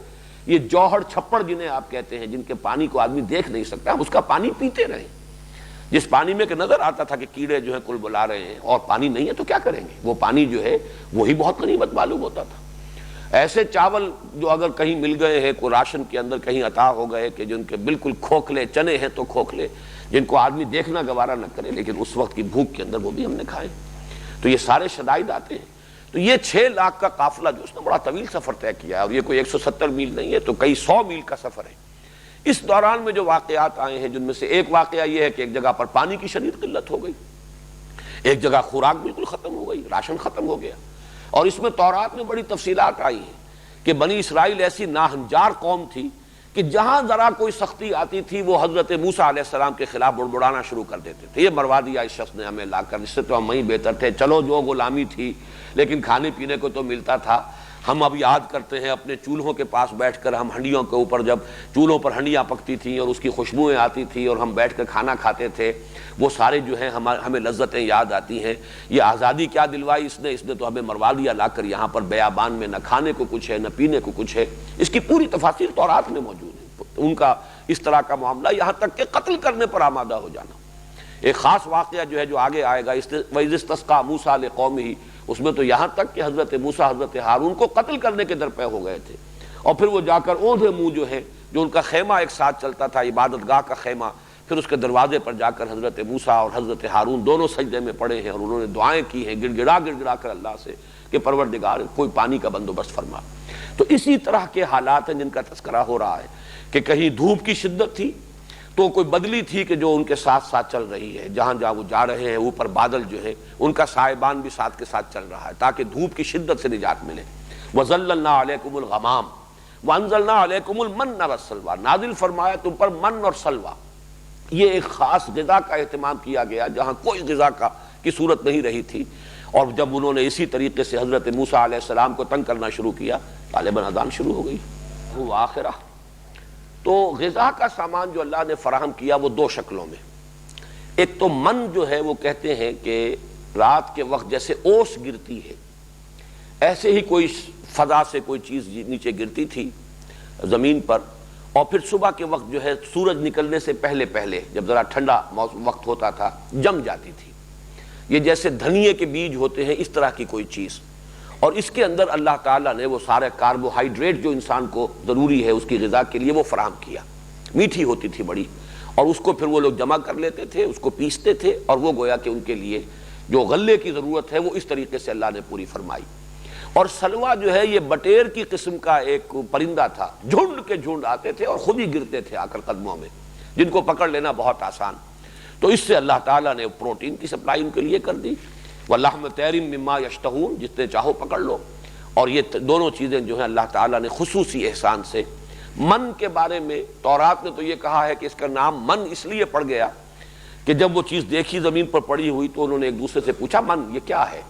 یہ جوہر چھپڑ جنہیں آپ کہتے ہیں، جن کے پانی کو آدمی دیکھ نہیں سکتا، ہم اس کا پانی پیتے رہے، جس پانی میں کہ نظر آتا تھا کہ کیڑے جو ہیں کل بلا رہے ہیں، اور پانی نہیں ہے تو کیا کریں گے، وہ پانی جو ہے وہی بہت غنیمت معلوم ہوتا تھا۔ ایسے چاول جو اگر کہیں مل گئے ہیں، کوئی راشن کے اندر کہیں عطا ہو گئے کہ جن کے بالکل کھوکھلے چنے ہیں، تو کھوکھلے، جن کو آدمی دیکھنا گوارا نہ کرے، لیکن اس وقت کی بھوک کے اندر وہ بھی ہم نے کھائے۔ تو یہ سارے شدائد آتے ہیں۔ تو یہ 6 لاکھ کا قافلہ جو اس نے بڑا طویل سفر طے کیا ہے، اور یہ کوئی 170 میل نہیں ہے، تو کئی 100 میل کا سفر ہے۔ اس دوران میں جو واقعات آئے ہیں، جن میں سے ایک واقعہ یہ ہے کہ ایک جگہ پر پانی کی شدید قلت ہو گئی، ایک جگہ خوراک بالکل ختم ہو گئی، راشن ختم ہو گیا۔ اور اس میں تورات میں بڑی تفصیلات آئی ہیں کہ بنی اسرائیل ایسی ناہنجار قوم تھی کہ جہاں ذرا کوئی سختی آتی تھی وہ حضرت موسیٰ علیہ السلام کے خلاف بڑبڑانا شروع کر دیتے تھے، یہ مروا دیا اس شخص نے ہمیں لا کر، اس سے تو ہم وہیں بہتر تھے، چلو جو غلامی تھی لیکن کھانے پینے کو تو ملتا تھا۔ ہم اب یاد کرتے ہیں اپنے چولہوں کے پاس بیٹھ کر، ہم ہنڈیوں کے اوپر جب چولہوں پر ہنڈیاں پکتی تھیں اور اس کی خوشبوئیں آتی تھیں اور ہم بیٹھ کر کھانا کھاتے تھے، وہ سارے جو ہیں ہمیں لذتیں یاد آتی ہیں۔ یہ آزادی کیا دلوائی اس نے تو ہمیں مروا دیا لا کر یہاں پر بیابان میں، نہ کھانے کو کچھ ہے نہ پینے کو کچھ ہے۔ اس کی پوری تفاصیل تورات میں موجود ہے، ان کا اس طرح کا معاملہ، یہاں تک کہ قتل کرنے پر آمادہ ہو جانا۔ ایک خاص واقعہ جو ہے جو آگے آئے گا، وَإِذِ اسْتَسْقَىٰ مُوسَىٰ لِقَوْمِهِ، اس میں تو یہاں تک کہ حضرت موسیٰ حضرت ہارون کو قتل کرنے کے درپے ہو گئے تھے، اور پھر وہ جا کر اوندھے منہ جو ہے، جو ان کا خیمہ ایک ساتھ چلتا تھا، عبادت گاہ کا خیمہ، پھر اس کے دروازے پر جا کر حضرت موسیٰ اور حضرت ہارون دونوں سجدے میں پڑے ہیں، اور انہوں نے دعائیں کی ہیں گڑ گڑا کر اللہ سے کہ پروردگار کوئی پانی کا بندوبست فرما۔ تو اسی طرح کے حالات ہیں جن کا تذکرہ ہو رہا ہے کہ کہیں دھوپ کی شدت تھی تو کوئی بدلی تھی کہ جو ان کے ساتھ ساتھ چل رہی ہے، جہاں جہاں وہ جا رہے ہیں اوپر بادل جو ہے ان کا سائبان بھی ساتھ کے ساتھ چل رہا ہے تاکہ دھوپ کی شدت سے نجات ملے۔ وَظَلَّلْنَا عَلَيْكُمُ الْغَمَامَ وَأَنزَلْنَا عَلَيْكُمُ الْمَنَّ وَالسَّلْوَىٰ، نازل فرمایا تم پر من اور سلوہ۔ یہ ایک خاص غذا کا اہتمام کیا گیا جہاں کوئی غذا کی صورت نہیں رہی تھی، اور جب انہوں نے اسی طریقے سے حضرت موسیٰ علیہ السلام کو تنگ کرنا شروع کیا، غالباً اذان شروع ہو گئی۔ وآخرہ، تو غذا کا سامان جو اللہ نے فراہم کیا وہ 2 شکلوں میں۔ ایک تو من جو ہے وہ کہتے ہیں کہ رات کے وقت جیسے اوس گرتی ہے، ایسے ہی کوئی فضا سے کوئی چیز نیچے گرتی تھی زمین پر، اور پھر صبح کے وقت جو ہے سورج نکلنے سے پہلے پہلے جب ذرا ٹھنڈا وقت ہوتا تھا جم جاتی تھی۔ یہ جیسے دھنیے کے بیج ہوتے ہیں اس طرح کی کوئی چیز، اور اس کے اندر اللہ تعالیٰ نے وہ سارے کاربوہائیڈریٹ جو انسان کو ضروری ہے اس کی غذا کے لیے وہ فراہم کیا۔ میٹھی ہوتی تھی بڑی، اور اس کو پھر وہ لوگ جمع کر لیتے تھے، اس کو پیستے تھے، اور وہ گویا کہ ان کے لیے جو غلے کی ضرورت ہے وہ اس طریقے سے اللہ نے پوری فرمائی۔ اور سلوا جو ہے یہ بٹیر کی قسم کا ایک پرندہ تھا، جھنڈ کے جھنڈ آتے تھے اور خود ہی گرتے تھے آ کر قدموں میں، جن کو پکڑ لینا بہت آسان۔ تو اس سے اللہ تعالیٰ نے پروٹین کی سپلائی ان کے لیے کر دی۔ وَلَحْمَ طَيْرٍ مِّمَّا يَشْتَهُونَ، جتنے چاہو پکڑ لو۔ اور یہ دونوں چیزیں جو ہیں اللہ تعالیٰ نے خصوصی احسان سے۔ من کے بارے میں تورات نے تو یہ کہا ہے کہ اس کا نام من اس لیے پڑ گیا کہ جب وہ چیز دیکھی زمین پر پڑی ہوئی تو انہوں نے ایک دوسرے سے پوچھا من یہ کیا ہے،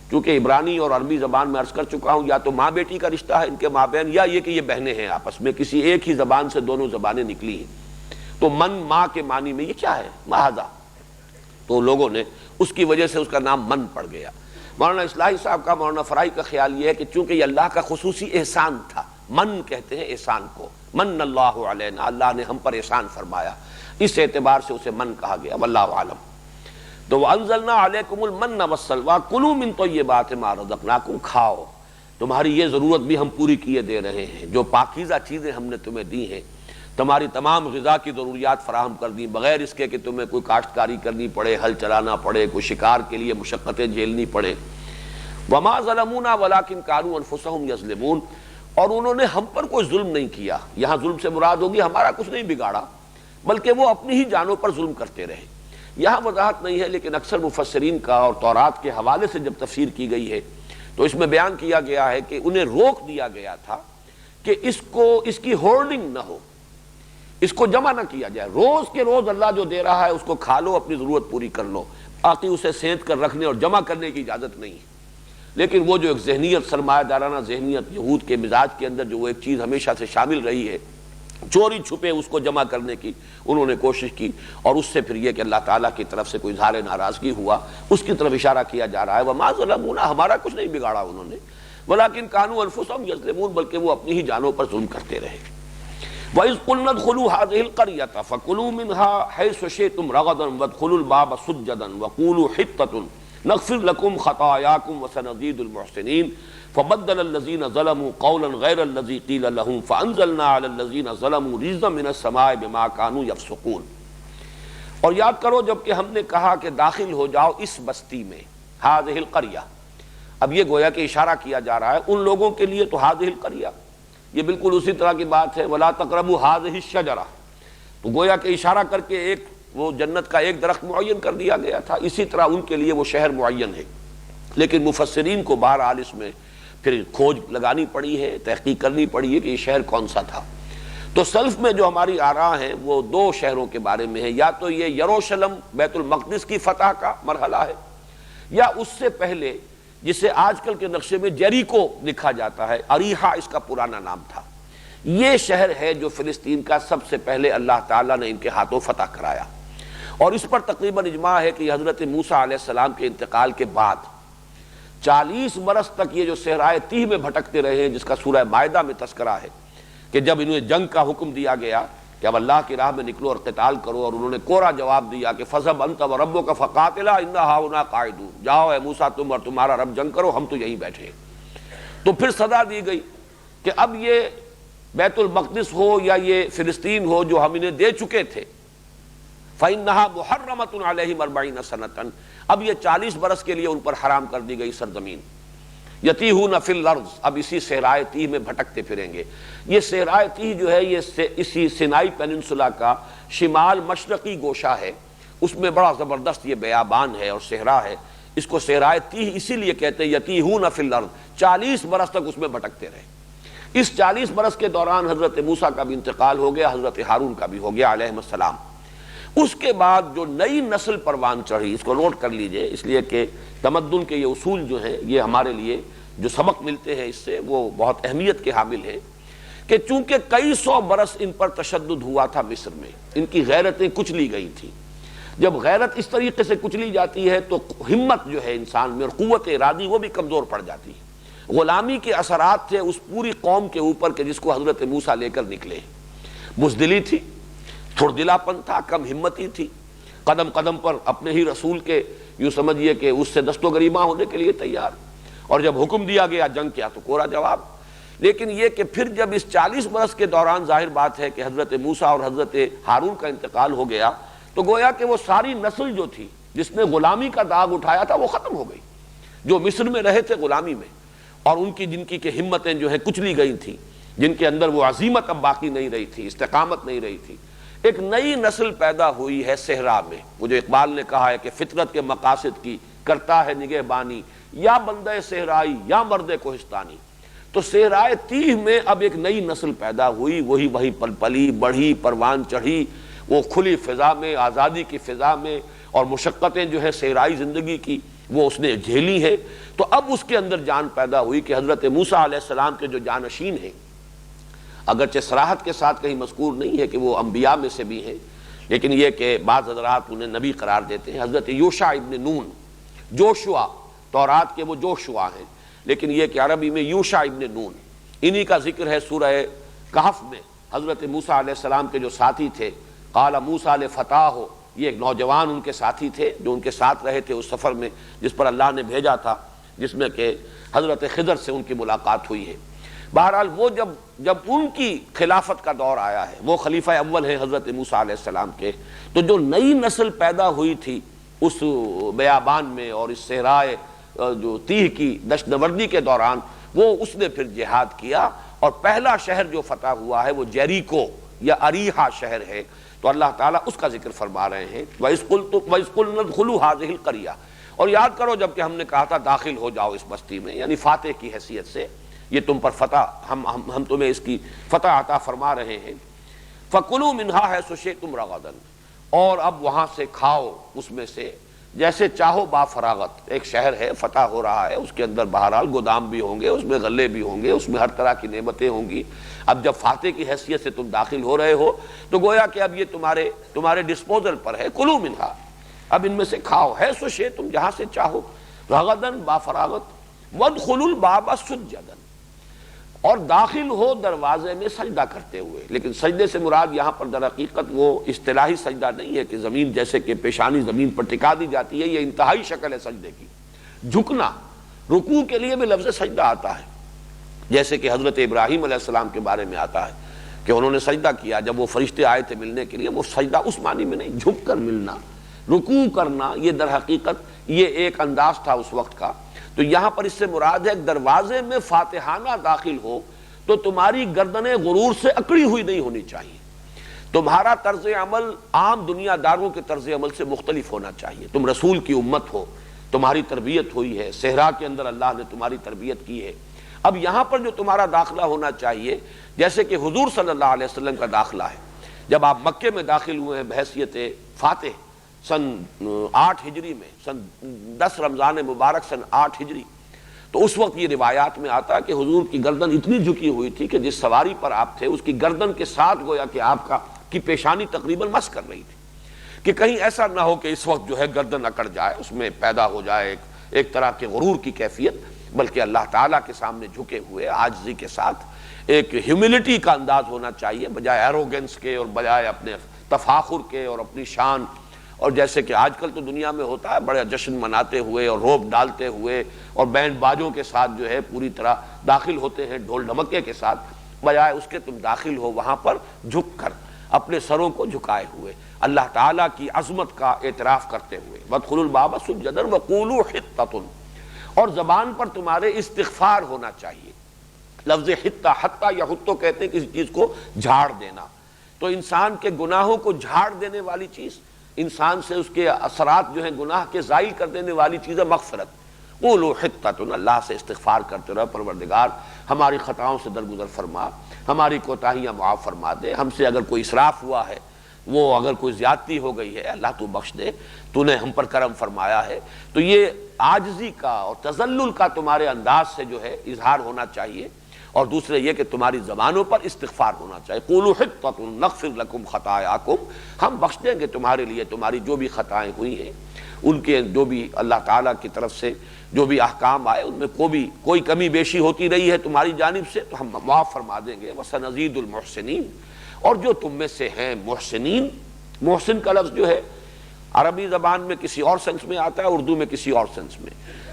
چونکہ عبرانی اور عربی زبان میں عرض کر چکا ہوں یا تو ماں بیٹی کا رشتہ ہے ان کے مابین، یا یہ کہ یہ بہنیں ہیں آپس میں، کسی ایک ہی زبان سے دونوں زبانیں نکلی ہیں۔ تو من ماں کے معنی میں یہ کیا ہے، ماہذا، تو لوگوں نے اس کی وجہ سے اس کا نام من پڑ گیا۔ مولانا اصلاحی صاحب کا، مولانا فرائی کا خیال یہ ہے کہ چونکہ یہ اللہ کا خصوصی احسان تھا، من کہتے ہیں احسان کو، من اللہ علینا، اللہ نے ہم پر احسان فرمایا، اس اعتبار سے اسے من کہا گیا، واللہ عالم۔ تو وَأَنزَلْنَا عَلَيْكُمُ الْمَنَّ وَالسَّلْوَىٰ كُلُوا مِن طَيِّبَاتِ مَا رَزَقْنَاكُمْ، کھاؤ، تمہاری یہ ضرورت بھی ہم پوری کیے دے رہے ہیں، جو پاکیزہ چیزیں ہم نے تمہیں دی ہیں تمہاری تمام غذا کی ضروریات فراہم کر دیں بغیر اس کے کہ تمہیں کوئی کاشتکاری کرنی پڑے، ہل چلانا پڑے، کوئی شکار کے لیے مشقتیں جھیلنی پڑے۔ وما ظلمونا ولکن كانوا انفسهم یظلمون، اور انہوں نے ہم پر کوئی ظلم نہیں کیا۔ یہاں ظلم سے مراد ہوگی ہمارا کچھ نہیں بگاڑا، بلکہ وہ اپنی ہی جانوں پر ظلم کرتے رہے۔ یہاں وضاحت نہیں ہے، لیکن اکثر مفسرین کا اور تورات کے حوالے سے جب تفسیر کی گئی ہے تو اس میں بیان کیا گیا ہے کہ انہیں روک دیا گیا تھا کہ اس کی ہولڈنگ نہ ہو، اس کو جمع نہ کیا جائے۔ روز کے روز اللہ جو دے رہا ہے اس کو کھا لو، اپنی ضرورت پوری کر لو، باقی اسے سینت کر رکھنے اور جمع کرنے کی اجازت نہیں ہے۔ لیکن وہ جو ایک ذہنیت، سرمایہ دارانہ ذہنیت یہود کے مزاج کے اندر جو وہ ایک چیز ہمیشہ سے شامل رہی ہے، چوری چھپے اس کو جمع کرنے کی انہوں نے کوشش کی، اور اس سے پھر یہ کہ اللہ تعالیٰ کی طرف سے کوئی اظہار ناراضگی ہوا، اس کی طرف اشارہ کیا جا رہا ہے۔ وما ظلمونا، ہمارا کچھ نہیں بگاڑا انہوں نے، ولکن كانوا انفسهم یظلمون، بلکہ وہ اپنی ہی جانوں پر ظلم کرتے رہے۔ وَإِذْ قُلْنَا ادْخُلُوا هَٰذِهِ الْقَرْيَةَ فَكُلُوا مِنْهَا حَيْثُ شِئْتُمْ رَغَدًا وَادْخُلُوا الْبَابَ سُجَّدًا وَقُولُوا حِطَّةٌ نَغْفِرْ لَكُمْ خَطَايَاكُمْ وَسَنَزِيدُ الْمُحْسِنِينَ فَبَدَّلَ الَّذِينَ ظَلَمُوا قَوْلًا غَيْرَ الَّذِي قِيلَ لَهُمْ فَأَنزَلْنَا عَلَى الَّذِينَ ظَلَمُوا رِجْزًا مِّنَ السَّمَاءِ بِمَا كَانُوا يَفْسُقُونَ۔ اور یاد کرو جب کہ ہم نے کہا کہ داخل ہو جاؤ اس بستی میں، هذه القرية، اب یہ گویا کہ اشارہ کیا جا رہا ہے ان لوگوں کے لیے تو هذه القرية، یہ بالکل اسی طرح کی بات ہے وَلَا تَقْرَبُوا هَٰذِهِ الشَّجَرَةَ، تو گویا کہ اشارہ کر کے ایک وہ جنت کا ایک درخت معین کر دیا گیا تھا، اسی طرح ان کے لیے وہ شہر معین ہے۔ لیکن مفسرین کو بہرحال اس میں پھر کھوج لگانی پڑی ہے، تحقیق کرنی پڑی ہے کہ یہ شہر کون سا تھا۔ تو سلف میں جو ہماری آراء ہیں وہ دو شہروں کے بارے میں ہے، یا تو یہ یروشلم بیت المقدس کی فتح کا مرحلہ ہے، یا اس سے پہلے جسے آج کل کے نقشے میں جیریکو لکھا جاتا ہے، اریحا اس کا پرانا نام تھا۔ یہ شہر ہے جو فلسطین کا سب سے پہلے اللہ تعالیٰ نے ان کے ہاتھوں فتح کرایا، اور اس پر تقریباً اجماع ہے کہ حضرت موسیٰ علیہ السلام کے انتقال کے بعد 40 برس تک یہ جو صحرائے تیہ میں بھٹکتے رہے ہیں، جس کا سورہ مائدہ میں تذکرہ ہے کہ جب انہیں جنگ کا حکم دیا گیا کہ اب اللہ کی راہ میں نکلو اور قتال کرو، اور انہوں نے کوڑا جواب دیا کہ فَذْهَبْ أَنْتَ وَرَبُّكَ فَقَاتِلَا إِنَّا هَاهُنَا قَاعِدُونَ، جاؤ اے موسیٰ تم اور تمہارا رب جنگ کرو، ہم تو یہیں بیٹھے ہیں۔ تو پھر صدا دی گئی کہ اب یہ بیت المقدس ہو یا یہ فلسطین ہو جو ہم انہیں دے چکے تھے، فَإِنَّهَا مُحَرَّمَةٌ عَلَيْهِمْ 40 سَنَةً، اب یہ 40 برس کے لیے ان پر حرام کر دی گئی سرزمین۔ یتیہون فی الارض، اب اسی صحرائے تیہ میں بھٹکتے پھریں گے۔ یہ صحرائے تیہ جو ہے یہ اسی سینائی پیننسولا کا شمال مشرقی گوشہ ہے، اس میں بڑا زبردست یہ بیابان ہے اور صحرا ہے، اس کو صحرائے تیہ اسی لیے کہتے ہیں یتیہون فی الارض، 40 برس تک اس میں بھٹکتے رہے۔ اس 40 برس کے دوران حضرت موسیٰ کا بھی انتقال ہو گیا، حضرت ہارون کا بھی ہو گیا علیہ السلام۔ اس کے بعد جو نئی نسل پروان چڑھی، اس کو نوٹ کر لیجئے، اس لیے کہ تمدن کے یہ اصول جو ہیں یہ ہمارے لیے جو سبق ملتے ہیں اس سے وہ بہت اہمیت کے حامل ہیں، کہ چونکہ کئی سو برس ان پر تشدد ہوا تھا مصر میں، ان کی غیرتیں کچلی گئی تھیں۔ جب غیرت اس طریقے سے کچلی جاتی ہے تو ہمت جو ہے انسان میں اور قوت ارادی وہ بھی کمزور پڑ جاتی ہے۔ غلامی کے اثرات تھے اس پوری قوم کے اوپر کہ جس کو حضرت موسیٰ لے کر نکلے، بزدلی تھی، تھوڑدلا پن تھا، کم ہمتی تھی، قدم قدم پر اپنے ہی رسول کے یوں سمجھیے کہ اس سے دست و گریباں ہونے کے لیے تیار، اور جب حکم دیا گیا جنگ کیا تو کوڑا جواب۔ لیکن یہ کہ پھر جب اس 40 برس کے دوران ظاہر بات ہے کہ حضرت موسیٰ اور حضرت ہارون کا انتقال ہو گیا، تو گویا کہ وہ ساری نسل جو تھی جس نے غلامی کا داغ اٹھایا تھا وہ ختم ہو گئی، جو مصر میں رہے تھے غلامی میں، اور ان کی جن کی کہ ہمتیں جو ہے کچلی گئی تھیں، جن کے اندر وہ عزیمت اب باقی نہیں رہی تھی، استقامت نہیں رہی تھی، ایک نئی نسل پیدا ہوئی ہے صحرا میں۔ وہ جو اقبال نے کہا ہے کہ فطرت کے مقاصد کی کرتا ہے نگہبانی، یا بندہ صحرائی یا مرد کوہستانی۔ تو صحرائے تیہ میں اب ایک نئی نسل پیدا ہوئی، وہی پل پلی بڑھی، پروان چڑھی، وہ کھلی فضا میں، آزادی کی فضا میں، اور مشقتیں جو ہے صحرائی زندگی کی وہ اس نے جھیلی ہیں۔ تو اب اس کے اندر جان پیدا ہوئی کہ حضرت موسیٰ علیہ السلام کے جو جانشین ہیں، اگرچہ صراحت کے ساتھ کہیں مذکور نہیں ہے کہ وہ انبیاء میں سے بھی ہیں، لیکن یہ کہ بعض حضرات انہیں نبی قرار دیتے ہیں، حضرت یوشع ابن نون، جوشوا، تورات کے وہ جوشوا ہیں، لیکن یہ کہ عربی میں یوشع ابن نون، انہی کا ذکر ہے سورہ کہف میں۔ حضرت موسیٰ علیہ السلام کے جو ساتھی تھے، قال موسیٰ لفتاہ، یہ ایک نوجوان ان کے ساتھی تھے جو ان کے ساتھ رہے تھے اس سفر میں جس پر اللہ نے بھیجا تھا، جس میں کہ حضرت خضر سے ان کی ملاقات ہوئی ہے۔ بہرحال وہ جب ان کی خلافت کا دور آیا ہے، وہ خلیفہ اول ہیں حضرت موسیٰ علیہ السلام کے، تو جو نئی نسل پیدا ہوئی تھی اس بیابان میں اور اس صحرائے جو تیہ کی دشت نوردی کے دوران، وہ اس نے پھر جہاد کیا، اور پہلا شہر جو فتح ہوا ہے وہ جیریکو یا اریحا شہر ہے۔ تو اللہ تعالیٰ اس کا ذکر فرما رہے ہیں وَإِذْ قُلْنَا ادْخُلُوا هَٰذِهِ الْقَرْيَةَ، اور یاد کرو جب کہ ہم نے کہا تھا داخل ہو جاؤ اس بستی میں، یعنی فاتح کی حیثیت سے یہ تم پر فتح، ہم تمہیں اس کی فتح عطا فرما رہے ہیں۔ فَكُلُوا مِنْهَا حَيْثُ شِئْتُمْ رَغَدًا، اور اب وہاں سے کھاؤ اس میں سے جیسے چاہو با فراغت۔ ایک شہر ہے فتح ہو رہا ہے، اس کے اندر بہرحال گودام بھی ہوں گے، اس میں غلے بھی ہوں گے، اس میں ہر طرح کی نعمتیں ہوں گی۔ اب جب فاتح کی حیثیت سے تم داخل ہو رہے ہو تو گویا کہ اب یہ تمہارے ڈسپوزل پر ہے۔ کلو منہا، اب ان میں سے کھاؤ، ہے سو شے، تم جہاں سے چاہو، رغدن با فراغت، وادخلوا الباب سجدا، اور داخل ہو دروازے میں سجدہ کرتے ہوئے۔ لیکن سجدے سے مراد یہاں پر در حقیقت وہ اصطلاحی سجدہ نہیں ہے کہ زمین جیسے کہ پیشانی زمین پر ٹکا دی جاتی ہے، یہ انتہائی شکل ہے سجدے کی، جھکنا۔ رکوع کے لیے بھی لفظ سجدہ آتا ہے، جیسے کہ حضرت ابراہیم علیہ السلام کے بارے میں آتا ہے کہ انہوں نے سجدہ کیا جب وہ فرشتے آئے تھے ملنے کے لیے۔ وہ سجدہ اس معنی میں نہیں، جھک کر ملنا، رکوع کرنا، یہ در حقیقت یہ ایک انداز تھا اس وقت کا۔ تو یہاں پر اس سے مراد ہے دروازے میں فاتحانہ داخل ہو تو تمہاری گردنیں غرور سے اکڑی ہوئی نہیں ہونی چاہیے، تمہارا طرز عمل عام دنیا داروں کے طرز عمل سے مختلف ہونا چاہیے۔ تم رسول کی امت ہو، تمہاری تربیت ہوئی ہے، صحرا کے اندر اللہ نے تمہاری تربیت کی ہے۔ اب یہاں پر جو تمہارا داخلہ ہونا چاہیے، جیسے کہ حضور صلی اللہ علیہ وسلم کا داخلہ ہے، جب آپ مکے میں داخل ہوئے ہیں بحیثیت فاتح سن 8 ہجری میں، سن 10 رمضان مبارک سن 8 ہجری، تو اس وقت یہ روایات میں آتا ہے کہ حضور کی گردن اتنی جھکی ہوئی تھی کہ جس سواری پر آپ تھے اس کی گردن کے ساتھ گویا کہ آپ کی پیشانی تقریباً مس کر رہی تھی، کہ کہیں ایسا نہ ہو کہ اس وقت جو ہے گردن اکڑ جائے، اس میں پیدا ہو جائے ایک طرح کے غرور کی کیفیت، بلکہ اللہ تعالیٰ کے سامنے جھکے ہوئے عاجزی کے ساتھ ایک ہیوملٹی کا انداز ہونا چاہیے، بجائے ایروگنس کے اور بجائے اپنے تفاخر کے اور اپنی شان۔ اور جیسے کہ آج کل تو دنیا میں ہوتا ہے، بڑے جشن مناتے ہوئے اور روب ڈالتے ہوئے اور بینڈ باجوں کے ساتھ جو ہے پوری طرح داخل ہوتے ہیں، ڈھول ڈھمکے کے ساتھ، بجائے اس کے تم داخل ہو وہاں پر جھک کر، اپنے سروں کو جھکائے ہوئے، اللہ تعالیٰ کی عظمت کا اعتراف کرتے ہوئے۔ وادخلوا الباب سجدا وقولوا حطۃ، اور زبان پر تمہارے استغفار ہونا چاہیے۔ لفظ حطہ، حتہ یا حتو کہتے ہیں کسی چیز کو جھاڑ دینا، تو انسان کے گناہوں کو جھاڑ دینے والی چیز، انسان سے اس کے اثرات جو ہیں گناہ کے زائل کر دینے والی چیز ہے مغفرت۔ قولوا حطۃ، اللہ سے استغفار کرتے رہو، پروردگار ہماری خطاؤں سے درگزر فرما، ہماری کوتاہیاں معاف فرما دے، ہم سے اگر کوئی اسراف ہوا ہے، وہ اگر کوئی زیادتی ہو گئی ہے، اللہ تو بخش دے، تو نے ہم پر کرم فرمایا ہے۔ تو یہ عاجزی کا اور تذلل کا تمہارے انداز سے جو ہے اظہار ہونا چاہیے، اور دوسرے یہ کہ تمہاری زبانوں پر استغفار ہونا چاہیے۔ قولوا حطۃ نغفر لکم خطایاکم، ہم بخش دیں گے تمہارے لیے تمہاری جو بھی خطائیں ہوئی ہیں، ان کے جو بھی اللہ تعالیٰ کی طرف سے جو بھی احکام آئے ان میں کوئی کمی بیشی ہوتی رہی ہے تمہاری جانب سے تو ہم معاف فرما دیں گے۔ وَسَنَزِيدُ الْمُحْسِنِينَ، اور جو تم میں سے ہیں محسنین، محسن کا لفظ جو ہے عربی زبان میں کسی اور سینس میں آتا ہے، اردو میں کسی اور سینس میں۔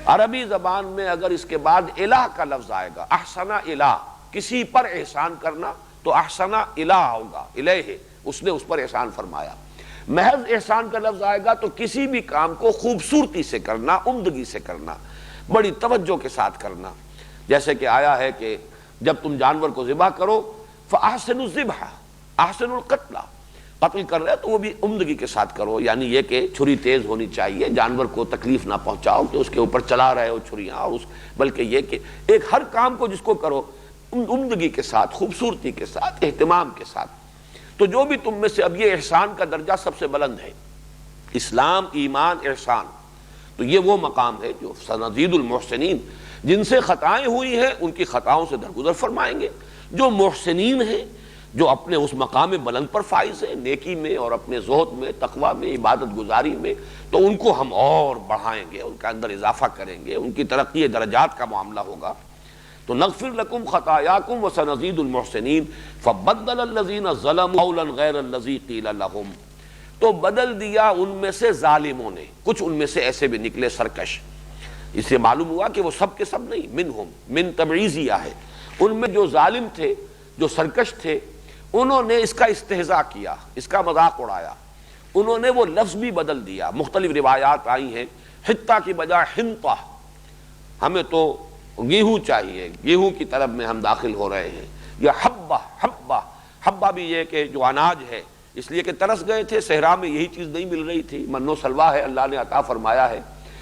عربی زبان میں اگر اس کے بعد الہ کا لفظ آئے گا، احسن الہ، کسی پر احسان کرنا، تو احسن الہ ہوگا، الہ، اس نے اس پر احسان فرمایا۔ محض احسان کا لفظ آئے گا تو کسی بھی کام کو خوبصورتی سے کرنا، عمدگی سے کرنا، بڑی توجہ کے ساتھ کرنا۔ جیسے کہ آیا ہے کہ جب تم جانور کو ذبح کرو فَأَحْسِنُوا الذِّبْحَ أَحْسِنُوا الْقَتْلَ، قتل کر رہے تو وہ بھی عمدگی کے ساتھ کرو، یعنی یہ کہ چھری تیز ہونی چاہیے، جانور کو تکلیف نہ پہنچاؤ کہ اس کے اوپر چلا رہے ہو چھریاں، اور بلکہ یہ کہ ایک ہر کام کو جس کو کرو عمدگی کے ساتھ، خوبصورتی کے ساتھ، اہتمام کے ساتھ۔ تو جو بھی تم میں سے، اب یہ احسان کا درجہ سب سے بلند ہے، اسلام، ایمان، احسان، تو یہ وہ مقام ہے جو سنزید المحسنین، جن سے خطائیں ہوئی ہیں ان کی خطاؤں سے درگزر فرمائیں گے۔ جو محسنین ہیں، جو اپنے اس مقام بلند پر فائز ہیں، نیکی میں اور اپنے زہد میں، تقوی میں، عبادت گزاری میں، تو ان کو ہم اور بڑھائیں گے، ان کے اندر اضافہ کریں گے، ان کی ترقی درجات کا معاملہ ہوگا۔ تو نغفر لکم خطایاکم وسنزید المحسنین فبدل الذین ظلموا قولا غیر الذی قیل لہم، تو بدل دیا ان میں سے ظالموں نے، کچھ ان میں سے ایسے بھی نکلے سرکش۔ اس سے معلوم ہوا کہ وہ سب کے سب نہیں، منہم، من تبعیضیہ ہے، ان میں جو ظالم تھے، جو سرکش تھے، انہوں نے اس کا استہزاء کیا، اس کا مذاق اڑایا، انہوں نے وہ لفظ بھی بدل دیا۔ مختلف روایات آئی ہیں، حتہ کی بجائے حنطہ، ہمیں تو گیہوں چاہیے، گیہوں کی طرف میں ہم داخل ہو رہے ہیں، یا حبہ، حبہ، حبہ بھی یہ کہ جو اناج ہے، اس لیے کہ ترس گئے تھے، صحرا میں یہی چیز نہیں مل رہی تھی، من و سلوا ہے اللہ نے عطا فرمایا ہے،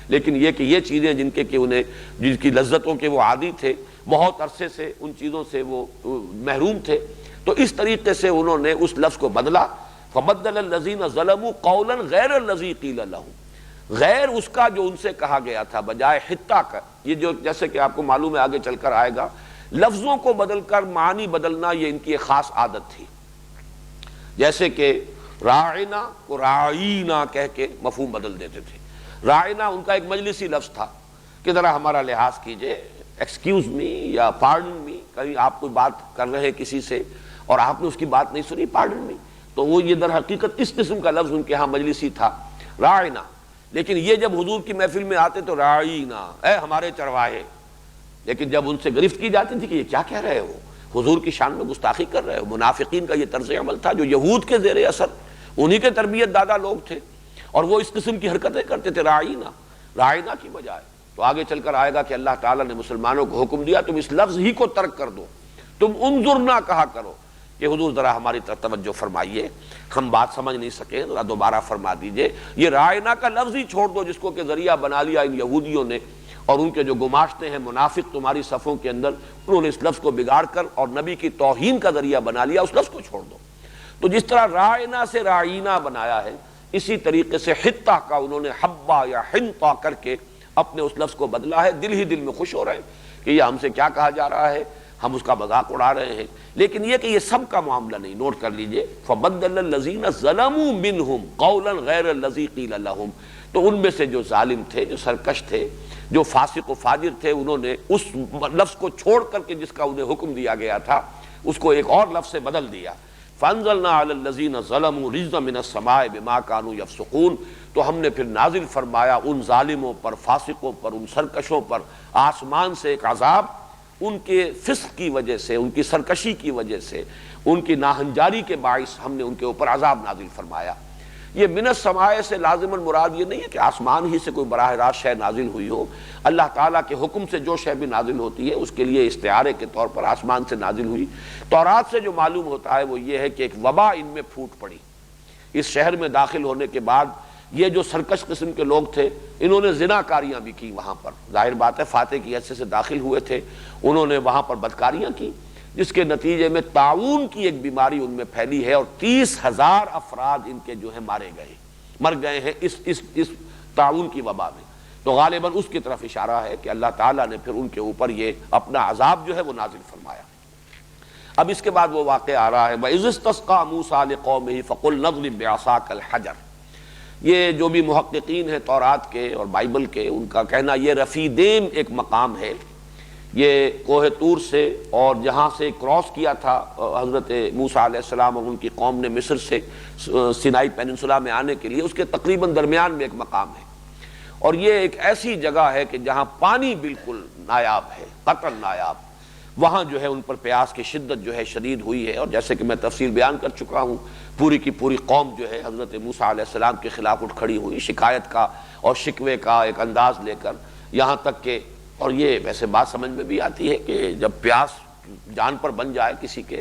لیکن یہ کہ یہ چیزیں جن کے کہ انہیں، جن کی لذتوں کے وہ عادی تھے، بہت عرصے سے ان چیزوں سے وہ محروم تھے، تو اس طریقے سے انہوں نے اس لفظ کو بدلا۔ فبدل الذین ظلموا قولا غیر الذی قیل لهم، غیر اس کا جو ان سے کہا گیا تھا، بجائے حتہ کا، یہ جو جیسے کہ آپ کو معلوم ہے آگے چل کر آئے گا، لفظوں کو بدل کر معنی بدلنا یہ ان کی ایک خاص عادت تھی۔ جیسے کہ راعنا کو راعینا کہہ کے مفہوم بدل دیتے تھے۔ راعنا ان کا ایک مجلسی لفظ تھا کہ ذرا ہمارا لحاظ کیجئے، ایکسکیوز می یا پارڈن می، کہیں آپ کوئی بات کر رہے ہیں کسی سے اور آپ نے اس کی بات نہیں سنی، پارڈن می، تو وہ یہ در حقیقت اس قسم کا لفظ ان کے ہاں مجلسی تھا، راعنا۔ لیکن یہ جب حضور کی محفل میں آتے تو راعینا، اے ہمارے چرواہے، لیکن جب ان سے گرفت کی جاتی تھی کہ یہ کیا کہہ رہے ہو، حضور کی شان میں گستاخی کر رہے ہو، منافقین کا یہ طرز عمل تھا جو یہود کے زیر اثر، انہی کے تربیت دادا لوگ تھے اور وہ اس قسم کی حرکتیں کرتے تھے، راعینا، راعینا کی بجائے۔ تو آگے چل کر آئے گا کہ اللہ تعالیٰ نے مسلمانوں کو حکم دیا تم اس لفظ ہی کو ترک کر دو، تم انظرنا کہا کرو کہ حضور ذرا ہماری طرف توجہ فرمائیے، ہم بات سمجھ نہیں سکے، ذرا دوبارہ فرما دیجئے، یہ راعینا کا لفظ ہی چھوڑ دو جس کو کہ ذریعہ بنا لیا ان یہودیوں نے، اور ان کے جو گماشتے ہیں منافق تمہاری صفوں کے اندر، انہوں نے اس لفظ کو بگاڑ کر اور نبی کی توہین کا ذریعہ بنا لیا، اس لفظ کو چھوڑ دو۔ تو جس طرح راعینا سے راعینا بنایا ہے، اسی طریقے سے حتہ کا انہوں نے حبہ یا حنطہ کر کے اپنے اس لفظ کو بدلا ہے۔ دل ہی دل میں خوش ہو رہے ہیں کہ یہ ہم سے کیا کہا جا رہا ہے، ہم اس کا مذاق اڑا رہے ہیں، لیکن یہ کہ یہ سب کا معاملہ نہیں، نوٹ کر لیجئے، فبدل الذین ظلموا منہم قولا غیر الذی قیل لهم، تو ان میں سے جو ظالم تھے، جو سرکش تھے، جو فاسق و فاجر تھے، انہوں نے اس لفظ کو چھوڑ کر کے جس کا انہیں حکم دیا گیا تھا اس کو ایک اور لفظ سے بدل دیا۔ فانزلنا علی الذین ظلموا رجزا من السماء بما كانوا یفسقون، تو ہم نے پھر نازل فرمایا ان ظالموں پر، فاسقوں پر، ان سرکشوں پر آسمان سے ایک عذاب، ان کے فسق کی وجہ سے، ان کی سرکشی کی وجہ سے، ان کی ناہنجاری کے باعث ہم نے ان کے اوپر عذاب نازل فرمایا۔ یہ من السماء سے لازماً مراد یہ نہیں ہے کہ آسمان ہی سے کوئی براہ راست شے نازل ہوئی ہو، اللہ تعالیٰ کے حکم سے جو شے بھی نازل ہوتی ہے اس کے لیے استعارے کے طور پر آسمان سے نازل ہوئی۔ تورات سے جو معلوم ہوتا ہے وہ یہ ہے کہ ایک وبا ان میں پھوٹ پڑی، اس شہر میں داخل ہونے کے بعد یہ جو سرکش قسم کے لوگ تھے انہوں نے زنا کاریاں بھی کی، وہاں پر ظاہر بات ہے فاتح کی حیثیت سے داخل ہوئے تھے، انہوں نے وہاں پر بدکاریاں کی، جس کے نتیجے میں طاعون کی ایک بیماری ان میں پھیلی ہے اور 30,000 افراد ان کے جو ہیں مر گئے ہیں اس طاعون کی وبا میں۔ تو غالباً اس کی طرف اشارہ ہے کہ اللہ تعالیٰ نے پھر ان کے اوپر یہ اپنا عذاب جو ہے وہ نازل فرمایا۔ اب اس کے بعد وہ واقعہ آ رہا ہے وَإِذِ اسْتَسْقَىٰ مُوسَىٰ لِقَوْمِهِ فَقُلْ نَضْرِب بِعَصَاكَ الْحَجَرَ، یہ جو بھی محققین ہیں تورات کے اور بائبل کے، ان کا کہنا یہ رفیدیم ایک مقام ہے، یہ کوہ طور سے اور جہاں سے کراس کیا تھا حضرت موسیٰ علیہ السلام اور ان کی قوم نے مصر سے سینائی پیننسولا میں آنے کے لیے، اس کے تقریباً درمیان میں ایک مقام ہے، اور یہ ایک ایسی جگہ ہے کہ جہاں پانی بالکل نایاب ہے، قطعاً نایاب، وہاں جو ہے ان پر پیاس کی شدت جو ہے شدید ہوئی ہے، اور جیسے کہ میں تفصیل بیان کر چکا ہوں، پوری کی پوری قوم جو ہے حضرت موسیٰ علیہ السلام کے خلاف اٹھ کھڑی ہوئی، شکایت کا اور شکوے کا ایک انداز لے کر، یہاں تک کہ، اور یہ ویسے بات سمجھ میں بھی آتی ہے کہ جب پیاس جان پر بن جائے کسی کے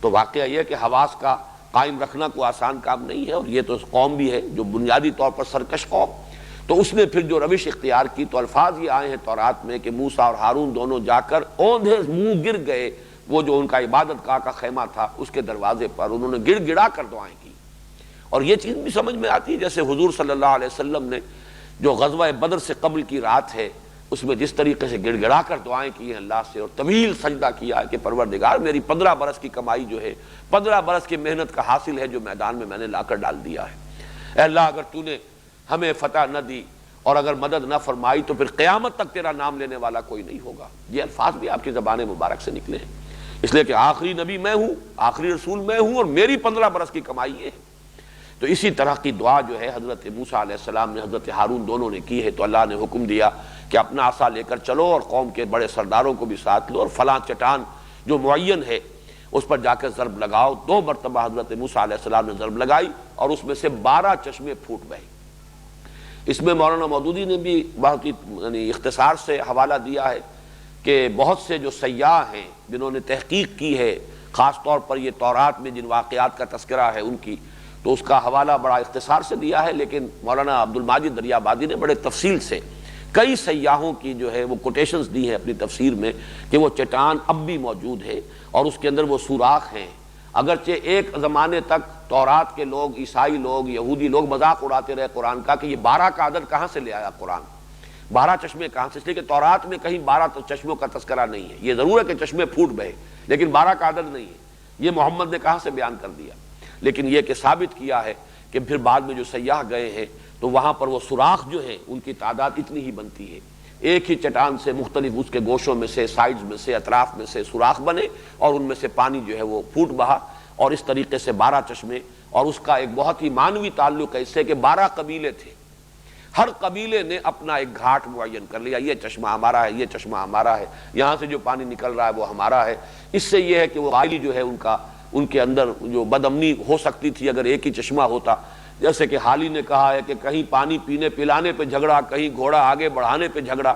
تو واقعہ یہ کہ حواس کا قائم رکھنا کوئی آسان کام نہیں ہے، اور یہ تو قوم بھی ہے جو بنیادی طور پر سرکش قوم، تو اس نے پھر جو روش اختیار کی، تو الفاظ یہ آئے ہیں تورات میں کہ موسیٰ اور ہارون دونوں جا کر اوندھے منہ گر گئے، وہ جو ان کا عبادت گاہ کا خیمہ تھا اس کے دروازے پر انہوں نے گڑ گڑا کر دعائیں کی، اور یہ چیز بھی سمجھ میں آتی ہے جیسے حضور صلی اللہ علیہ وسلم نے جو غزوہ بدر سے قبل کی رات ہے اس میں جس طریقے سے گڑ گڑا کر دعائیں کی ہیں اللہ سے، اور طویل سجدہ کیا ہے کہ پروردگار میری 15 برس کی کمائی جو ہے، 15 برس کی محنت کا حاصل ہے جو میدان میں نے لا کر ڈال دیا ہے، اے اللہ اگر تو نے ہمیں فتح نہ دی اور اگر مدد نہ فرمائی تو پھر قیامت تک تیرا نام لینے والا کوئی نہیں ہوگا۔ یہ الفاظ بھی آپ کی زبان مبارک سے نکلے ہیں، اس لیے کہ آخری نبی میں ہوں، آخری رسول میں ہوں، اور میری 15 برس کی کمائی یہ ہے۔ تو اسی طرح کی دعا جو ہے حضرت موسیٰ علیہ السلام نے، حضرت ہارون دونوں نے کی ہے، تو اللہ نے حکم دیا کہ اپنا عصا لے کر چلو اور قوم کے بڑے سرداروں کو بھی ساتھ لو، اور فلاں چٹان جو معین ہے اس پر جا کے ضرب لگاؤ۔ 2 مرتبہ حضرت موسیٰ علیہ السلام نے ضرب لگائی اور اس میں سے 12 چشمے پھوٹ بہے۔ اس میں مولانا مودودی نے بھی بہت ہی اختصار سے حوالہ دیا ہے کہ بہت سے جو سیاح ہیں جنہوں نے تحقیق کی ہے، خاص طور پر یہ تورات میں جن واقعات کا تذکرہ ہے ان کی، تو اس کا حوالہ بڑا اختصار سے دیا ہے، لیکن مولانا عبد الماجد دریابادی نے بڑے تفصیل سے کئی سیاحوں کی جو ہے وہ کوٹیشنز دی ہیں اپنی تفسیر میں کہ وہ چٹان اب بھی موجود ہے اور اس کے اندر وہ سوراخ ہیں۔ اگرچہ ایک زمانے تک تورات کے لوگ، عیسائی لوگ، یہودی لوگ مذاق اڑاتے رہے قرآن کا کہ یہ 12 کا عدد کہاں سے لے آیا قرآن، 12 چشمے کہاں سے، اس لیے کہ تورات میں کہیں 12 چشموں کا تذکرہ نہیں ہے۔ یہ ضرور ہے کہ چشمے پھوٹ بہے لیکن 12 کا عدد نہیں ہے، یہ محمد نے کہاں سے بیان کر دیا۔ لیکن یہ کہ ثابت کیا ہے کہ پھر بعد میں جو سیاح گئے ہیں تو وہاں پر وہ سوراخ جو ہیں ان کی تعداد اتنی ہی بنتی ہے، ایک ہی چٹان سے مختلف اس کے گوشوں میں سے، سائڈز میں سے، اطراف میں سے سوراخ بنے اور ان میں سے پانی جو ہے وہ پھوٹ بہا، اور اس طریقے سے 12 چشمے۔ اور اس کا ایک بہت ہی معنوی تعلق ہے اس سے کہ 12 قبیلے تھے، ہر قبیلے نے اپنا ایک گھاٹ معین کر لیا، یہ چشمہ ہمارا ہے، یہ چشمہ ہمارا ہے، یہاں سے جو پانی نکل رہا ہے وہ ہمارا ہے۔ اس سے یہ ہے کہ وہ غائلی جو ہے ان کے اندر جو بد امنی ہو سکتی تھی اگر ایک ہی چشمہ ہوتا، جیسے کہ حالی نے کہا ہے کہ کہیں پانی پینے پلانے پہ جھگڑا، کہیں گھوڑا آگے بڑھانے پہ جھگڑا،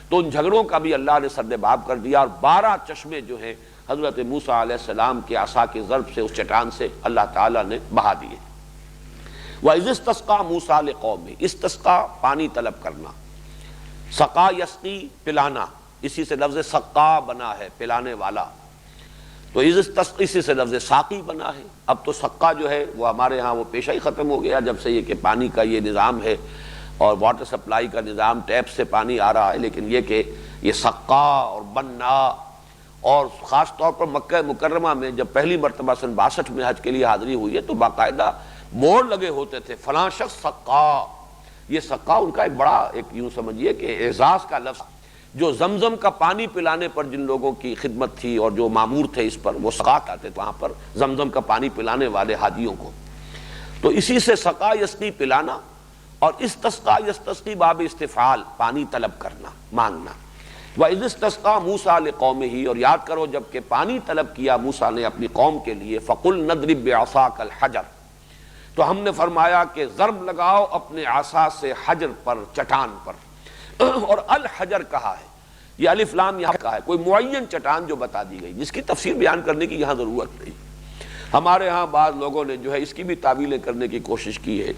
تو ان جھگڑوں کا بھی اللہ نے سردباب کر دیا اور 12 چشمے جو ہیں حضرت موسیٰ علیہ السلام کے عصا کی ضرب سے اس چٹان سے اللہ تعالیٰ نے بہا دیے۔ وَإِذِ اسْتَسْقَىٰ مُوسَىٰ لِقَوْمِهِ، استسقا پانی طلب کرنا، سقا یسقی پلانا، اسی سے لفظ سقا بنا ہے پلانے والا، تو اسی سے لفظ ساقی بنا ہے۔ اب تو سقا جو ہے وہ ہمارے ہاں وہ پیشہ ہی ختم ہو گیا جب سے یہ کہ پانی کا یہ نظام ہے اور واٹر سپلائی کا نظام، ٹیپ سے پانی آ رہا ہے، لیکن یہ کہ یہ سقا اور بنا، اور خاص طور پر مکہ مکرمہ میں جب پہلی مرتبہ سن 62 میں حج کے لیے حاضری ہوئی ہے تو باقاعدہ بورڈ لگے ہوتے تھے فلاں شخص سقا۔ یہ سقا ان کا ایک بڑا ایک یوں سمجھیے کہ اعزاز کا لفظ، جو زمزم کا پانی پلانے پر جن لوگوں کی خدمت تھی اور جو مامور تھے اس پر، وہ سقا کہتے تھے وہاں پر زمزم کا پانی پلانے والے حاجیوں کو۔ تو اسی سے سقا یسقی پلانا، اور استسقا یستسقی باب استفعال پانی طلب کرنا، مانگنا۔ وَإِذِ اسْتَسْقَىٰ مُوسَىٰ لِقَوْمِهِ، اور یاد کرو جب کہ پانی طلب کیا موسیٰ نے اپنی قوم کے لیے، فَقُلْ نَضْرِبْ بِعَصَاكَ الْحَجَرَ، تو ہم نے فرمایا کہ ضرب لگاؤ اپنے عصا سے حجر پر، چٹان پر۔ اور الحجر کہا ہے، یہ الف لام یہاں کہا ہے، کوئی معین چٹان جو بتا دی گئی جس کی تفسیر بیان کرنے کی یہاں ضرورت نہیں۔ ہمارے ہاں بعض لوگوں نے جو ہے اس کی بھی تعویلیں کرنے کی کوشش کی ہے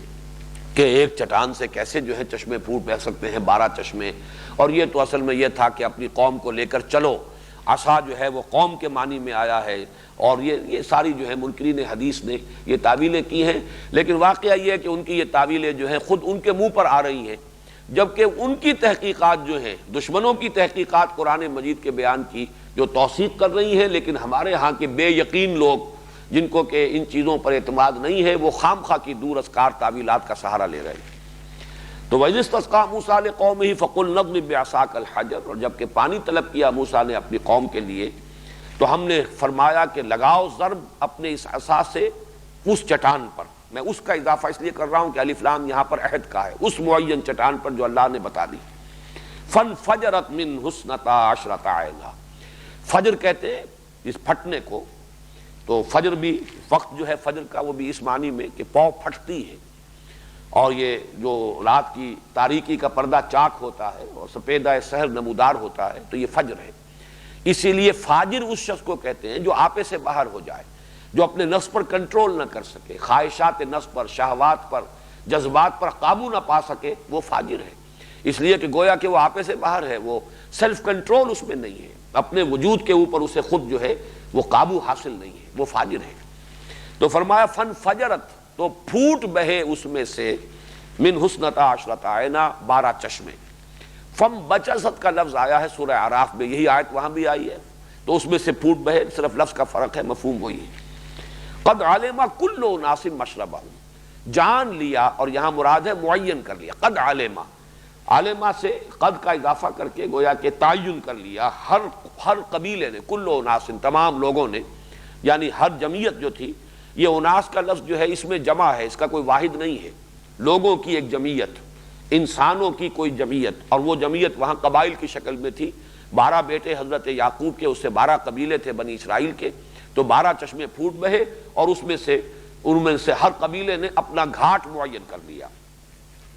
کہ ایک چٹان سے کیسے جو ہے چشمے پھوٹ بہ سکتے ہیں، 12 چشمے، اور یہ تو اصل میں یہ تھا کہ اپنی قوم کو لے کر چلو، عصا جو ہے وہ قوم کے معنی میں آیا ہے، اور یہ ساری جو ہے منکرین حدیث نے یہ تعویلیں کی ہیں، لیکن واقعہ یہ ہے کہ ان کی یہ تعویلیں جو ہیں خود ان کے منہ پر آ رہی ہیں، جبکہ ان کی تحقیقات جو ہیں دشمنوں کی تحقیقات قرآن مجید کے بیان کی جو توثیق کر رہی ہیں، لیکن ہمارے ہاں کے بے یقین لوگ جن کو کہ ان چیزوں پر اعتماد نہیں ہے، وہ خام خواہ کی دور ازکار تعویلات کا سہارا لے رہے ہیں۔ تو وَإِذِ اسْتَسْقَىٰ مُوسَىٰ لِقَوْمِهِ فَقُلْ نَضْرِبْ بِعَصَاكَ الْحَجَرَ، اور جب کہ پانی طلب کیا موسیٰ نے اپنی قوم کے لیے تو ہم نے فرمایا کہ لگاؤ ضرب اپنے اس عصا سے اس چٹان پر۔ میں اس کا اضافہ اس لیے کر رہا ہوں کہ الف لام یہاں پر عہد کا ہے، اس معین چٹان پر جو اللہ نے بتا دی۔ فَانْفَجَرَتْ مِنْهُ اثْنَتَا عَشْرَةَ عَيْنًا، فجر کہتے ہیں اس پھٹنے کو، تو فجر بھی وقت جو ہے فجر کا وہ بھی اس معنی میں کہ پاؤں پھٹتی ہے، اور یہ جو رات کی تاریکی کا پردہ چاک ہوتا ہے اور سپیدہ سحر نمودار ہوتا ہے تو یہ فجر ہے۔ اسی لیے فاجر اس شخص کو کہتے ہیں جو آپے سے باہر ہو جائے، جو اپنے نفس پر کنٹرول نہ کر سکے، خواہشات نفس پر، شہوات پر، جذبات پر قابو نہ پا سکے، وہ فاجر ہے۔ اس لیے کہ گویا کہ وہ آپے سے باہر ہے، وہ سیلف کنٹرول اس میں نہیں ہے، اپنے وجود کے اوپر اسے خود جو ہے وہ قابو حاصل نہیں ہے، وہ فاجر ہے۔ تو فرمایا فن فجرت، تو پھوٹ بہے اس میں سے، من حسنتا عشرۃ عینا، 12 چشمے۔ فم بچست کا لفظ آیا ہے سورہ اعراف میں، یہی آیت وہاں بھی آئی ہے، تو اس میں سے پھوٹ بہے، صرف لفظ کا فرق ہے، مفہوم وہی ہے۔ قد علم کل اناس مشربہم، جان لیا، اور یہاں مراد ہے معین کر لیا، قد علم، عالمہ سے قد کا اضافہ کر کے گویا کہ تعین کر لیا، ہر قبیلے نے، کل اناس، تمام لوگوں نے، یعنی ہر جمعیت جو تھی، یہ اناس کا لفظ جو ہے اس میں جمع ہے، اس کا کوئی واحد نہیں ہے، لوگوں کی ایک جمعیت، انسانوں کی کوئی جمعیت، اور وہ جمعیت وہاں قبائل کی شکل میں تھی، 12 بیٹے حضرت یعقوب کے، اس سے 12 قبیلے تھے بنی اسرائیل کے، تو 12 چشمے پھوٹ بہے اور ان میں سے ہر قبیلے نے اپنا گھاٹ معین کر لیا۔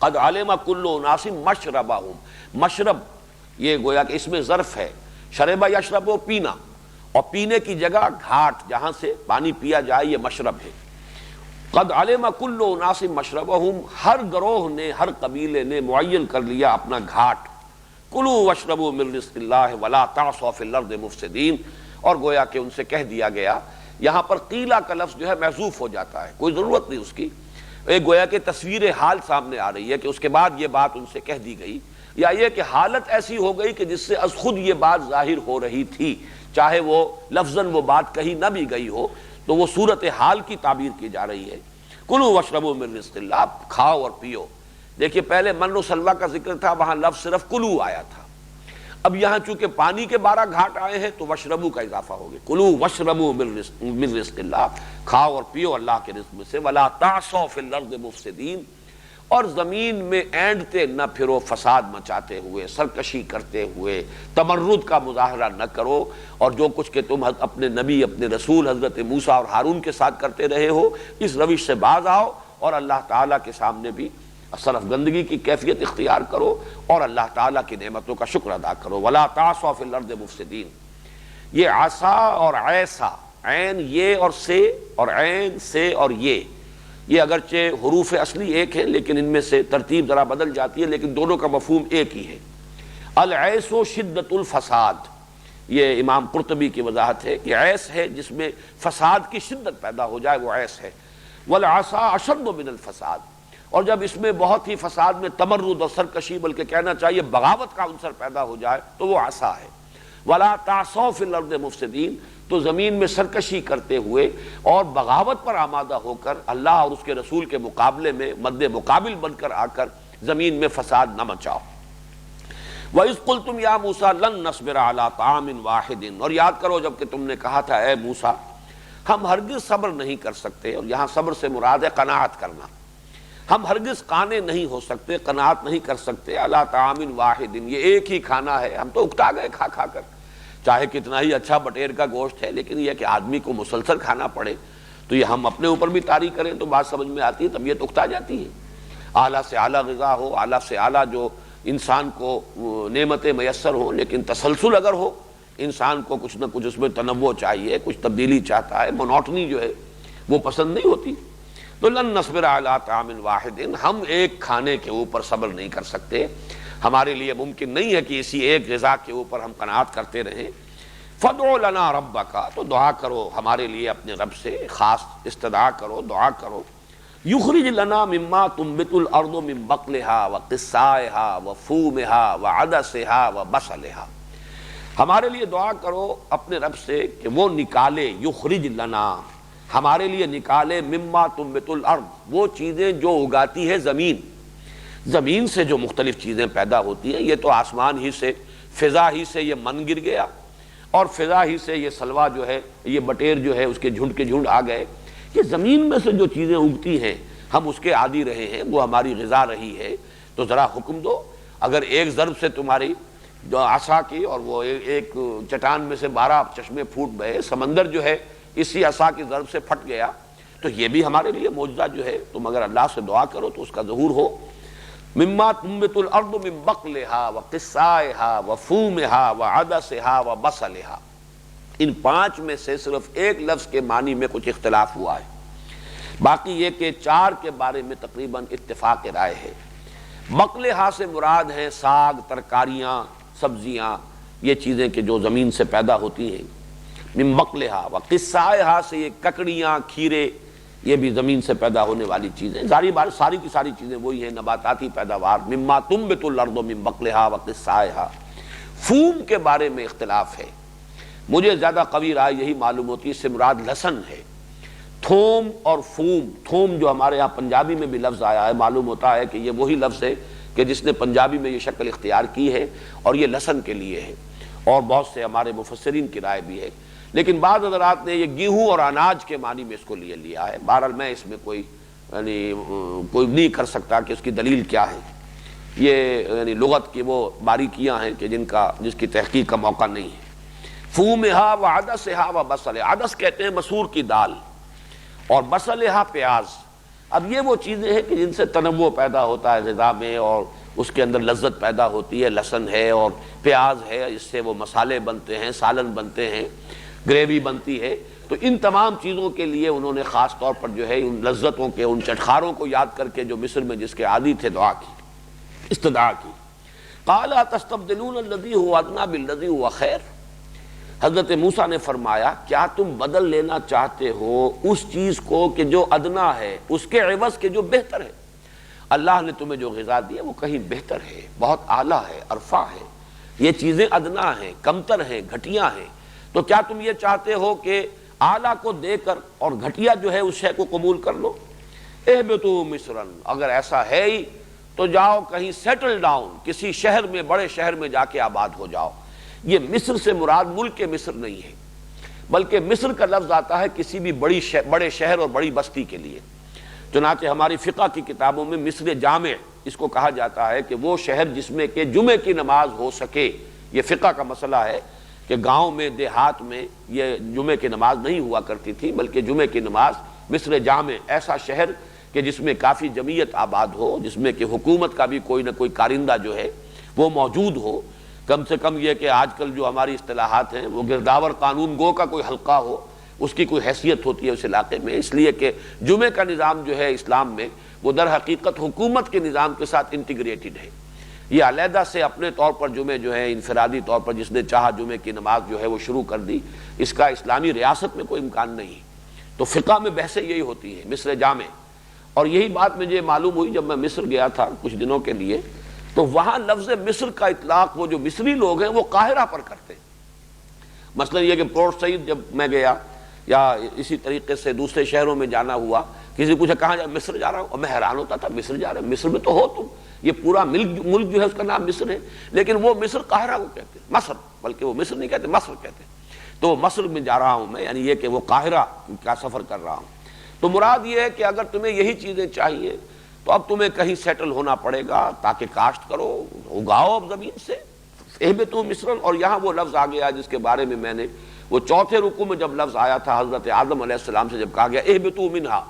قد علم کل اناس مشربہم، مشرب یہ گویا کہ اس میں ظرف ہے، شرب یشرب و پینا، اور پینے کی جگہ گھاٹ جہاں سے پانی پیا جائے یہ مشرب ہے۔ قد علم کل اناس مشربہم، ہر گروہ نے، ہر قبیلے نے معین کر لیا اپنا گھاٹ۔ کلوا واشربوا من رزق اللہ ولا تعصوا فی الارض مفسدین، اور گویا کہ ان سے کہہ دیا گیا، یہاں پر قیلا کا لفظ جو ہے محذوف ہو جاتا ہے، کوئی ضرورت نہیں اس کی، ایک گویا کہ تصویر حال سامنے آ رہی ہے کہ اس کے بعد یہ بات ان سے کہہ دی گئی، یا یہ کہ حالت ایسی ہو گئی کہ جس سے از خود یہ بات ظاہر ہو رہی تھی، چاہے وہ لفظاً وہ بات کہی نہ بھی گئی ہو، تو وہ صورت حال کی تعبیر کی جا رہی ہے۔ کلوا واشربوا من رزق اللہ، کھاؤ اور پیو۔ دیکھیے پہلے من و سلوہ کا ذکر تھا، وہاں لفظ صرف کلو آیا تھا، اب یہاں چونکہ پانی کے 12 گھاٹ آئے ہیں تو وشربو کا اضافہ ہو گیا، کلوا واشربوا من رزق اللہ، کھاؤ اور پیو اللہ کے رزق میں سے، ولا تعصوا فی الارض مفسدین، اور زمین میں اینڈتے نہ پھرو فساد مچاتے ہوئے، سرکشی کرتے ہوئے، تمرد کا مظاہرہ نہ کرو، اور جو کچھ کہ تم اپنے نبی، اپنے رسول حضرت موسیٰ اور ہارون کے ساتھ کرتے رہے ہو، اس روش سے باز آؤ اور اللہ تعالیٰ کے سامنے بھی صرف گندگی کی کیفیت اختیار کرو اور اللہ تعالیٰ کی نعمتوں کا شکر ادا کرو۔ ولا تعصوا فی الارض مفسدین، یہ عصا اور عیسا، عین یہ اور سے، اور عین سے اور یہ اگرچہ حروف اصلی ایک ہیں لیکن ان میں سے ترتیب ذرا بدل جاتی ہے، لیکن دونوں کا مفہوم ایک ہی ہے۔ العیس و شدت الفساد، یہ امام قرطبی کی وضاحت ہے کہ عیس ہے جس میں فساد کی شدت پیدا ہو جائے، وہ عیس ہے۔ والعصا اشد من الفساد، اور جب اس میں بہت ہی فساد میں تمرد اور سرکشی بلکہ کہنا چاہیے بغاوت کا عنصر پیدا ہو جائے تو وہ عصا ہے۔ ولا تعصوا فی الارض مفسدین، تو زمین میں سرکشی کرتے ہوئے اور بغاوت پر آمادہ ہو کر اللہ اور اس کے رسول کے مقابلے میں مد مقابل بن کر آ کر زمین میں فساد نہ مچاؤ۔ وَإِذْ قُلْتُمْ يَا مُوسَىٰ لَن نَّصْبِرَ عَلَىٰ طَعَامٍ وَاحِدٍ، اور یاد کرو جب کہ تم نے کہا تھا اے موسیٰ ہم ہرگز صبر نہیں کر سکتے، اور یہاں صبر سے مراد ہے قناعت کرنا، ہم ہرگز قانے نہیں ہو سکتے، قناعت نہیں کر سکتے، عَلَىٰ طَعَامٍ وَاحِدٍ، یہ ایک ہی کھانا ہے، ہم تو اکتا گئے کھا کھا کر، چاہے کتنا ہی اچھا بٹیر کا گوشت ہے، لیکن یہ کہ آدمی کو مسلسل کھانا پڑے تو یہ ہم اپنے اوپر بھی طاری کریں تو بات سمجھ میں آتی ہے، طبیعت اکتا جاتی ہے۔ اعلیٰ سے اعلیٰ غذا ہو، اعلیٰ سے اعلیٰ جو انسان کو نعمتیں میسر ہوں، لیکن تسلسل اگر ہو، انسان کو کچھ نہ کچھ اس میں تنوع چاہیے، کچھ تبدیلی چاہتا ہے، مونوٹنی جو ہے وہ پسند نہیں ہوتی، تو لن نصبر علی طعام واحد، ہم ایک کھانے کے اوپر صبر نہیں کر سکتے، ہمارے لیے ممکن نہیں ہے کہ اسی ایک غذا کے اوپر ہم قناعت کرتے رہیں۔ فادع لنا ربک، تو دعا کرو ہمارے لیے اپنے رب سے، خاص استدعا کرو، دعا کرو۔ یخرج لنا مما تنبت الارض من بقلها وقثائها وفومها وعدسها وبصلها، ہمارے لیے دعا کرو اپنے رب سے کہ وہ نکالے، یخرج لنا، ہمارے لیے نکالے، مما تنبت الارض، وہ چیزیں جو اگاتی ہے زمین، زمین سے جو مختلف چیزیں پیدا ہوتی ہیں، یہ تو آسمان ہی سے، فضا ہی سے یہ من گر گیا، اور فضا ہی سے یہ سلوا جو ہے، یہ بٹیر جو ہے اس کے جھنڈ کے جھنڈ آ گئے، یہ زمین میں سے جو چیزیں اگتی ہیں ہم اس کے عادی رہے ہیں، وہ ہماری غذا رہی ہے، تو ذرا حکم دو، اگر ایک ضرب سے تمہاری جو عصا کی اور وہ ایک چٹان میں سے 12 چشمے پھوٹ گئے، سمندر جو ہے اسی عصا کی ضرب سے پھٹ گیا، تو یہ بھی ہمارے لیے معجزہ جو ہے، تم اگر اللہ سے دعا کرو تو اس کا ظہور ہو۔ مما تنبت الارض من بقلها وقثائها وفومها وعدسها وبصلها، ان 5 میں سے صرف ایک لفظ کے معنی میں کچھ اختلاف ہوا ہے، باقی یہ کہ 4 کے بارے میں تقریباً اتفاق رائے ہے۔ بقلها سے مراد ہیں ساگ، ترکاریاں، سبزیاں، یہ چیزیں کہ جو زمین سے پیدا ہوتی ہیں، من بقلها وقثائها سے یہ ککڑیاں، کھیرے، یہ بھی زمین سے پیدا ہونے والی چیزیں، ساری کی ساری چیزیں وہی ہیں، نباتاتی پیداوار، مما تنبت الارض من بقلها وقثائها۔ فوم کے بارے میں اختلاف ہے، مجھے زیادہ قوی رائے یہی معلوم ہوتی ہے، اس سے مراد لہسن ہے۔ تھوم اور فوم، تھوم جو ہمارے یہاں پنجابی میں بھی لفظ آیا ہے، معلوم ہوتا ہے کہ یہ وہی لفظ ہے کہ جس نے پنجابی میں یہ شکل اختیار کی ہے، اور یہ لہسن کے لیے ہے، اور بہت سے ہمارے مفسرین کی رائے بھی ہے، لیکن بعض حضرات نے یہ گیہوں اور اناج کے معنی میں اس کو لیا ہے۔ بہرحال میں اس میں کوئی نہیں کر سکتا کہ اس کی دلیل کیا ہے۔ یہ یعنی لغت کی وہ باریکیاں ہیں کہ جس کی تحقیق کا موقع نہیں ہے۔ فومہا وعدسہا وبصلہا، عدس کہتے ہیں مسور کی دال، اور بصلہا پیاز۔ اب یہ وہ چیزیں ہیں کہ جن سے تنوع پیدا ہوتا ہے غذا میں، اور اس کے اندر لذت پیدا ہوتی ہے۔ لہسن ہے اور پیاز ہے، اس سے وہ مسالے بنتے ہیں، سالن بنتے ہیں، گریوی بنتی ہے۔ تو ان تمام چیزوں کے لیے انہوں نے خاص طور پر جو ہے ان لذتوں کے، ان چٹخاروں کو یاد کر کے جو مصر میں جس کے عادی تھے دعا کی، استدعا کی۔ قال تستبدلون الذی هو ادنی بالذی هو خیر، حضرت موسیٰ نے فرمایا کیا تم بدل لینا چاہتے ہو اس چیز کو کہ جو ادنا ہے اس کے عوض کے جو بہتر ہے؟ اللہ نے تمہیں جو غذا دی ہے وہ کہیں بہتر ہے، بہت اعلیٰ ہے، ارفع ہے، یہ چیزیں ادنا ہیں، کمتر ہیں، گھٹیا ہیں، تو کیا تم یہ چاہتے ہو کہ اعلیٰ کو دے کر اور گھٹیا جو ہے اس شے کو قبول کر لو؟ اہبطوا مصرا، اگر ایسا ہے ہی تو جاؤ کہیں سیٹل ڈاؤن، کسی شہر میں، بڑے شہر میں جا کے آباد ہو جاؤ۔ یہ مصر سے مراد ملک مصر نہیں ہے، بلکہ مصر کا لفظ آتا ہے کسی بھی بڑے شہر اور بڑی بستی کے لیے۔ چنانچہ ہماری فقہ کی کتابوں میں مصر جامع اس کو کہا جاتا ہے کہ وہ شہر جس میں کہ جمعے کی نماز ہو سکے۔ یہ فقہ کا مسئلہ ہے کہ گاؤں میں، دیہات میں یہ جمعے کی نماز نہیں ہوا کرتی تھی، بلکہ جمعے کی نماز مصر جامع، ایسا شہر کہ جس میں کافی جمعیت آباد ہو، جس میں کہ حکومت کا بھی کوئی نہ کوئی کارندہ جو ہے وہ موجود ہو، کم سے کم یہ کہ آج کل جو ہماری اصطلاحات ہیں وہ گرداور قانون گو کا کوئی حلقہ ہو، اس کی کوئی حیثیت ہوتی ہے اس علاقے میں، اس لیے کہ جمعے کا نظام جو ہے اسلام میں وہ در حقیقت حکومت کے نظام کے ساتھ انٹیگریٹڈ ہے۔ یہ علیحدہ سے اپنے طور پر جمعے جو ہے انفرادی طور پر جس نے چاہا جمعے کی نماز جو ہے وہ شروع کر دی، اس کا اسلامی ریاست میں کوئی امکان نہیں۔ تو فقہ میں بحثیں یہی ہوتی ہیں مصر جامع، اور یہی بات مجھے معلوم ہوئی جب میں مصر گیا تھا کچھ دنوں کے لیے، تو وہاں لفظ مصر کا اطلاق وہ جو مصری لوگ ہیں وہ قاہرہ پر کرتے ہیں۔ مثلا یہ کہ پورٹ سعید جب میں گیا یا اسی طریقے سے دوسرے شہروں میں جانا ہوا، کسی پوچھا کہاں جا، مصر جا رہا ہوں، اور میں حیران ہوتا تھا مصر جا رہے ہیں، مصر میں تو ہو تم، یہ پورا ملک جو ہے اس کا نام مصر ہے، لیکن وہ مصر قاہرہ کو کہتے ہیں، مصر، بلکہ وہ مصر نہیں کہتے، مصر کہتے ہیں۔ تو مصر میں جا رہا ہوں میں، یعنی یہ کہ وہ قاہرہ کا سفر کر رہا ہوں۔ تو مراد یہ ہے کہ اگر تمہیں یہی چیزیں چاہیے تو اب تمہیں کہیں سیٹل ہونا پڑے گا تاکہ کاشت کرو، اگاؤ اب زمین سے۔ اہبطوا مصرا، اور یہاں وہ لفظ آ گیا جس کے بارے میں میں نے وہ چوتھے رکوع میں جب لفظ آیا تھا حضرت آدم علیہ السلام سے جب کہا گیا اہبطوا منہا،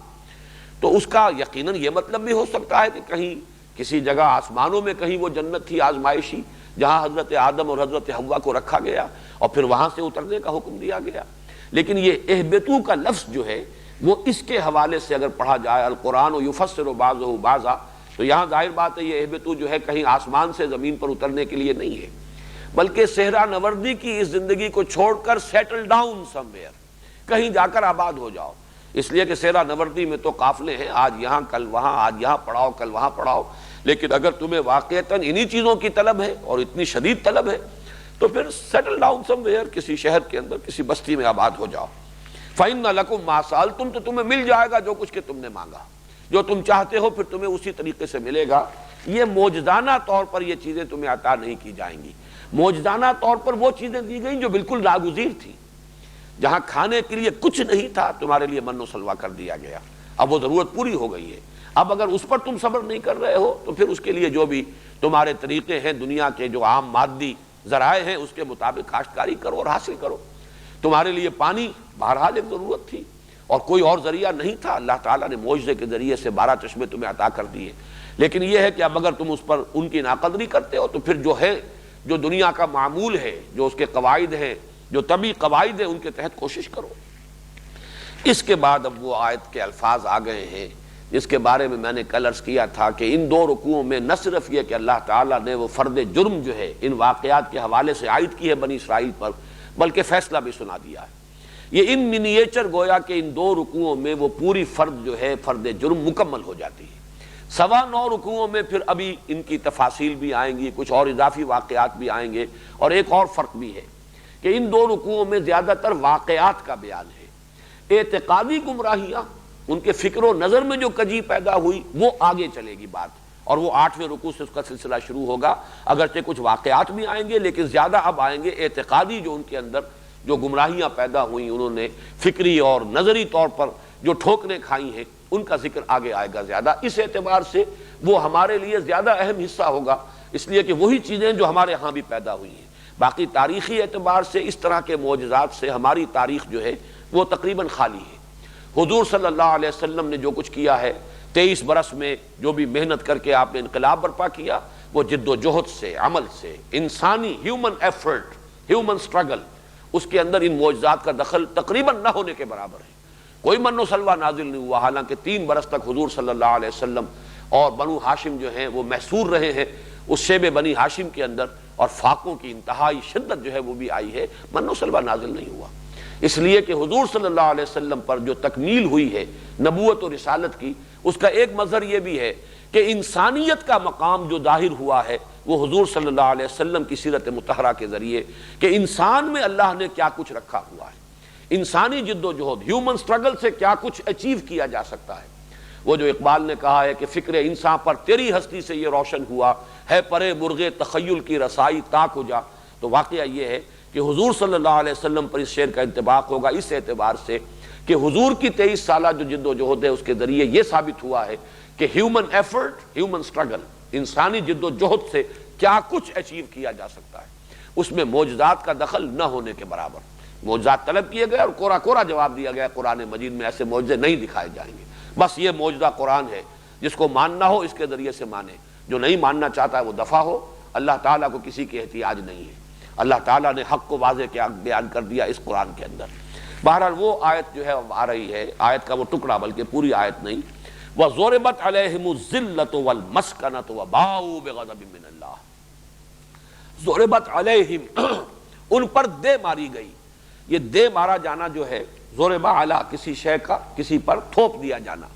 تو اس کا یقیناً یہ مطلب بھی ہو سکتا ہے کہ کہیں کسی جگہ آسمانوں میں کہیں وہ جنت تھی آزمائشی جہاں حضرت آدم اور حضرت حوا کو رکھا گیا اور پھر وہاں سے اترنے کا حکم دیا گیا۔ لیکن یہ اہبطوا کا لفظ جو ہے وہ اس کے حوالے سے اگر پڑھا جائے القرآن یفسر بعضہ بعضا، تو یہاں ظاہر بات ہے یہ اہبطوا جو ہے کہیں آسمان سے زمین پر اترنے کے لیے نہیں ہے، بلکہ صحرا نوردی کی اس زندگی کو چھوڑ کر سیٹل ڈاؤن سم ویئر، کہیں جا کر آباد ہو جاؤ۔ اس لیے کہ صحرا نوردی میں تو قافلے ہیں، آج یہاں کل وہاں، آج یہاں پڑھاؤ کل وہاں پڑھاؤ، لیکن اگر تمہیں واقعتاً انہی چیزوں کی طلب ہے اور اتنی شدید طلب ہے تو پھر سیٹل ڈاؤن سم ویئر، کسی شہر کے اندر کسی بستی میں آباد ہو جاؤ۔ فَإِنَّ لَكُمْ مَا سَأَلْتُمْ، تو تمہیں مل جائے گا جو کچھ کہ تم نے مانگا، جو تم چاہتے ہو پھر تمہیں اسی طریقے سے ملے گا۔ یہ موجزانہ طور پر یہ چیزیں تمہیں عطا نہیں کی جائیں گی، موجزانہ طور پر وہ چیزیں دی گئیں جو بالکل ناگزیر تھی، جہاں کھانے کے لیے کچھ نہیں تھا تمہارے لیے من و سلوہ کر دیا گیا، اب وہ ضرورت پوری ہو گئی ہے۔ اب اگر اس پر تم صبر نہیں کر رہے ہو تو پھر اس کے لیے جو بھی تمہارے طریقے ہیں، دنیا کے جو عام مادی ذرائع ہیں اس کے مطابق کاشتکاری کرو اور حاصل کرو۔ تمہارے لیے پانی بہرحال ایک ضرورت تھی اور کوئی اور ذریعہ نہیں تھا، اللہ تعالیٰ نے معجزے کے ذریعے سے 12 چشمے تمہیں عطا کر دیے، لیکن یہ ہے کہ اب اگر تم اس پر ان کی ناقدری کرتے ہو تو پھر جو ہے، جو دنیا کا معمول ہے، جو اس کے قواعد ہیں، جو طبی قواعد ہیں، ان کے تحت کوشش کرو۔ اس کے بعد اب وہ آیت کے الفاظ آ گئے ہیں جس کے بارے میں نے کل عرض کیا تھا کہ ان دو رکوعوں میں نہ صرف یہ کہ اللہ تعالیٰ نے وہ فرد جرم جو ہے ان واقعات کے حوالے سے عائد کی ہے بنی اسرائیل پر، بلکہ فیصلہ بھی سنا دیا ہے۔ یہ ان منیچر گویا کہ ان دو رکوعوں میں وہ پوری فرد جو ہے فرد جرم مکمل ہو جاتی ہے۔ 9.25 رکوعوں میں پھر ابھی ان کی تفاصیل بھی آئیں گی، کچھ اور اضافی واقعات بھی آئیں گے، اور ایک اور فرق بھی ہے کہ ان دو رکوعوں میں زیادہ تر واقعات کا بیان ہے، اعتقادی گمراہیاں، ان کے فکر و نظر میں جو کجی پیدا ہوئی وہ آگے چلے گی بات، اور وہ 8ویں رکوع سے اس کا سلسلہ شروع ہوگا۔ اگرچہ کچھ واقعات بھی آئیں گے لیکن زیادہ اب آئیں گے اعتقادی، جو ان کے اندر جو گمراہیاں پیدا ہوئیں، انہوں نے فکری اور نظری طور پر جو ٹھوکریں کھائی ہیں، ان کا ذکر آگے آئے گا زیادہ۔ اس اعتبار سے وہ ہمارے لیے زیادہ اہم حصہ ہوگا، اس لیے کہ وہی چیزیں جو ہمارے ہاں بھی پیدا ہوئی ہیں۔ باقی تاریخی اعتبار سے اس طرح کے معجزات سے ہماری تاریخ جو ہے وہ تقریباً خالی ہے۔ حضور صلی اللہ علیہ وسلم نے جو کچھ کیا ہے 23 برس میں، جو بھی محنت کر کے آپ نے انقلاب برپا کیا، وہ جد و جہد سے، عمل سے، انسانی ہیومن ایفرٹ، ہیومن سٹرگل، اس کے اندر ان معجزات کا دخل تقریباً نہ ہونے کے برابر ہے۔ کوئی من و سلوہ نازل نہیں ہوا، حالانکہ 3 برس تک حضور صلی اللہ علیہ وسلم اور بنو ہاشم جو ہیں وہ محصور رہے ہیں اس شیب بنی ہاشم کے اندر، اور فاقوں کی انتہائی شدت جو ہے وہ بھی آئی ہے، من و سلوہ نازل نہیں ہوا۔ اس لیے کہ حضور صلی اللہ علیہ وسلم پر جو تکمیل ہوئی ہے نبوت و رسالت کی، اس کا ایک مظہر یہ بھی ہے کہ انسانیت کا مقام جو ظاہر ہوا ہے وہ حضور صلی اللہ علیہ وسلم کی سیرت مطہرہ کے ذریعے، کہ انسان میں اللہ نے کیا کچھ رکھا ہوا ہے، انسانی جد و جہد، ہیومن سٹرگل سے کیا کچھ اچیو کیا جا سکتا ہے۔ وہ جو اقبال نے کہا ہے کہ فکر انسان پر تیری ہستی سے یہ روشن ہوا ہے، پرے مرغ تخیل کی رسائی تاک ہو جا، تو واقعہ یہ ہے کہ حضور صلی اللہ علیہ وسلم پر اس شعر کا انطباق ہوگا اس اعتبار سے کہ حضور کی 23 سالہ جو جد و جہد ہے اس کے ذریعے یہ ثابت ہوا ہے کہ ہیومن ایفرٹ، ہیومن سٹرگل، انسانی جد و جہد سے کیا کچھ اچیو کیا جا سکتا ہے، اس میں معجزات کا دخل نہ ہونے کے برابر۔ معجزات طلب کیے گئے اور کورا کورا جواب دیا گیا، قرآن مجید میں ایسے معجزے نہیں دکھائے جائیں گے، بس یہ معجزہ قرآن ہے، جس کو ماننا ہو اس کے ذریعے سے مانے، جو نہیں ماننا چاہتا ہے وہ دفع ہو۔ اللہ تعالیٰ کو کسی کی احتیاج نہیں ہے، اللہ تعالیٰ نے حق کو واضح کیا بیان کر دیا اس قرآن کے اندر۔ بہرحال وہ آیت جو ہے آ رہی ہے، آیت کا وہ ٹکڑا بلکہ پوری آیت نہیں، وَضُرِبَتْ عَلَيْهِمُ الذِّلَّةُ وَالْمَسْكَنَةُ وَبَاءُوا بِغَضَبٍ مِّنَ اللَّهِ۔ ضُرِبَتْ عَلَيْهِمْ، ان پر دے ماری گئی۔ یہ دے مارا جانا جو ہے، ضربہ علی، کسی شے کا کسی پر تھوپ دیا جانا۔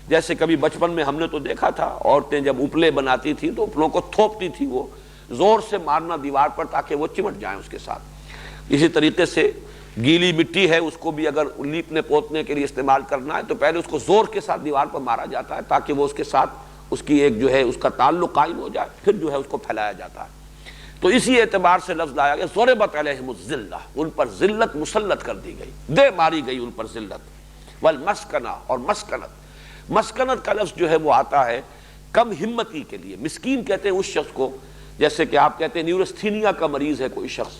جیسے کبھی بچپن میں ہم نے تو دیکھا تھا، عورتیں جب اپلے بناتی تھیں تو اپلوں کو تھوپتی تھی، وہ زور سے مارنا دیوار پر تاکہ وہ چمٹ جائیں اس کے ساتھ۔ اسی طریقے سے گیلی مٹی ہے، اس کو بھی اگر لیپنے پوتنے کے لیے استعمال کرنا ہے تو پہلے اس کو زور کے ساتھ دیوار پر مارا جاتا ہے تاکہ وہ اس کے ساتھ اس کی ایک جو ہے اس کا تعلق قائم ہو جائے، پھر جو ہے اس کو پھیلایا جاتا ہے۔ تو اسی اعتبار سے لفظ لایا گیا ضربت علیہم الذلہ، ان پر ذلت مسلط کر دی گئی، دے ماری گئی ان پر ذلت۔ والمسکنہ، اور مسکنت، مسکنت کا لفظ جو ہے وہ آتا ہے کم ہمتی کے لیے۔ مسکین کہتے ہیں اس شخص کو، جیسے کہ آپ کہتے ہیں نیورستھینیا کا مریض ہے کوئی شخص،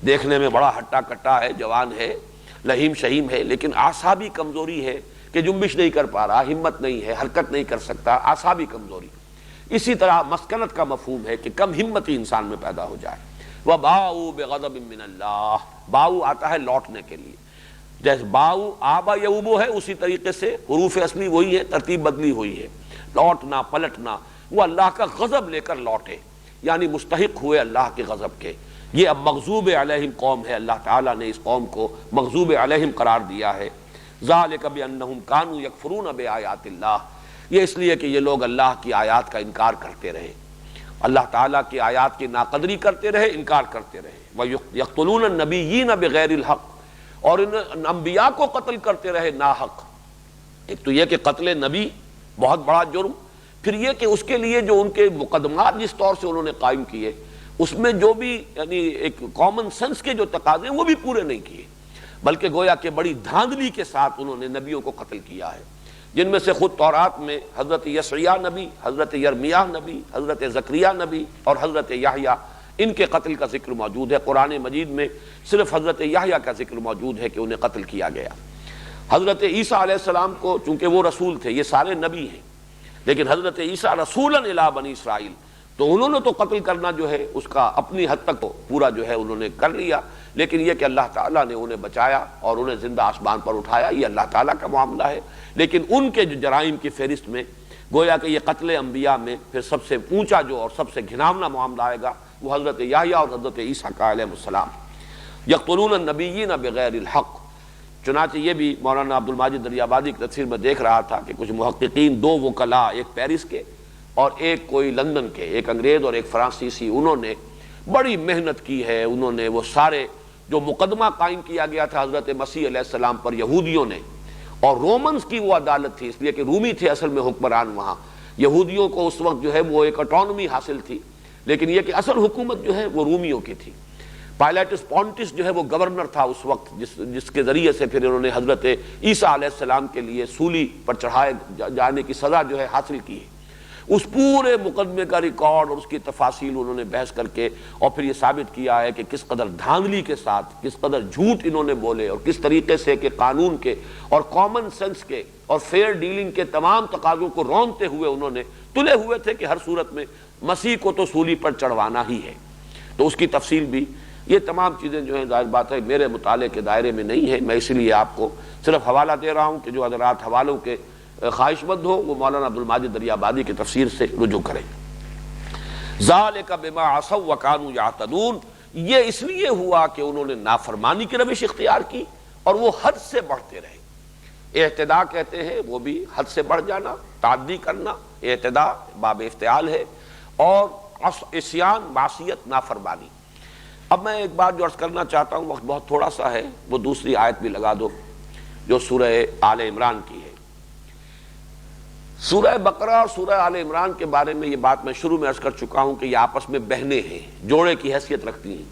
دیکھنے میں بڑا ہٹا کٹا ہے، جوان ہے، لہیم شہیم ہے، لیکن اعصابی کمزوری ہے کہ جنبش نہیں کر پا رہا، ہمت نہیں ہے، حرکت نہیں کر سکتا، اعصابی کمزوری۔ اسی طرح مسکنت کا مفہوم ہے کہ کم ہمتی انسان میں پیدا ہو جائے۔ وَبَاءُوا بِغَضَبٍ مِّنَ اللَّهِ، باؤ آتا ہے لوٹنے کے لیے، جیسے باؤ آبا یعوبو ہے، اسی طریقے سے حروف اصلی وہی ہے، ترتیب بدلی ہوئی ہے، لوٹنا پلٹنا، وہ اللہ کا غضب لے کر لوٹے، یعنی مستحق ہوئے اللہ کے غضب کے۔ یہ اب مغضوب علیہم قوم ہے، اللہ تعالیٰ نے اس قوم کو مغضوب علیہم قرار دیا ہے۔ ذالک بانہم کانوا یکفرون بآیات اللہ، یہ اس لیے کہ یہ لوگ اللہ کی آیات کا انکار کرتے رہے، اللہ تعالیٰ کی آیات کی ناقدری کرتے رہے، انکار کرتے رہے۔ وَيَقْتُلُونَ النَّبِيِّينَ بِغَيْرِ الْحَقِّ، اور ان انبیاء کو قتل کرتے رہے ناحق۔ ایک تو یہ کہ قتل نبی بہت بڑا جرم، پھر یہ کہ اس کے لیے جو ان کے مقدمات جس طور سے انہوں نے قائم کیے، اس میں جو بھی یعنی ایک کامن سینس کے جو تقاضے ہیں وہ بھی پورے نہیں کیے، بلکہ گویا کہ بڑی دھاندلی کے ساتھ انہوں نے نبیوں کو قتل کیا ہے، جن میں سے خود تورات میں حضرت یسعیاہ نبی، حضرت یرمیاہ نبی، حضرت زکریا نبی اور حضرت یحییٰ، ان کے قتل کا ذکر موجود ہے۔ قرآن مجید میں صرف حضرت یحییٰ کا ذکر موجود ہے کہ انہیں قتل کیا گیا۔ حضرت عیسیٰ علیہ السلام کو، چونکہ وہ رسول تھے، یہ سارے نبی ہیں، لیکن حضرت عیسیٰ رسولا الی بنی اسرائیل، تو انہوں نے تو قتل کرنا جو ہے اس کا اپنی حد تک پورا جو ہے انہوں نے کر لیا، لیکن یہ کہ اللہ تعالیٰ نے انہیں بچایا اور انہیں زندہ آسمان پر اٹھایا، یہ اللہ تعالیٰ کا معاملہ ہے۔ لیکن ان کے جو جرائم کی فہرست میں گویا کہ یہ قتل انبیاء میں پھر سب سے اونچا جو اور سب سے گھناؤنا معاملہ آئے گا وہ حضرت یحییٰ اور حضرت عیسیٰ کا علیہ السلام۔ یقتلون النبیین بغیر الحق، چنانچہ یہ بھی مولانا عبد الماجد دریابادی کی تفسیر میں دیکھ رہا تھا کہ کچھ محققین، دو وکلاء، ایک پیرس کے اور ایک کوئی لندن کے، ایک انگریز اور ایک فرانسیسی، انہوں نے بڑی محنت کی ہے، انہوں نے وہ سارے جو مقدمہ قائم کیا گیا تھا حضرت مسیح علیہ السلام پر یہودیوں نے، اور رومنز کی وہ عدالت تھی، اس لیے کہ رومی تھے اصل میں حکمران وہاں، یہودیوں کو اس وقت جو ہے وہ ایک اٹانومی حاصل تھی، لیکن یہ کہ اصل حکومت جو ہے وہ رومیوں کی تھی۔ پائلاٹس پونٹس جو ہے وہ گورنر تھا اس وقت، جس کے ذریعے سے پھر انہوں نے حضرت عیسیٰ علیہ السلام کے لیے سولی پر چڑھائے جانے کی سزا جو ہے حاصل کی ہے۔ اس پورے مقدمے کا ریکارڈ اور اس کی تفاصیل انہوں نے بحث کر کے اور پھر یہ ثابت کیا ہے کہ کس قدر دھاندلی کے ساتھ، کس قدر جھوٹ انہوں نے بولے اور کس طریقے سے کہ قانون کے اور کامن سینس کے اور فیئر ڈیلنگ کے تمام تقاضوں کو رونتے ہوئے انہوں نے تلے ہوئے تھے کہ ہر صورت میں مسیح کو تو سولی پر چڑھوانا ہی ہے۔ تو اس کی تفصیل بھی، یہ تمام چیزیں جو ہیں ظاہر بات ہے میرے مطالعے کے دائرے میں نہیں ہے، میں اسی لیے آپ کو صرف حوالہ دے رہا ہوں کہ جو حضرات حوالوں کے خواہش مند ہو وہ مولانا عبدالماجد دریابادی کی تفسیر سے رجوع کریں۔ ذالک بما عصوا وکانوا یعتدون، یہ اس لیے ہوا کہ انہوں نے نافرمانی کی روش اختیار کی اور وہ حد سے بڑھتے رہے۔ اعتداء کہتے ہیں وہ بھی حد سے بڑھ جانا، تعدی کرنا، اعتداء باب افتعال ہے، اور عصیان معصیت نافرمانی۔ اب میں ایک بات جو عرض کرنا چاہتا ہوں، وقت بہت تھوڑا سا ہے، وہ دوسری آیت بھی لگا دو جو سورہ آل عمران کی ہے۔ سورہ بقرہ اور سورہ آل عمران کے بارے میں یہ بات میں شروع میں عرض کر چکا ہوں کہ یہ آپس میں بہنیں ہیں، جوڑے کی حیثیت رکھتی ہیں،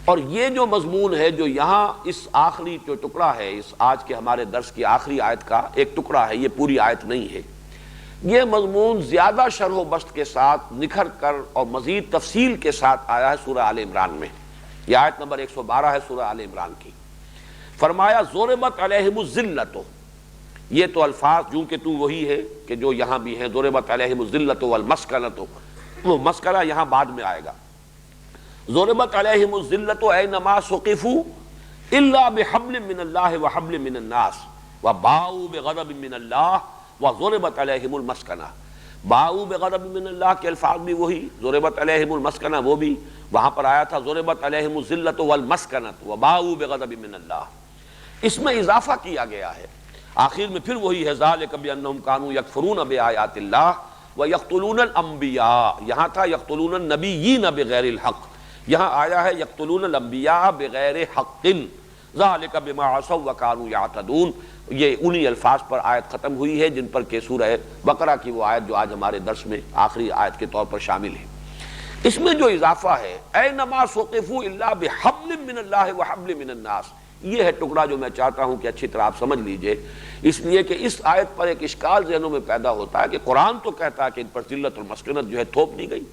اور یہ جو مضمون ہے جو یہاں اس آخری جو ٹکڑا ہے، اس آج کے ہمارے درس کی آخری آیت کا ایک ٹکڑا ہے، یہ پوری آیت نہیں ہے۔ یہ مضمون زیادہ شرح و بسط کے ساتھ نکھر کر اور مزید تفصیل کے ساتھ آیا ہے سورہ آل عمران میں۔ یہ آیت نمبر 112 ہے سورہ آل عمران کی۔ فرمایا ضربت علیہم الذلۃ، یہ تو الفاظ جو کہ تو وہی ہے کہ جو یہاں بھی ہیں، ضربت علیہم الذلۃ والمسکنۃ، وہ مسکنہ یہاں بعد میں آئے گا۔ ضربت علیہم الذلۃ اینما ثقفوا الا بحبل من اللہ وحبل من الناس وباؤوا بغضب من اللہ وضربت علیہم المسکنہ۔ باؤوا بغضب من اللہ کے الفاظ بھی وہی، ضربت علیہم المسکنہ وہ بھی وہاں پر آیا تھا، ضربت علیہم الذلۃ والمسکنۃ وباؤوا بغضب من اللہ۔ اس میں اضافہ کیا گیا ہے، آخر میں پھر وہی ہے، ذالک بانہم کانوا یکفرون بآیات اللہ ویقتلون الانبیاء، یہاں تھا یقتلون النبیین بغیر الحق، یہاں آیا ہے یقتلون الانبیاء بغیر حق، ذالک بما عصوا وکانوا یعتدون۔ یہ انہی الفاظ پر آیت ختم ہوئی ہے جن پر کہ سورہ بقرہ کی وہ آیت جو آج ہمارے درس میں آخری آیت کے طور پر شامل ہے۔ اس میں جو اضافہ ہے اینما ثقفوا الا بحبل من اللہ وحبل من الناس، یہ ہے ٹکڑا جو میں چاہتا ہوں کہ اچھی طرح آپ سمجھ لیجئے، اس لیے کہ اس آیت پر ایک اشکال ذہنوں میں پیدا ہوتا ہے کہ قرآن تو کہتا ہے کہ ان پر ذلت اور مسکنت جو ہے تھوپ دی گئی،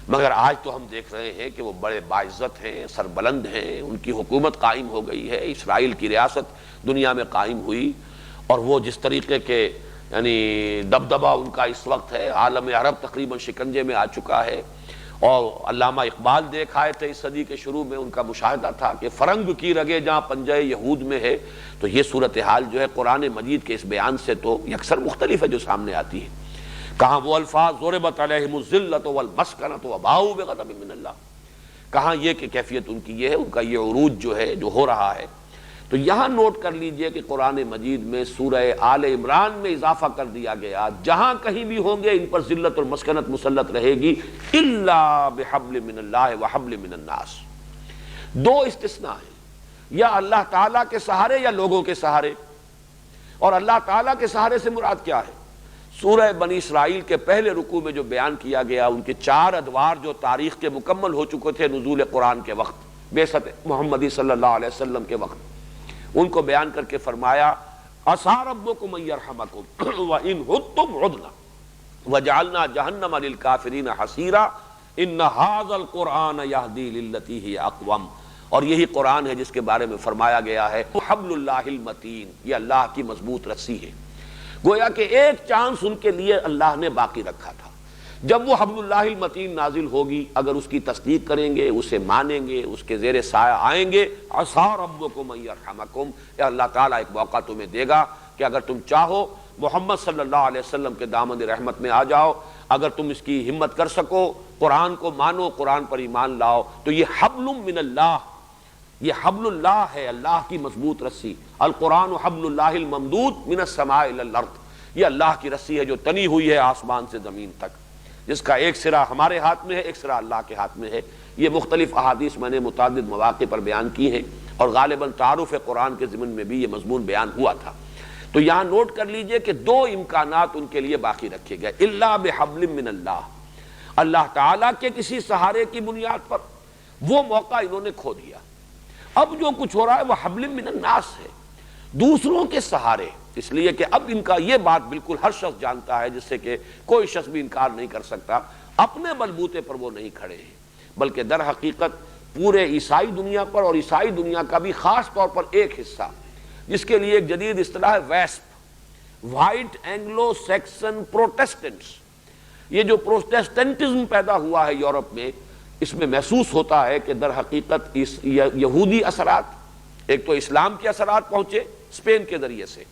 مگر آج تو ہم دیکھ رہے ہیں کہ وہ بڑے باعزت ہیں، سربلند ہیں، ان کی حکومت قائم ہو گئی ہے، اسرائیل کی ریاست دنیا میں قائم ہوئی، اور وہ جس طریقے کے یعنی دبدبہ ان کا اس وقت ہے، عالم عرب تقریباً شکنجے میں آ چکا ہے، اور علامہ اقبال دیکھ آئے تھے اس صدی کے شروع میں، ان کا مشاہدہ تھا کہ فرنگ کی رگے جہاں پنجہ یہود میں ہے۔ تو یہ صورتحال جو ہے قرآن مجید کے اس بیان سے تو یکسر مختلف ہے جو سامنے آتی ہے۔ کہاں وہ الفاظ ضربت علیہم الذلۃ والمسکنۃ وباؤوا بغضب من اللہ، کہاں یہ کہ کیفیت ان کی یہ ہے، ان کا یہ عروج جو ہے جو ہو رہا ہے۔ تو یہاں نوٹ کر لیجئے کہ قرآن مجید میں سورہ آل عمران میں اضافہ کر دیا گیا، جہاں کہیں بھی ہوں گے ان پر ذلت اور مسکنت مسلط رہے گی، الا بحبل من اللہ وحبل من الناس۔ دو استثناء ہیں، یا اللہ تعالیٰ کے سہارے یا لوگوں کے سہارے، اور اللہ تعالیٰ کے سہارے سے مراد کیا ہے؟ سورہ بنی اسرائیل کے پہلے رکوع میں جو بیان کیا گیا، ان کے 4 ادوار جو تاریخ کے مکمل ہو چکے تھے نزول قرآن کے وقت، بعثت محمدی صلی اللہ علیہ وسلم کے وقت، ان کو بیان کر کے فرمایا عسیٰ ربکم ان یرحمکم وان عدتم عدنا وجعلنا جہنم للکافرین حصیرا ان ھذا القرآن یہدی للتی ہی اقوم۔ اور یہی قرآن ہے جس کے بارے میں فرمایا گیا ہے حبل اللہ المتین، یہ اللہ کی مضبوط رسی ہے۔ گویا کہ ایک چانس ان کے لیے اللہ نے باقی رکھا تھا، جب وہ حبل اللہ المتین نازل ہوگی، اگر اس کی تصدیق کریں گے، اسے مانیں گے، اس کے زیر سایہ آئیں گے، عسیٰ ربکم ان یرحمکم، یا اللہ تعالیٰ ایک موقع تمہیں دے گا کہ اگر تم چاہو محمد صلی اللہ علیہ وسلم کے دامن رحمت میں آ جاؤ، اگر تم اس کی ہمت کر سکو، قرآن کو مانو، قرآن پر ایمان لاؤ، تو یہ حبل من اللہ، یہ حبل اللہ ہے، اللہ کی مضبوط رسی۔ القرآن حبل اللہ الممدود من السماء الی الارض، یہ اللہ کی رسی ہے جو تنی ہوئی ہے آسمان سے زمین تک، جس کا ایک سرا ہمارے ہاتھ میں ہے، ایک سرا اللہ کے ہاتھ میں ہے۔ یہ مختلف احادیث میں نے متعدد مواقع پر بیان کی ہیں، اور غالباً تعارف قرآن کے ضمن میں بھی یہ مضمون بیان ہوا تھا۔ تو یہاں نوٹ کر لیجئے کہ 2 امکانات ان کے لیے باقی رکھے گئے، الا بحبل من اللہ، اللہ تعالیٰ کے کسی سہارے کی بنیاد پر، وہ موقع انہوں نے کھو دیا۔ اب جو کچھ ہو رہا ہے وہ حبل من الناس ہے، دوسروں کے سہارے، اس لیے کہ اب ان کا یہ بات بالکل ہر شخص جانتا ہے، جس سے کہ کوئی شخص بھی انکار نہیں کر سکتا، اپنے بلبوتے پر وہ نہیں کھڑے ہیں، بلکہ در حقیقت پورے عیسائی دنیا پر، اور عیسائی دنیا کا بھی خاص طور پر ایک حصہ جس کے لیے ایک جدید اصطلاح ہے ویسپ، وائٹ اینگلو سیکسن پروٹیسٹنٹس، یہ جو پروٹیسٹنٹزم پیدا ہوا ہے یورپ میں، اس میں محسوس ہوتا ہے کہ در حقیقت یہودی اثرات، ایک تو اسلام کے اثرات پہنچے اسپین کے ذریعے سے،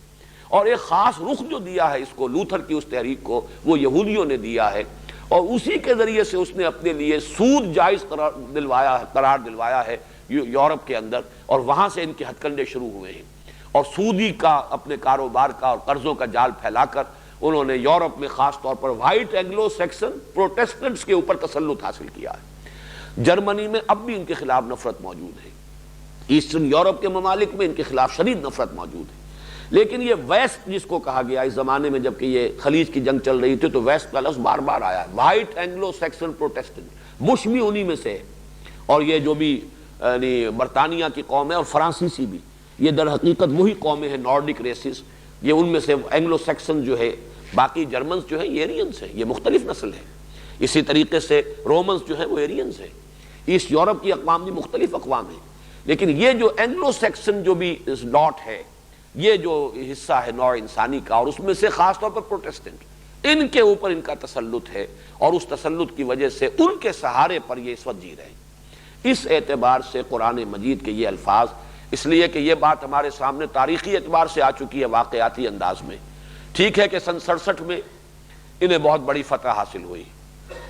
اور ایک خاص رخ جو دیا ہے اس کو لوتھر کی اس تحریک کو وہ یہودیوں نے دیا ہے، اور اسی کے ذریعے سے اس نے اپنے لیے سود جائز قرار دلوایا ہے یورپ کے اندر، اور وہاں سے ان کے ہتھ کنڈے شروع ہوئے ہیں، اور سودی کا اپنے کاروبار کا اور قرضوں کا جال پھیلا کر انہوں نے یورپ میں خاص طور پر وائٹ اینگلو سیکسن پروٹیسٹنٹس کے اوپر تسلط حاصل کیا ہے۔ جرمنی میں اب بھی ان کے خلاف نفرت موجود ہے، ایسٹرن یورپ کے ممالک میں ان کے خلاف شدید نفرت موجود ہے، لیکن یہ ویسٹ جس کو کہا گیا اس زمانے میں جبکہ یہ خلیج کی جنگ چل رہی تھی تو ویسٹ کا لفظ بار بار آیا ہے، white Anglo Saxon Protestant, Bush بھی انہی میں سے ہے، اور یہ جو بھی یعنی برطانیہ کی قوم ہے اور فرانسیسی بھی، یہ در حقیقت وہی قومیں ہیں نارڈک ریسز، یہ ان میں سے اینگلو سیکسن جو ہے، باقی جرمنز جو ہیں یہ ایرینز ہیں، یہ مختلف نسل ہے، اسی طریقے سے رومنز جو ہیں وہ ایرینز ہیں، ایسٹ یورپ کی اقوام بھی مختلف اقوام ہیں، لیکن یہ جو اینگلو سیکسن جو بھی لاٹ ہے، یہ جو حصہ ہے نوع انسانی کا، اور اس میں سے خاص طور پر پروٹیسٹنٹ، ان کے اوپر ان کا تسلط ہے، اور اس تسلط کی وجہ سے ان کے سہارے پر یہ اس وقت جی رہے ہیں۔ اس اعتبار سے قرآن مجید کے یہ الفاظ، اس لیے کہ یہ بات ہمارے سامنے تاریخی اعتبار سے آ چکی ہے واقعاتی انداز میں، ٹھیک ہے کہ سن 67 میں انہیں بہت بڑی فتح حاصل ہوئی،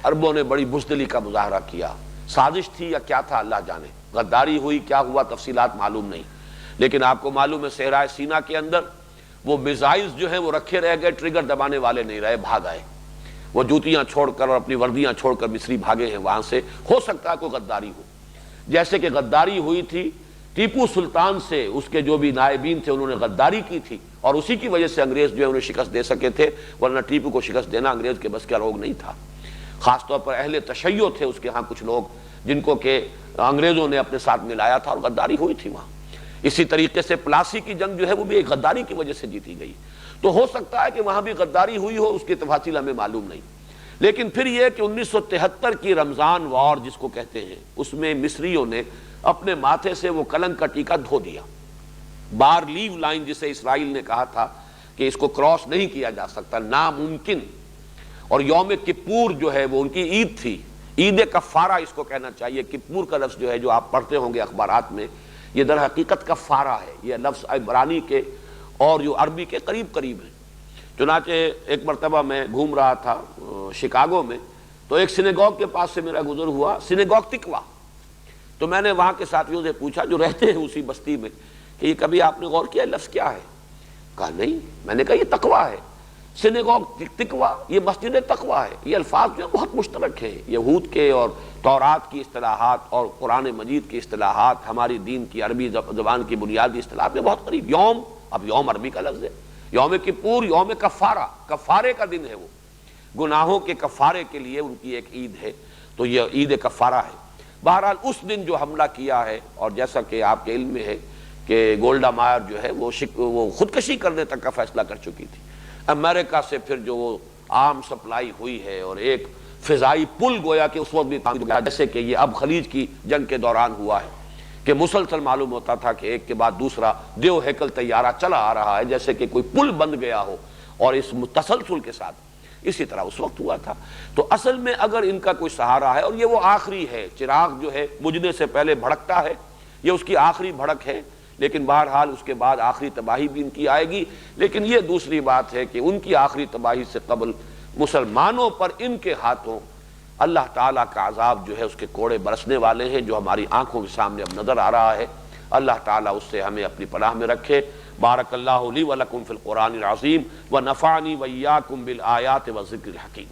عربوں نے بڑی بزدلی کا مظاہرہ کیا، سازش تھی یا کیا تھا اللہ جانے، غداری ہوئی، کیا ہوا تفصیلات معلوم نہیں، لیکن آپ کو معلوم ہے صحرائے سینا کے اندر وہ میزائلز جو ہیں وہ رکھے رہ گئے، ٹریگر دبانے والے نہیں رہے، بھاگ آئے، وہ جوتیاں چھوڑ کر اور اپنی وردیاں چھوڑ کر مصری بھاگے ہیں وہاں سے، ہو سکتا ہے کوئی غداری ہو، جیسے کہ غداری ہوئی تھی ٹیپو سلطان سے، اس کے جو بھی نائبین تھے انہوں نے غداری کی تھی، اور اسی کی وجہ سے انگریز جو ہے انہیں شکست دے سکے تھے، ورنہ ٹیپو کو شکست دینا انگریز کے بس کا روگ نہیں تھا، خاص طور پر اہل تشیع تھے اس کے ہاں کچھ لوگ جن کو کہ انگریزوں نے اپنے ساتھ ملایا تھا، اور غداری ہوئی تھی وہاں۔ اسی طریقے سے پلاسی کی جنگ جو ہے وہ بھی ایک غداری کی وجہ سے جیتی گئی، تو ہو سکتا ہے کہ وہاں بھی غداری ہوئی ہو، اس کی تفاصیل ہمیں معلوم نہیں، لیکن پھر یہ کہ 1973 کی رمضان وار جس کو کہتے ہیں، اس میں مصریوں نے اپنے ماتھے سے وہ کلنک کا ٹیکہ دھو دیا، بار لیو لائن جسے اسرائیل نے کہا تھا کہ اس کو کراس نہیں کیا جا سکتا، ناممکن، اور یوم کپور جو ہے وہ ان کی عید تھی، عید کفارہ اس کو کہنا چاہیے، کپور کا لفظ جو ہے جو آپ پڑھتے ہوں گے اخبارات میں، یہ در حقیقت کفارہ ہے، یہ لفظ عبرانی کے اور جو عربی کے قریب قریب ہے۔ چنانچہ ایک مرتبہ میں گھوم رہا تھا شکاگو میں، تو ایک سینیگوگ کے پاس سے میرا گزر ہوا، سینیگوگ تقویٰ، تو میں نے وہاں کے ساتھیوں سے پوچھا جو رہتے ہیں اسی بستی میں کہ یہ کبھی آپ نے غور کیا لفظ کیا ہے؟ کہا نہیں، میں نے کہا یہ تقویٰ ہے، سینیگوگ تقویٰ، یہ مسجد تقویٰ ہے، یہ الفاظ جو بہت مشترک ہیں، یہود کے اور تورات کی اصطلاحات اور قرآن مجید کی اصطلاحات ہماری دین کی عربی زبان کی بنیادی اصطلاحات میں بہت قریب۔ یوم، اب یوم عربی کا لفظ ہے، یوم کپور یوم کفارہ، کفارے کا دن ہے، وہ گناہوں کے کفارے کے لیے ان کی ایک عید ہے، تو یہ عید کفارہ ہے۔ بہرحال اس دن جو حملہ کیا ہے، اور جیسا کہ آپ کے علم میں ہے کہ گولڈا مائر جو ہے وہ خودکشی کرنے تک کا فیصلہ کر چکی تھی، امریکہ سے پھر جو وہ عام سپلائی ہوئی ہے، اور ایک فضائی پل گویا کہ اس وقت بھی جیسے کہ یہ اب خلیج کی جنگ کے دوران ہوا ہے کہ مسلسل معلوم ہوتا تھا کہ ایک کے بعد دوسرا دیو ہیکل طیارہ چلا آ رہا ہے، جیسے کہ کوئی پل بند گیا ہو، اور اس تسلسل کے ساتھ اسی طرح اس وقت ہوا تھا۔ تو اصل میں اگر ان کا کوئی سہارا ہے، اور یہ وہ آخری ہے، چراغ جو ہے بجھنے سے پہلے بھڑکتا ہے، یہ اس کی آخری بھڑک ہے، لیکن بہرحال اس کے بعد آخری تباہی بھی ان کی آئے گی، لیکن یہ دوسری بات ہے کہ ان کی آخری تباہی سے قبل مسلمانوں پر ان کے ہاتھوں اللہ تعالیٰ کا عذاب جو ہے اس کے کوڑے برسنے والے ہیں، جو ہماری آنکھوں کے سامنے اب نظر آ رہا ہے۔ اللہ تعالیٰ اس سے ہمیں اپنی پناہ میں رکھے۔ بارک اللہ لی ولکم فی القرآن العظیم ونفعنی وإیاکم بالآیات والذکر الحکیم۔